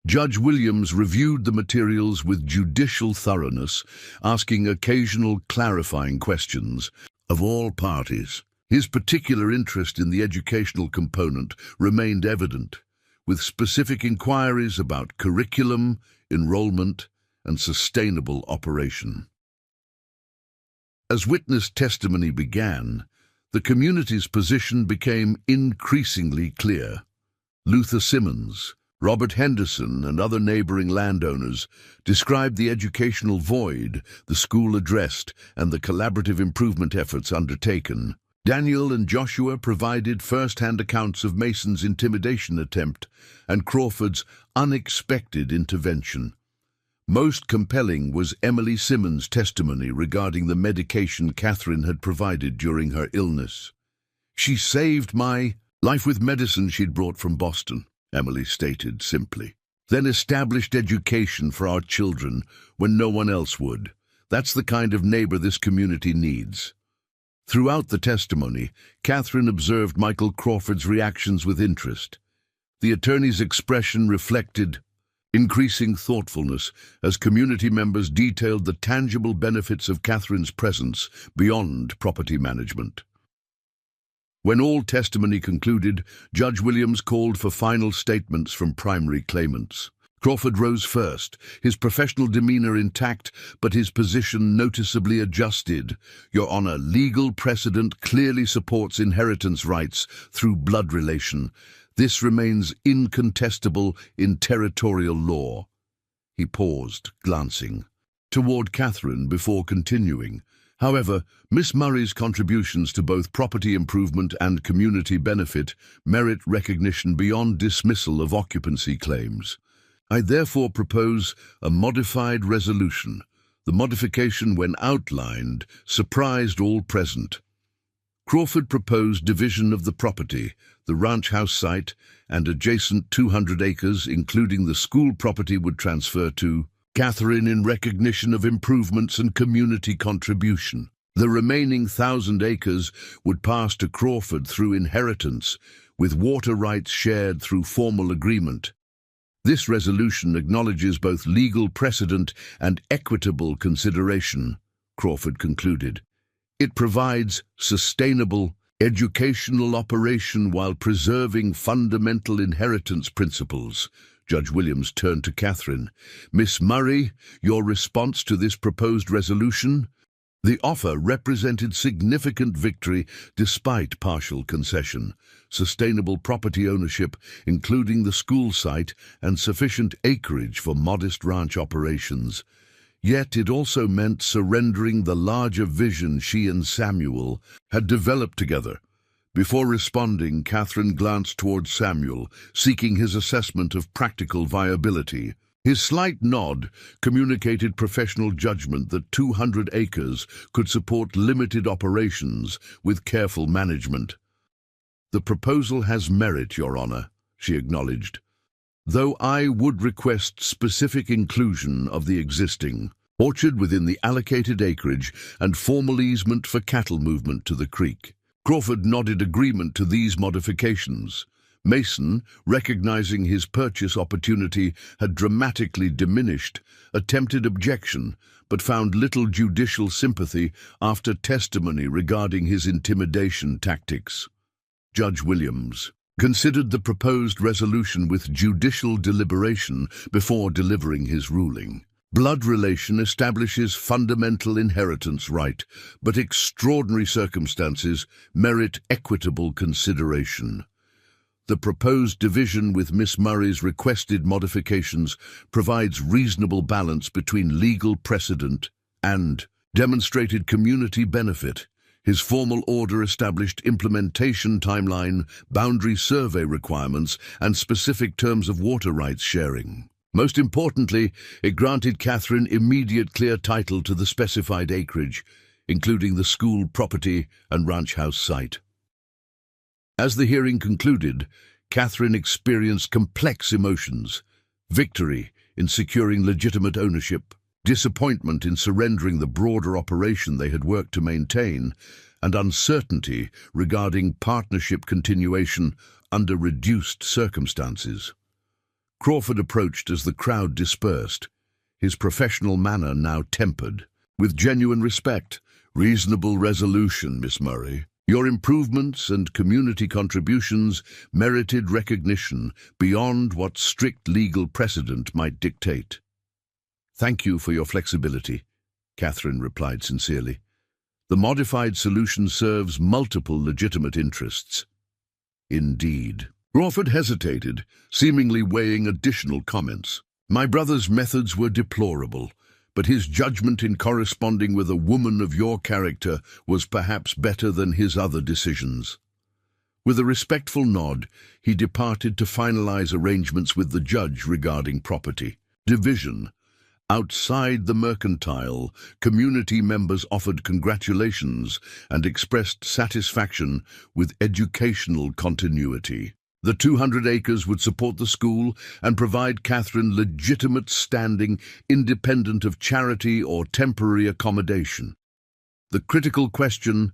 Judge Williams reviewed the materials with judicial thoroughness, asking occasional clarifying questions of all parties. His particular interest in the educational component remained evident, with specific inquiries about curriculum, enrollment, and sustainable operation. As witness testimony began, the community's position became increasingly clear. Luther Simmons, Robert Henderson, and other neighboring landowners described the educational void the school addressed and the collaborative improvement efforts undertaken. Daniel and Joshua provided first-hand accounts of Mason's intimidation attempt and Crawford's unexpected intervention. Most compelling was Emily Simmons' testimony regarding the medication Catherine had provided during her illness. "She saved my life with medicine she'd brought from Boston," Emily stated simply. "Then established education for our children when no one else would. That's the kind of neighbor this community needs." Throughout the testimony, Catherine observed Michael Crawford's reactions with interest. The attorney's expression reflected increasing thoughtfulness as community members detailed the tangible benefits of Catherine's presence beyond property management. When all testimony concluded, Judge Williams called for final statements from primary claimants. Crawford rose first, his professional demeanor intact, but his position noticeably adjusted. "Your Honor, legal precedent clearly supports inheritance rights through blood relation. This remains incontestable in territorial law." He paused, glancing toward Catherine before continuing. "However, Miss Murray's contributions to both property improvement and community benefit merit recognition beyond dismissal of occupancy claims. I therefore propose a modified resolution. The modification, when outlined, surprised all present. Crawford proposed division of the property, the ranch house site, and adjacent 200 acres, including the school property, would transfer to Catherine in recognition of improvements and community contribution. The remaining 1,000 acres would pass to Crawford through inheritance, with water rights shared through formal agreement. This resolution acknowledges both legal precedent and equitable consideration," Crawford concluded. "It provides sustainable educational operation while preserving fundamental inheritance principles." Judge Williams turned to Catherine. "Miss Murray, your response to this proposed resolution?" The offer represented significant victory despite partial concession. Sustainable property ownership, including the school site, and sufficient acreage for modest ranch operations. Yet it also meant surrendering the larger vision she and Samuel had developed together. Before responding, Catherine glanced towards Samuel, seeking his assessment of practical viability. His slight nod communicated professional judgment that 200 acres could support limited operations with careful management. "The proposal has merit, Your Honor," she acknowledged, "though I would request specific inclusion of the existing orchard within the allocated acreage and formal easement for cattle movement to the creek." Crawford nodded agreement to these modifications. Mason, recognizing his purchase opportunity had dramatically diminished, attempted objection, but found little judicial sympathy after testimony regarding his intimidation tactics. Judge Williams considered the proposed resolution with judicial deliberation before delivering his ruling. Blood relation establishes fundamental inheritance right, but extraordinary circumstances merit equitable consideration. The proposed division with Miss Murray's requested modifications provides reasonable balance between legal precedent and demonstrated community benefit. His formal order established implementation timeline, boundary survey requirements, and specific terms of water rights sharing. Most importantly, it granted Catherine immediate clear title to the specified acreage, including the school property and ranch house site. As the hearing concluded, Catherine experienced complex emotions: victory in securing legitimate ownership, disappointment in surrendering the broader operation they had worked to maintain, and uncertainty regarding partnership continuation under reduced circumstances. Crawford approached as the crowd dispersed, his professional manner now tempered. "With genuine respect, reasonable resolution, Miss Murray. Your improvements and community contributions merited recognition beyond what strict legal precedent might dictate." "Thank you for your flexibility," Catherine replied sincerely. "The modified solution serves multiple legitimate interests." "Indeed." Crawford hesitated, seemingly weighing additional comments. "My brother's methods were deplorable, but his judgment in corresponding with a woman of your character was perhaps better than his other decisions." With a respectful nod, he departed to finalize arrangements with the judge regarding property division. Outside the mercantile, community members offered congratulations and expressed satisfaction with educational continuity. The 200 acres would support the school and provide Catherine legitimate standing independent of charity or temporary accommodation. The critical question,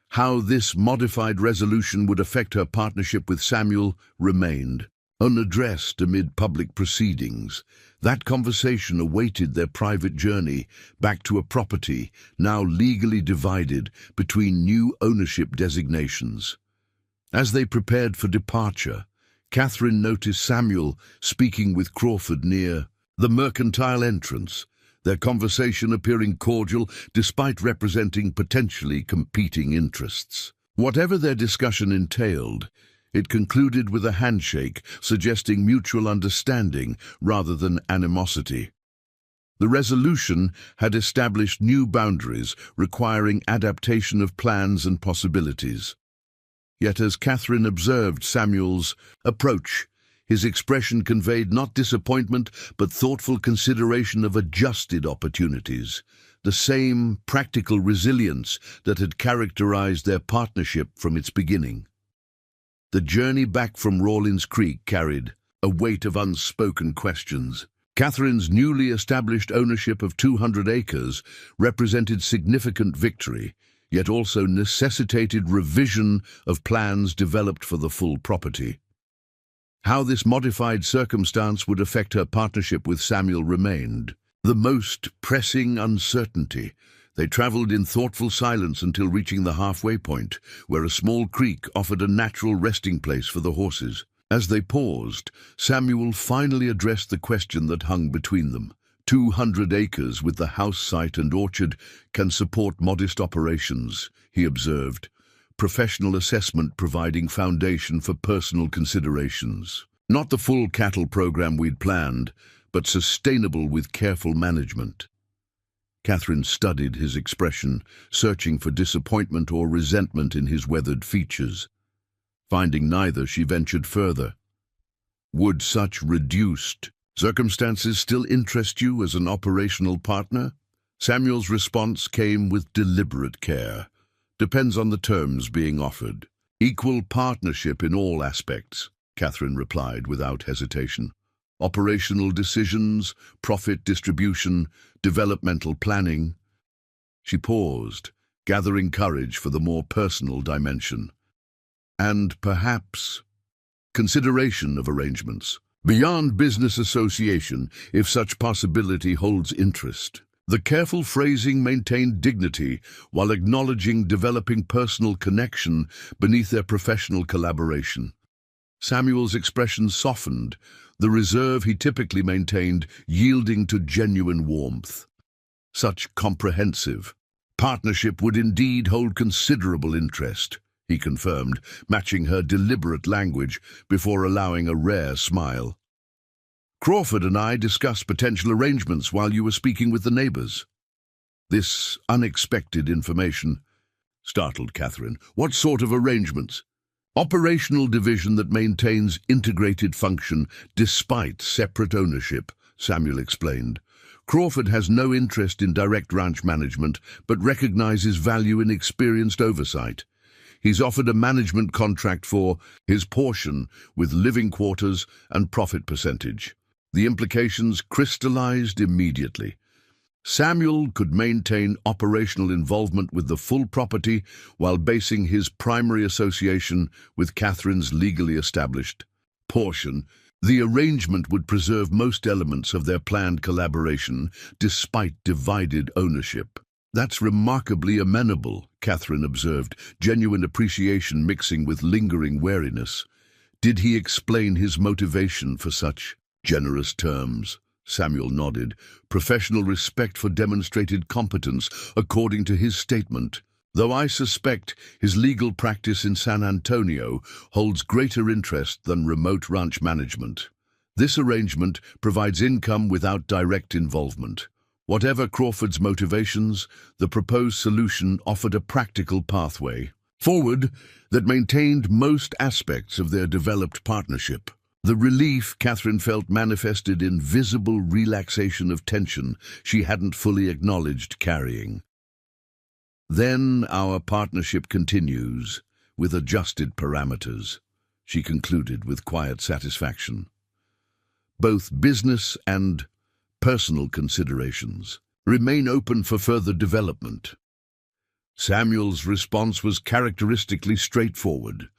how this modified resolution would affect her partnership with Samuel, remained unaddressed amid public proceedings. That conversation awaited their private journey back to a property now legally divided between new ownership designations. As they prepared for departure, Catherine noticed Samuel speaking with Crawford near the mercantile entrance, their conversation appearing cordial despite representing potentially competing interests. Whatever their discussion entailed, it concluded with a handshake suggesting mutual understanding rather than animosity. The resolution had established new boundaries requiring adaptation of plans and possibilities. Yet as Catherine observed Samuel's approach, his expression conveyed not disappointment but thoughtful consideration of adjusted opportunities, the same practical resilience that had characterized their partnership from its beginning. The journey back from Rawlins Creek carried a weight of unspoken questions. Catherine's newly established ownership of 200 acres represented significant victory, yet also necessitated revision of plans developed for the full property. How this modified circumstance would affect her partnership with Samuel remained the most pressing uncertainty. They traveled in thoughtful silence until reaching the halfway point, where a small creek offered a natural resting place for the horses. As they paused, Samuel finally addressed the question that hung between them. 200 acres with the house site and orchard can support modest operations, he observed, professional assessment providing foundation for personal considerations. Not the full cattle program we'd planned, but sustainable with careful management. Catherine studied his expression, searching for disappointment or resentment in his weathered features. Finding neither, she ventured further. "Would such reduced circumstances still interest you as an operational partner?" Samuel's response came with deliberate care. "Depends on the terms being offered." "Equal partnership in all aspects," Catherine replied without hesitation. "Operational decisions, profit distribution, developmental planning." She paused, gathering courage for the more personal dimension. "And perhaps consideration of arrangements beyond business association, if such possibility holds interest." The careful phrasing maintained dignity while acknowledging developing personal connection beneath their professional collaboration. Samuel's expression softened, the reserve he typically maintained yielding to genuine warmth. Such comprehensive partnership would indeed hold considerable interest, he confirmed, matching her deliberate language before allowing a rare smile. Crawford and I discussed potential arrangements while you were speaking with the neighbors. This unexpected information startled Catherine. What sort of arrangements? Operational division that maintains integrated function despite separate ownership, Samuel explained. Crawford has no interest in direct ranch management, but recognizes value in experienced oversight. He's offered a management contract for his portion with living quarters and profit percentage. The implications crystallized immediately. Samuel could maintain operational involvement with the full property while basing his primary association with Catherine's legally established portion. The arrangement would preserve most elements of their planned collaboration despite divided ownership. That's remarkably amenable, Catherine observed, genuine appreciation mixing with lingering wariness. Did he explain his motivation for such generous terms? Samuel nodded. Professional respect for demonstrated competence, according to his statement. Though I suspect his legal practice in San Antonio holds greater interest than remote ranch management. This arrangement provides income without direct involvement. Whatever Crawford's motivations, the proposed solution offered a practical pathway forward that maintained most aspects of their developed partnership. The relief Catherine felt manifested in visible relaxation of tension she hadn't fully acknowledged carrying. Then our partnership continues, with adjusted parameters, she concluded with quiet satisfaction. Both business and personal considerations remain open for further development. Samuel's response was characteristically straightforward.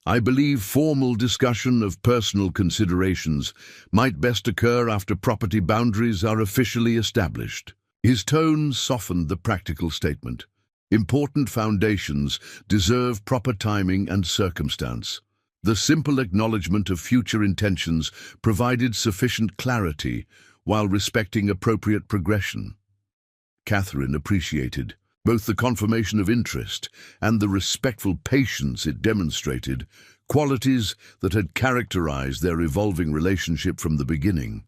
I believe formal discussion of personal considerations might best occur after property boundaries are officially established. His tone softened the practical statement. Important foundations deserve proper timing and circumstance. The simple acknowledgement of future intentions provided sufficient clarity while respecting appropriate progression. Catherine appreciated both the confirmation of interest and the respectful patience it demonstrated, qualities that had characterized their evolving relationship from the beginning.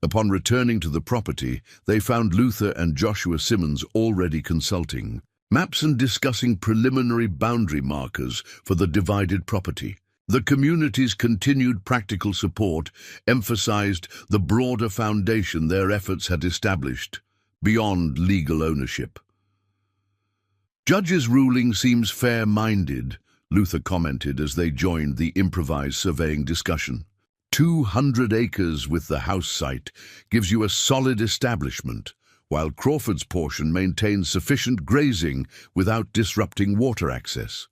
Upon returning to the property, they found Luther and Joshua Simmons already consulting maps and discussing preliminary boundary markers for the divided property. The community's continued practical support emphasized the broader foundation their efforts had established, beyond legal ownership. Judge's ruling seems fair-minded, Luther commented as they joined the improvised surveying discussion. 200 acres with the house site gives you a solid establishment, while Crawford's portion maintains sufficient grazing without disrupting water access.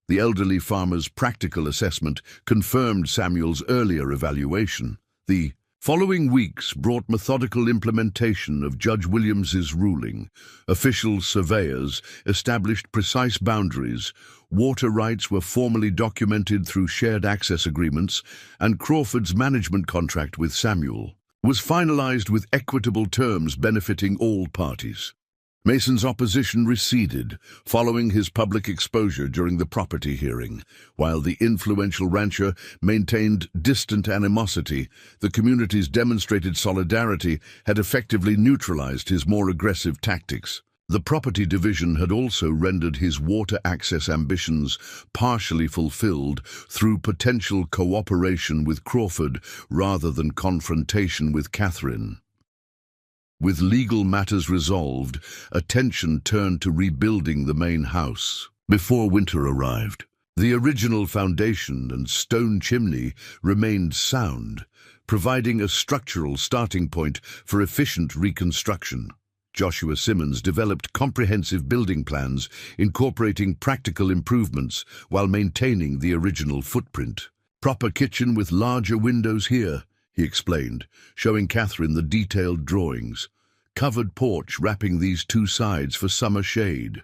The elderly farmer's practical assessment confirmed Samuel's earlier evaluation. The following weeks brought methodical implementation of Judge Williams's ruling. Official surveyors established precise boundaries, water rights were formally documented through shared access agreements, and Crawford's management contract with Samuel was finalized with equitable terms benefiting all parties. Mason's opposition receded following his public exposure during the property hearing. While the influential rancher maintained distant animosity, the community's demonstrated solidarity had effectively neutralized his more aggressive tactics. The property division had also rendered his water access ambitions partially fulfilled through potential cooperation with Crawford rather than confrontation with Catherine. With legal matters resolved, attention turned to rebuilding the main house. Before winter arrived, the original foundation and stone chimney remained sound, providing a structural starting point for efficient reconstruction. Joshua Simmons developed comprehensive building plans incorporating practical improvements while maintaining the original footprint. Proper kitchen with larger windows here, he explained, showing Catherine the detailed drawings. Covered porch wrapping these two sides for summer shade.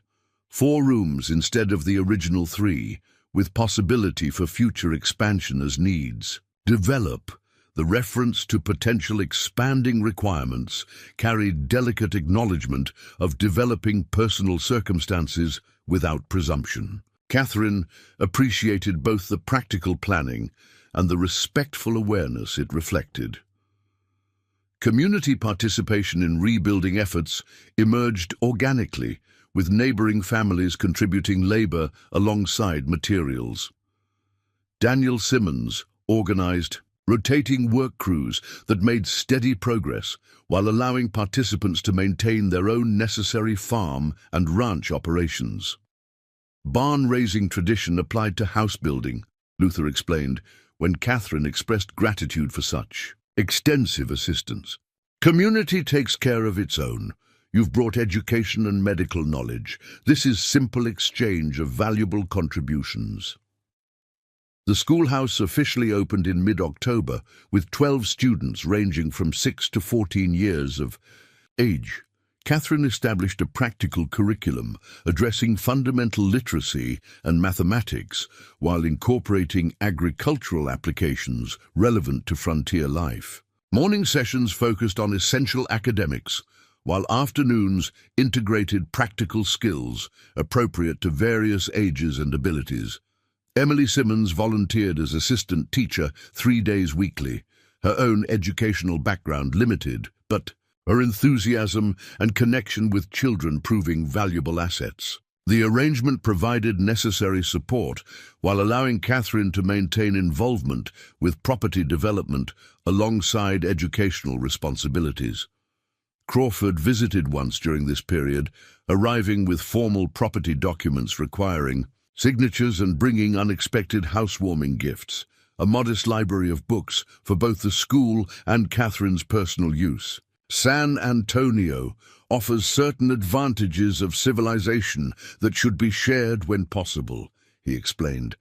4 rooms instead of the original 3, with possibility for future expansion as needs. Develop, the reference to potential expanding requirements, carried delicate acknowledgement of developing personal circumstances without presumption. Catherine appreciated both the practical planning and the respectful awareness it reflected. Community participation in rebuilding efforts emerged organically, with neighboring families contributing labor alongside materials. Daniel Simmons organized rotating work crews that made steady progress while allowing participants to maintain their own necessary farm and ranch operations. Barn-raising tradition applied to house building, Luther explained, when Catherine expressed gratitude for such extensive assistance. Community takes care of its own. You've brought education and medical knowledge. This is simple exchange of valuable contributions. The schoolhouse officially opened in mid-October, with 12 students ranging from 6 to 14 years of age. Catherine established a practical curriculum addressing fundamental literacy and mathematics while incorporating agricultural applications relevant to frontier life. Morning sessions focused on essential academics, while afternoons integrated practical skills appropriate to various ages and abilities. Emily Simmons volunteered as assistant teacher 3 days weekly, her own educational background limited, but her enthusiasm and connection with children proving valuable assets. The arrangement provided necessary support while allowing Catherine to maintain involvement with property development alongside educational responsibilities. Crawford visited once during this period, arriving with formal property documents requiring signatures and bringing unexpected housewarming gifts, a modest library of books for both the school and Catherine's personal use. San Antonio offers certain advantages of civilization that should be shared when possible, he explained,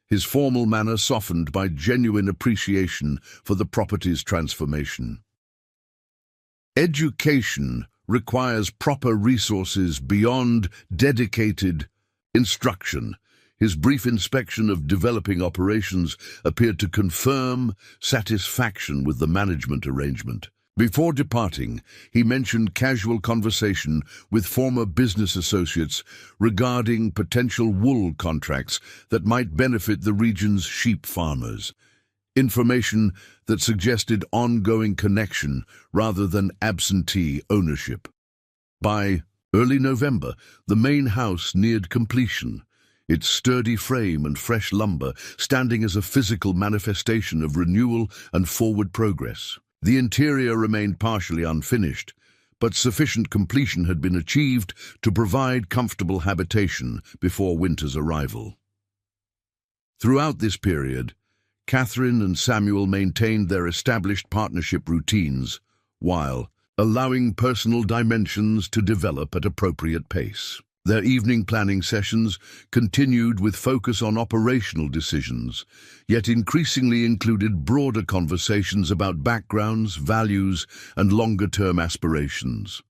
his formal manner softened by genuine appreciation for the property's transformation. Education requires proper resources beyond dedicated instruction. His brief inspection of developing operations appeared to confirm satisfaction with the management arrangement. Before departing, he mentioned casual conversation with former business associates regarding potential wool contracts that might benefit the region's sheep farmers. Information that suggested ongoing connection rather than absentee ownership. By early November, the main house neared completion, its sturdy frame and fresh lumber standing as a physical manifestation of renewal and forward progress. The interior remained partially unfinished, but sufficient completion had been achieved to provide comfortable habitation before winter's arrival. Throughout this period, Catherine and Samuel maintained their established partnership routines, while allowing personal dimensions to develop at appropriate pace. Their evening planning sessions continued with focus on operational decisions, yet increasingly included broader conversations about backgrounds, values, and longer-term aspirations.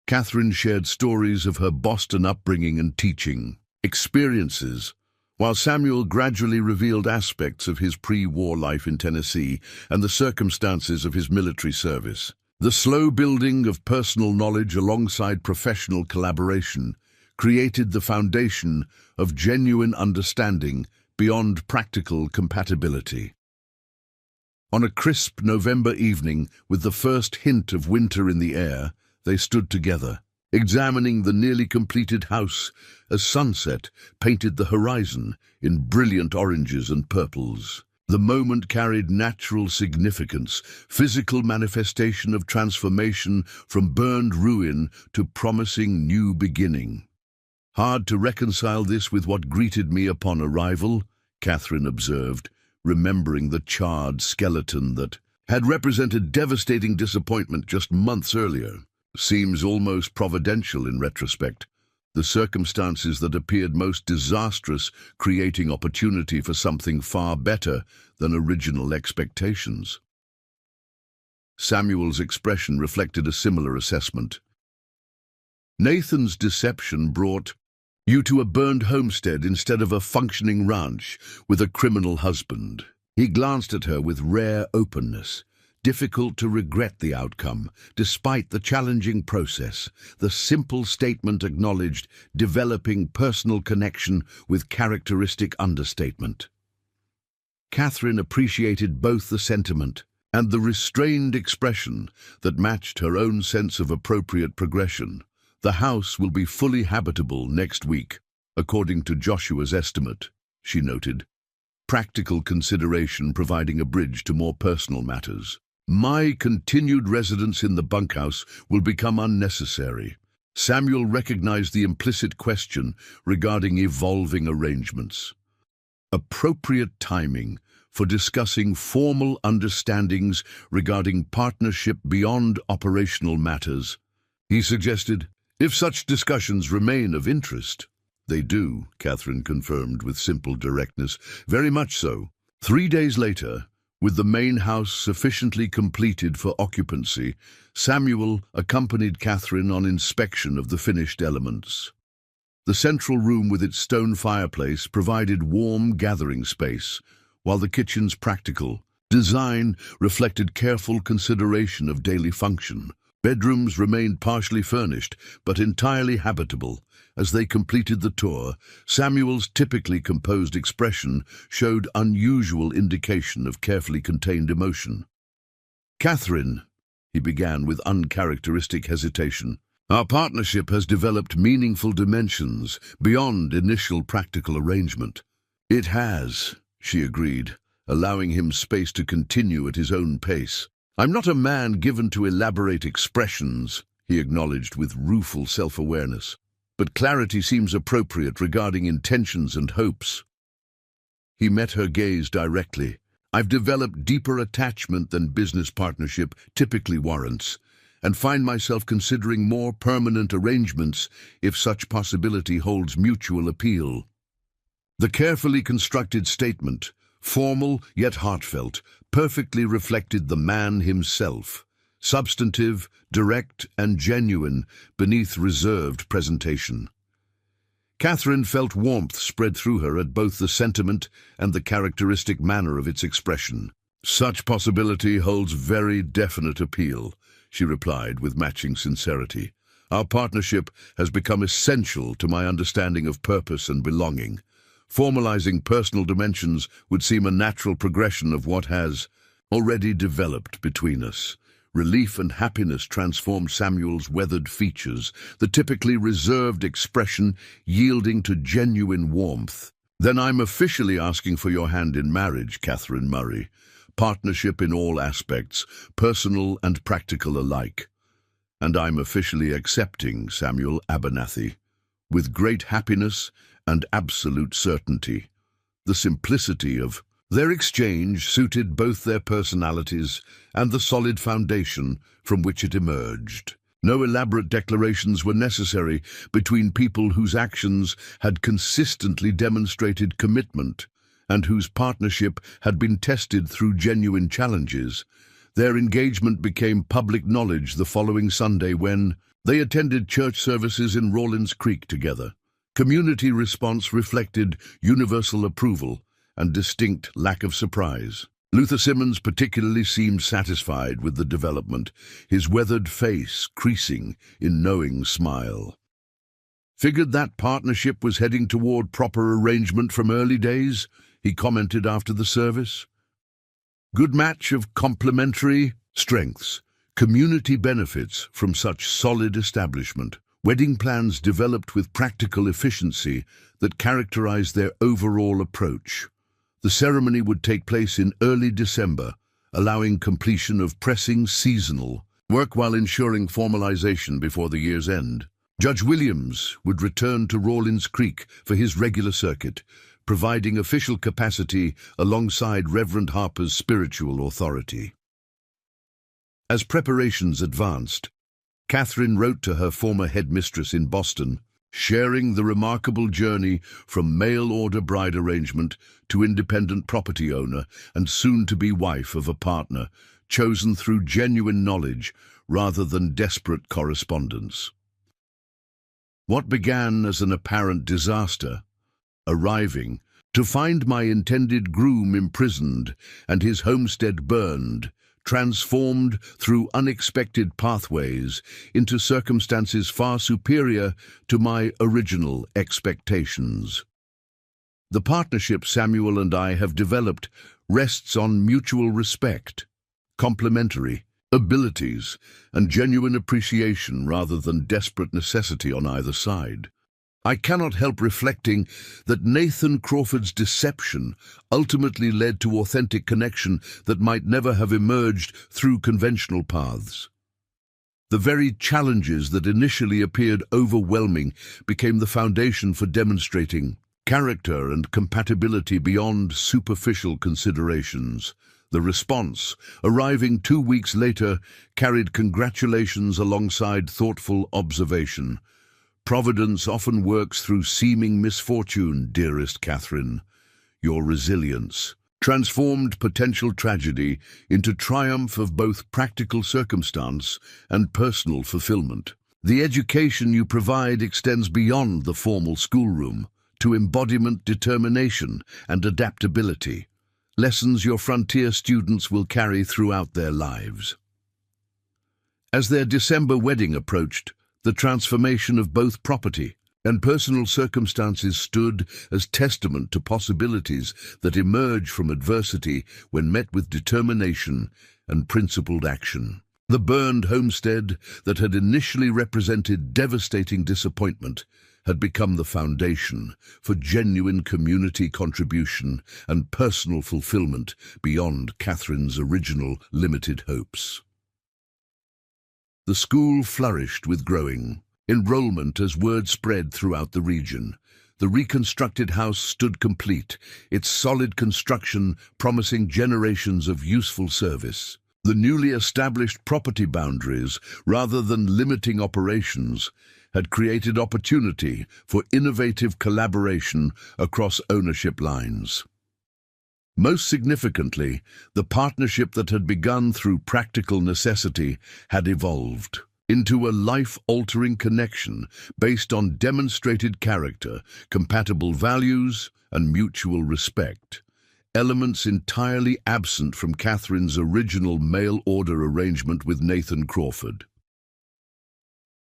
Catherine shared stories of her Boston upbringing and teaching experiences, while Samuel gradually revealed aspects of his pre-war life in Tennessee and the circumstances of his military service. The slow building of personal knowledge alongside professional collaboration created the foundation of genuine understanding beyond practical compatibility. On a crisp November evening, with the first hint of winter in the air, they stood together, examining the nearly completed house as sunset painted the horizon in brilliant oranges and purples. The moment carried natural significance, physical manifestation of transformation from burned ruin to promising new beginning. Hard to reconcile this with what greeted me upon arrival, Catherine observed, remembering the charred skeleton that had represented devastating disappointment just months earlier. Seems almost providential in retrospect, the circumstances that appeared most disastrous creating opportunity for something far better than original expectations. Samuel's expression reflected a similar assessment. Nathan's deception brought You to a burned homestead instead of a functioning ranch with a criminal husband." He glanced at her with rare openness, difficult to regret the outcome, despite the challenging process. The simple statement acknowledged developing personal connection with characteristic understatement. Catherine appreciated both the sentiment and the restrained expression that matched her own sense of appropriate progression. "The house will be fully habitable next week, according to Joshua's estimate," she noted. "Practical consideration providing a bridge to more personal matters. My continued residence in the bunkhouse will become unnecessary." Samuel recognized the implicit question regarding evolving arrangements. Appropriate timing for discussing formal understandings regarding partnership beyond operational matters, he suggested. "If such discussions remain of interest." "They do," Catherine confirmed with simple directness. "Very much so." 3 days later, with the main house sufficiently completed for occupancy, Samuel accompanied Catherine on inspection of the finished elements. The central room with its stone fireplace provided warm gathering space, while the kitchen's practical design reflected careful consideration of daily function. Bedrooms remained partially furnished, but entirely habitable. As they completed the tour, Samuel's typically composed expression showed unusual indication of carefully contained emotion. "Catherine," he began with uncharacteristic hesitation, "our partnership has developed meaningful dimensions beyond initial practical arrangement." "It has," she agreed, allowing him space to continue at his own pace. "I'm not a man given to elaborate expressions," he acknowledged with rueful self-awareness. "But clarity seems appropriate regarding intentions and hopes." He met her gaze directly. "I've developed deeper attachment than business partnership typically warrants, and find myself considering more permanent arrangements if such possibility holds mutual appeal." The carefully constructed statement, formal yet heartfelt, perfectly reflected the man himself, substantive, direct, and genuine beneath reserved presentation. Catherine felt warmth spread through her at both the sentiment and the characteristic manner of its expression. "Such possibility holds very definite appeal," she replied with matching sincerity. "Our partnership has become essential to my understanding of purpose and belonging. Formalizing personal dimensions would seem a natural progression of what has already developed between us." Relief and happiness transformed Samuel's weathered features, the typically reserved expression yielding to genuine warmth. "Then I'm officially asking for your hand in marriage, Catherine Murray. Partnership in all aspects, personal and practical alike. And I'm officially accepting, Samuel Abernathy, with great happiness and absolute certainty." The simplicity of their exchange suited both their personalities and the solid foundation from which it emerged. No elaborate declarations were necessary between people whose actions had consistently demonstrated commitment and whose partnership had been tested through genuine challenges. Their engagement became public knowledge the following Sunday when they attended church services in Rawlins Creek together. Community response reflected universal approval and distinct lack of surprise. Luther Simmons particularly seemed satisfied with the development, his weathered face creasing in knowing smile. "Figured that partnership was heading toward proper arrangement from early days," he commented after the service. "Good match of complementary strengths, community benefits from such solid establishment. Wedding plans developed with practical efficiency that characterized their overall approach. The ceremony would take place in early December, allowing completion of pressing seasonal work while ensuring formalization before the year's end. Judge Williams would return to Rawlins Creek for his regular circuit, providing official capacity alongside Reverend Harper's spiritual authority." As preparations advanced, Catherine wrote to her former headmistress in Boston, sharing the remarkable journey from mail-order bride arrangement to independent property owner and soon-to-be wife of a partner, chosen through genuine knowledge rather than desperate correspondence. What began as an apparent disaster, arriving to find my intended groom imprisoned and his homestead burned, transformed through unexpected pathways into circumstances far superior to my original expectations. The partnership Samuel and I have developed rests on mutual respect, complementary abilities, and genuine appreciation rather than desperate necessity on either side. I cannot help reflecting that Nathan Crawford's deception ultimately led to authentic connection that might never have emerged through conventional paths. The very challenges that initially appeared overwhelming became the foundation for demonstrating character and compatibility beyond superficial considerations. The response, arriving 2 weeks later, carried congratulations alongside thoughtful observation. Providence often works through seeming misfortune, dearest Catherine. Your resilience transformed potential tragedy into triumph of both practical circumstance and personal fulfillment. The education you provide extends beyond the formal schoolroom to embodiment, determination, and adaptability, lessons your frontier students will carry throughout their lives. As their December wedding approached, the transformation of both property and personal circumstances stood as testament to possibilities that emerge from adversity when met with determination and principled action. The burned homestead that had initially represented devastating disappointment had become the foundation for genuine community contribution and personal fulfillment beyond Catherine's original limited hopes. The school flourished with growing enrollment as word spread throughout the region. The reconstructed house stood complete, its solid construction promising generations of useful service. The newly established property boundaries, rather than limiting operations, had created opportunity for innovative collaboration across ownership lines. Most significantly, the partnership that had begun through practical necessity had evolved into a life-altering connection based on demonstrated character, compatible values, and mutual respect, elements entirely absent from Catherine's original mail-order arrangement with Nathan Crawford.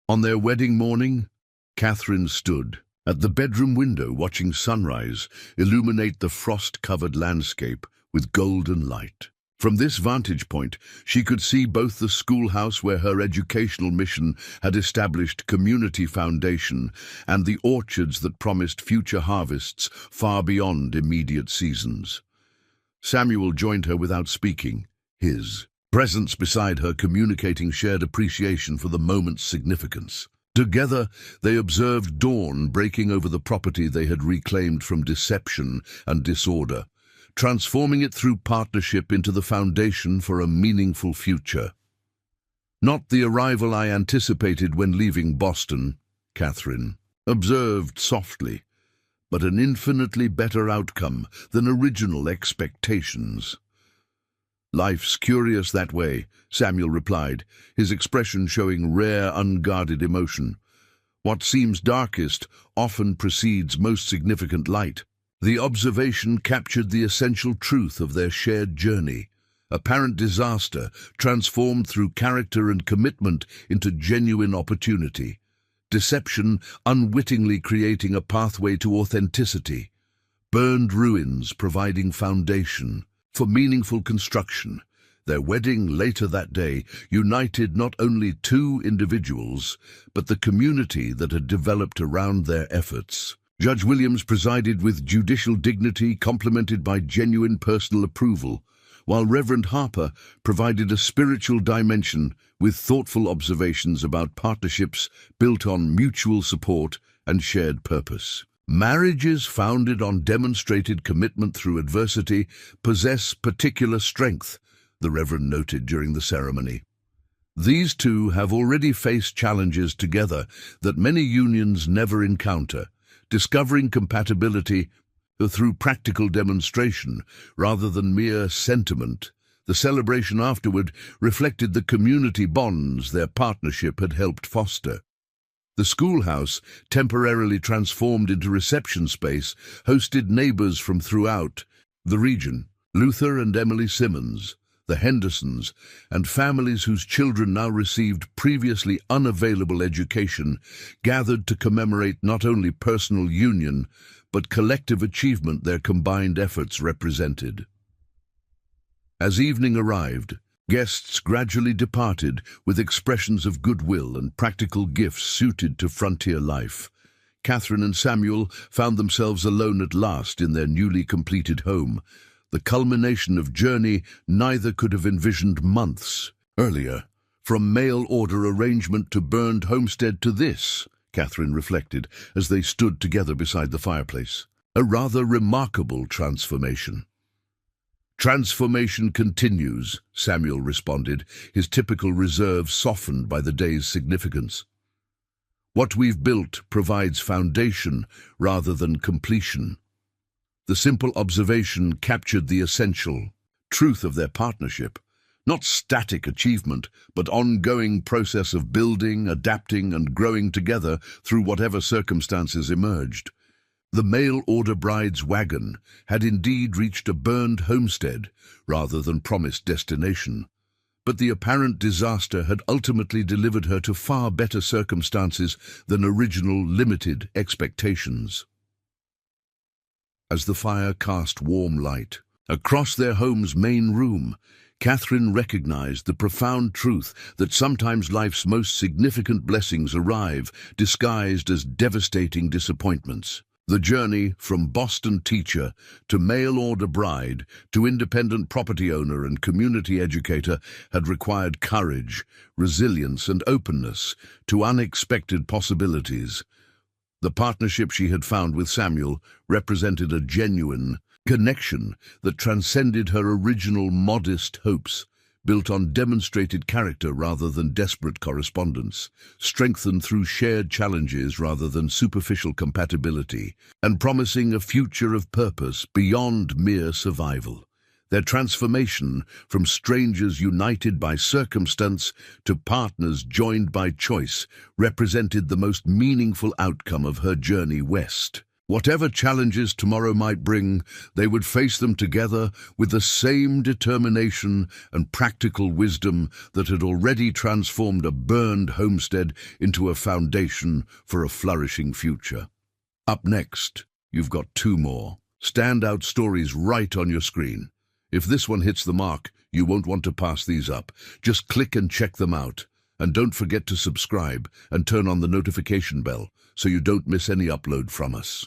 On their wedding morning, Catherine stood at the bedroom window watching sunrise illuminate the frost-covered landscape with golden light. From this vantage point, she could see both the schoolhouse where her educational mission had established community foundation and the orchards that promised future harvests far beyond immediate seasons. Samuel joined her without speaking, his presence beside her communicating shared appreciation for the moment's significance. Together, they observed dawn breaking over the property they had reclaimed from deception and disorder, transforming it through partnership into the foundation for a meaningful future. Not the arrival I anticipated when leaving Boston, Catherine observed softly, but an infinitely better outcome than original expectations. Life's curious that way, Samuel replied, his expression showing rare, unguarded emotion. What seems darkest often precedes most significant light. The observation captured the essential truth of their shared journey. Apparent disaster transformed through character and commitment into genuine opportunity. Deception unwittingly creating a pathway to authenticity. Burned ruins providing foundation for meaningful construction. Their wedding later that day united not only two individuals, but the community that had developed around their efforts. Judge Williams presided with judicial dignity complemented by genuine personal approval, while Reverend Harper provided a spiritual dimension with thoughtful observations about partnerships built on mutual support and shared purpose. Marriages founded on demonstrated commitment through adversity possess particular strength, the Reverend noted during the ceremony. These two have already faced challenges together that many unions never encounter, discovering compatibility through practical demonstration rather than mere sentiment. The celebration afterward reflected the community bonds their partnership had helped foster. The schoolhouse, temporarily transformed into reception space, hosted neighbors from throughout the region. Luther and Emily Simmons, the Hendersons, and families whose children now received previously unavailable education, gathered to commemorate not only personal union, but collective achievement their combined efforts represented. As evening arrived, guests gradually departed with expressions of goodwill and practical gifts suited to frontier life. Catherine and Samuel found themselves alone at last in their newly completed home, the culmination of journey neither could have envisioned months earlier. From mail-order arrangement to burned homestead to this, Catherine reflected as they stood together beside the fireplace. A rather remarkable transformation. Transformation continues, Samuel responded, his typical reserve softened by the day's significance. What we've built provides foundation rather than completion. The simple observation captured the essential truth of their partnership. Not static achievement, but ongoing process of building, adapting, and growing together through whatever circumstances emerged. The mail-order bride's wagon had indeed reached a burned homestead rather than promised destination, but the apparent disaster had ultimately delivered her to far better circumstances than original limited expectations. As the fire cast warm light across their home's main room, Catherine recognized the profound truth that sometimes life's most significant blessings arrive disguised as devastating disappointments. The journey from Boston teacher to mail-order bride to independent property owner and community educator had required courage, resilience, and openness to unexpected possibilities. The partnership she had found with Samuel represented a genuine connection that transcended her original modest hopes, built on demonstrated character rather than desperate correspondence, strengthened through shared challenges rather than superficial compatibility, and promising a future of purpose beyond mere survival. Their transformation from strangers united by circumstance to partners joined by choice represented the most meaningful outcome of her journey west. Whatever challenges tomorrow might bring, they would face them together with the same determination and practical wisdom that had already transformed a burned homestead into a foundation for a flourishing future. Up next, you've got two more standout stories right on your screen. If this one hits the mark, you won't want to pass these up. Just click and check them out. And don't forget to subscribe and turn on the notification bell so you don't miss any upload from us.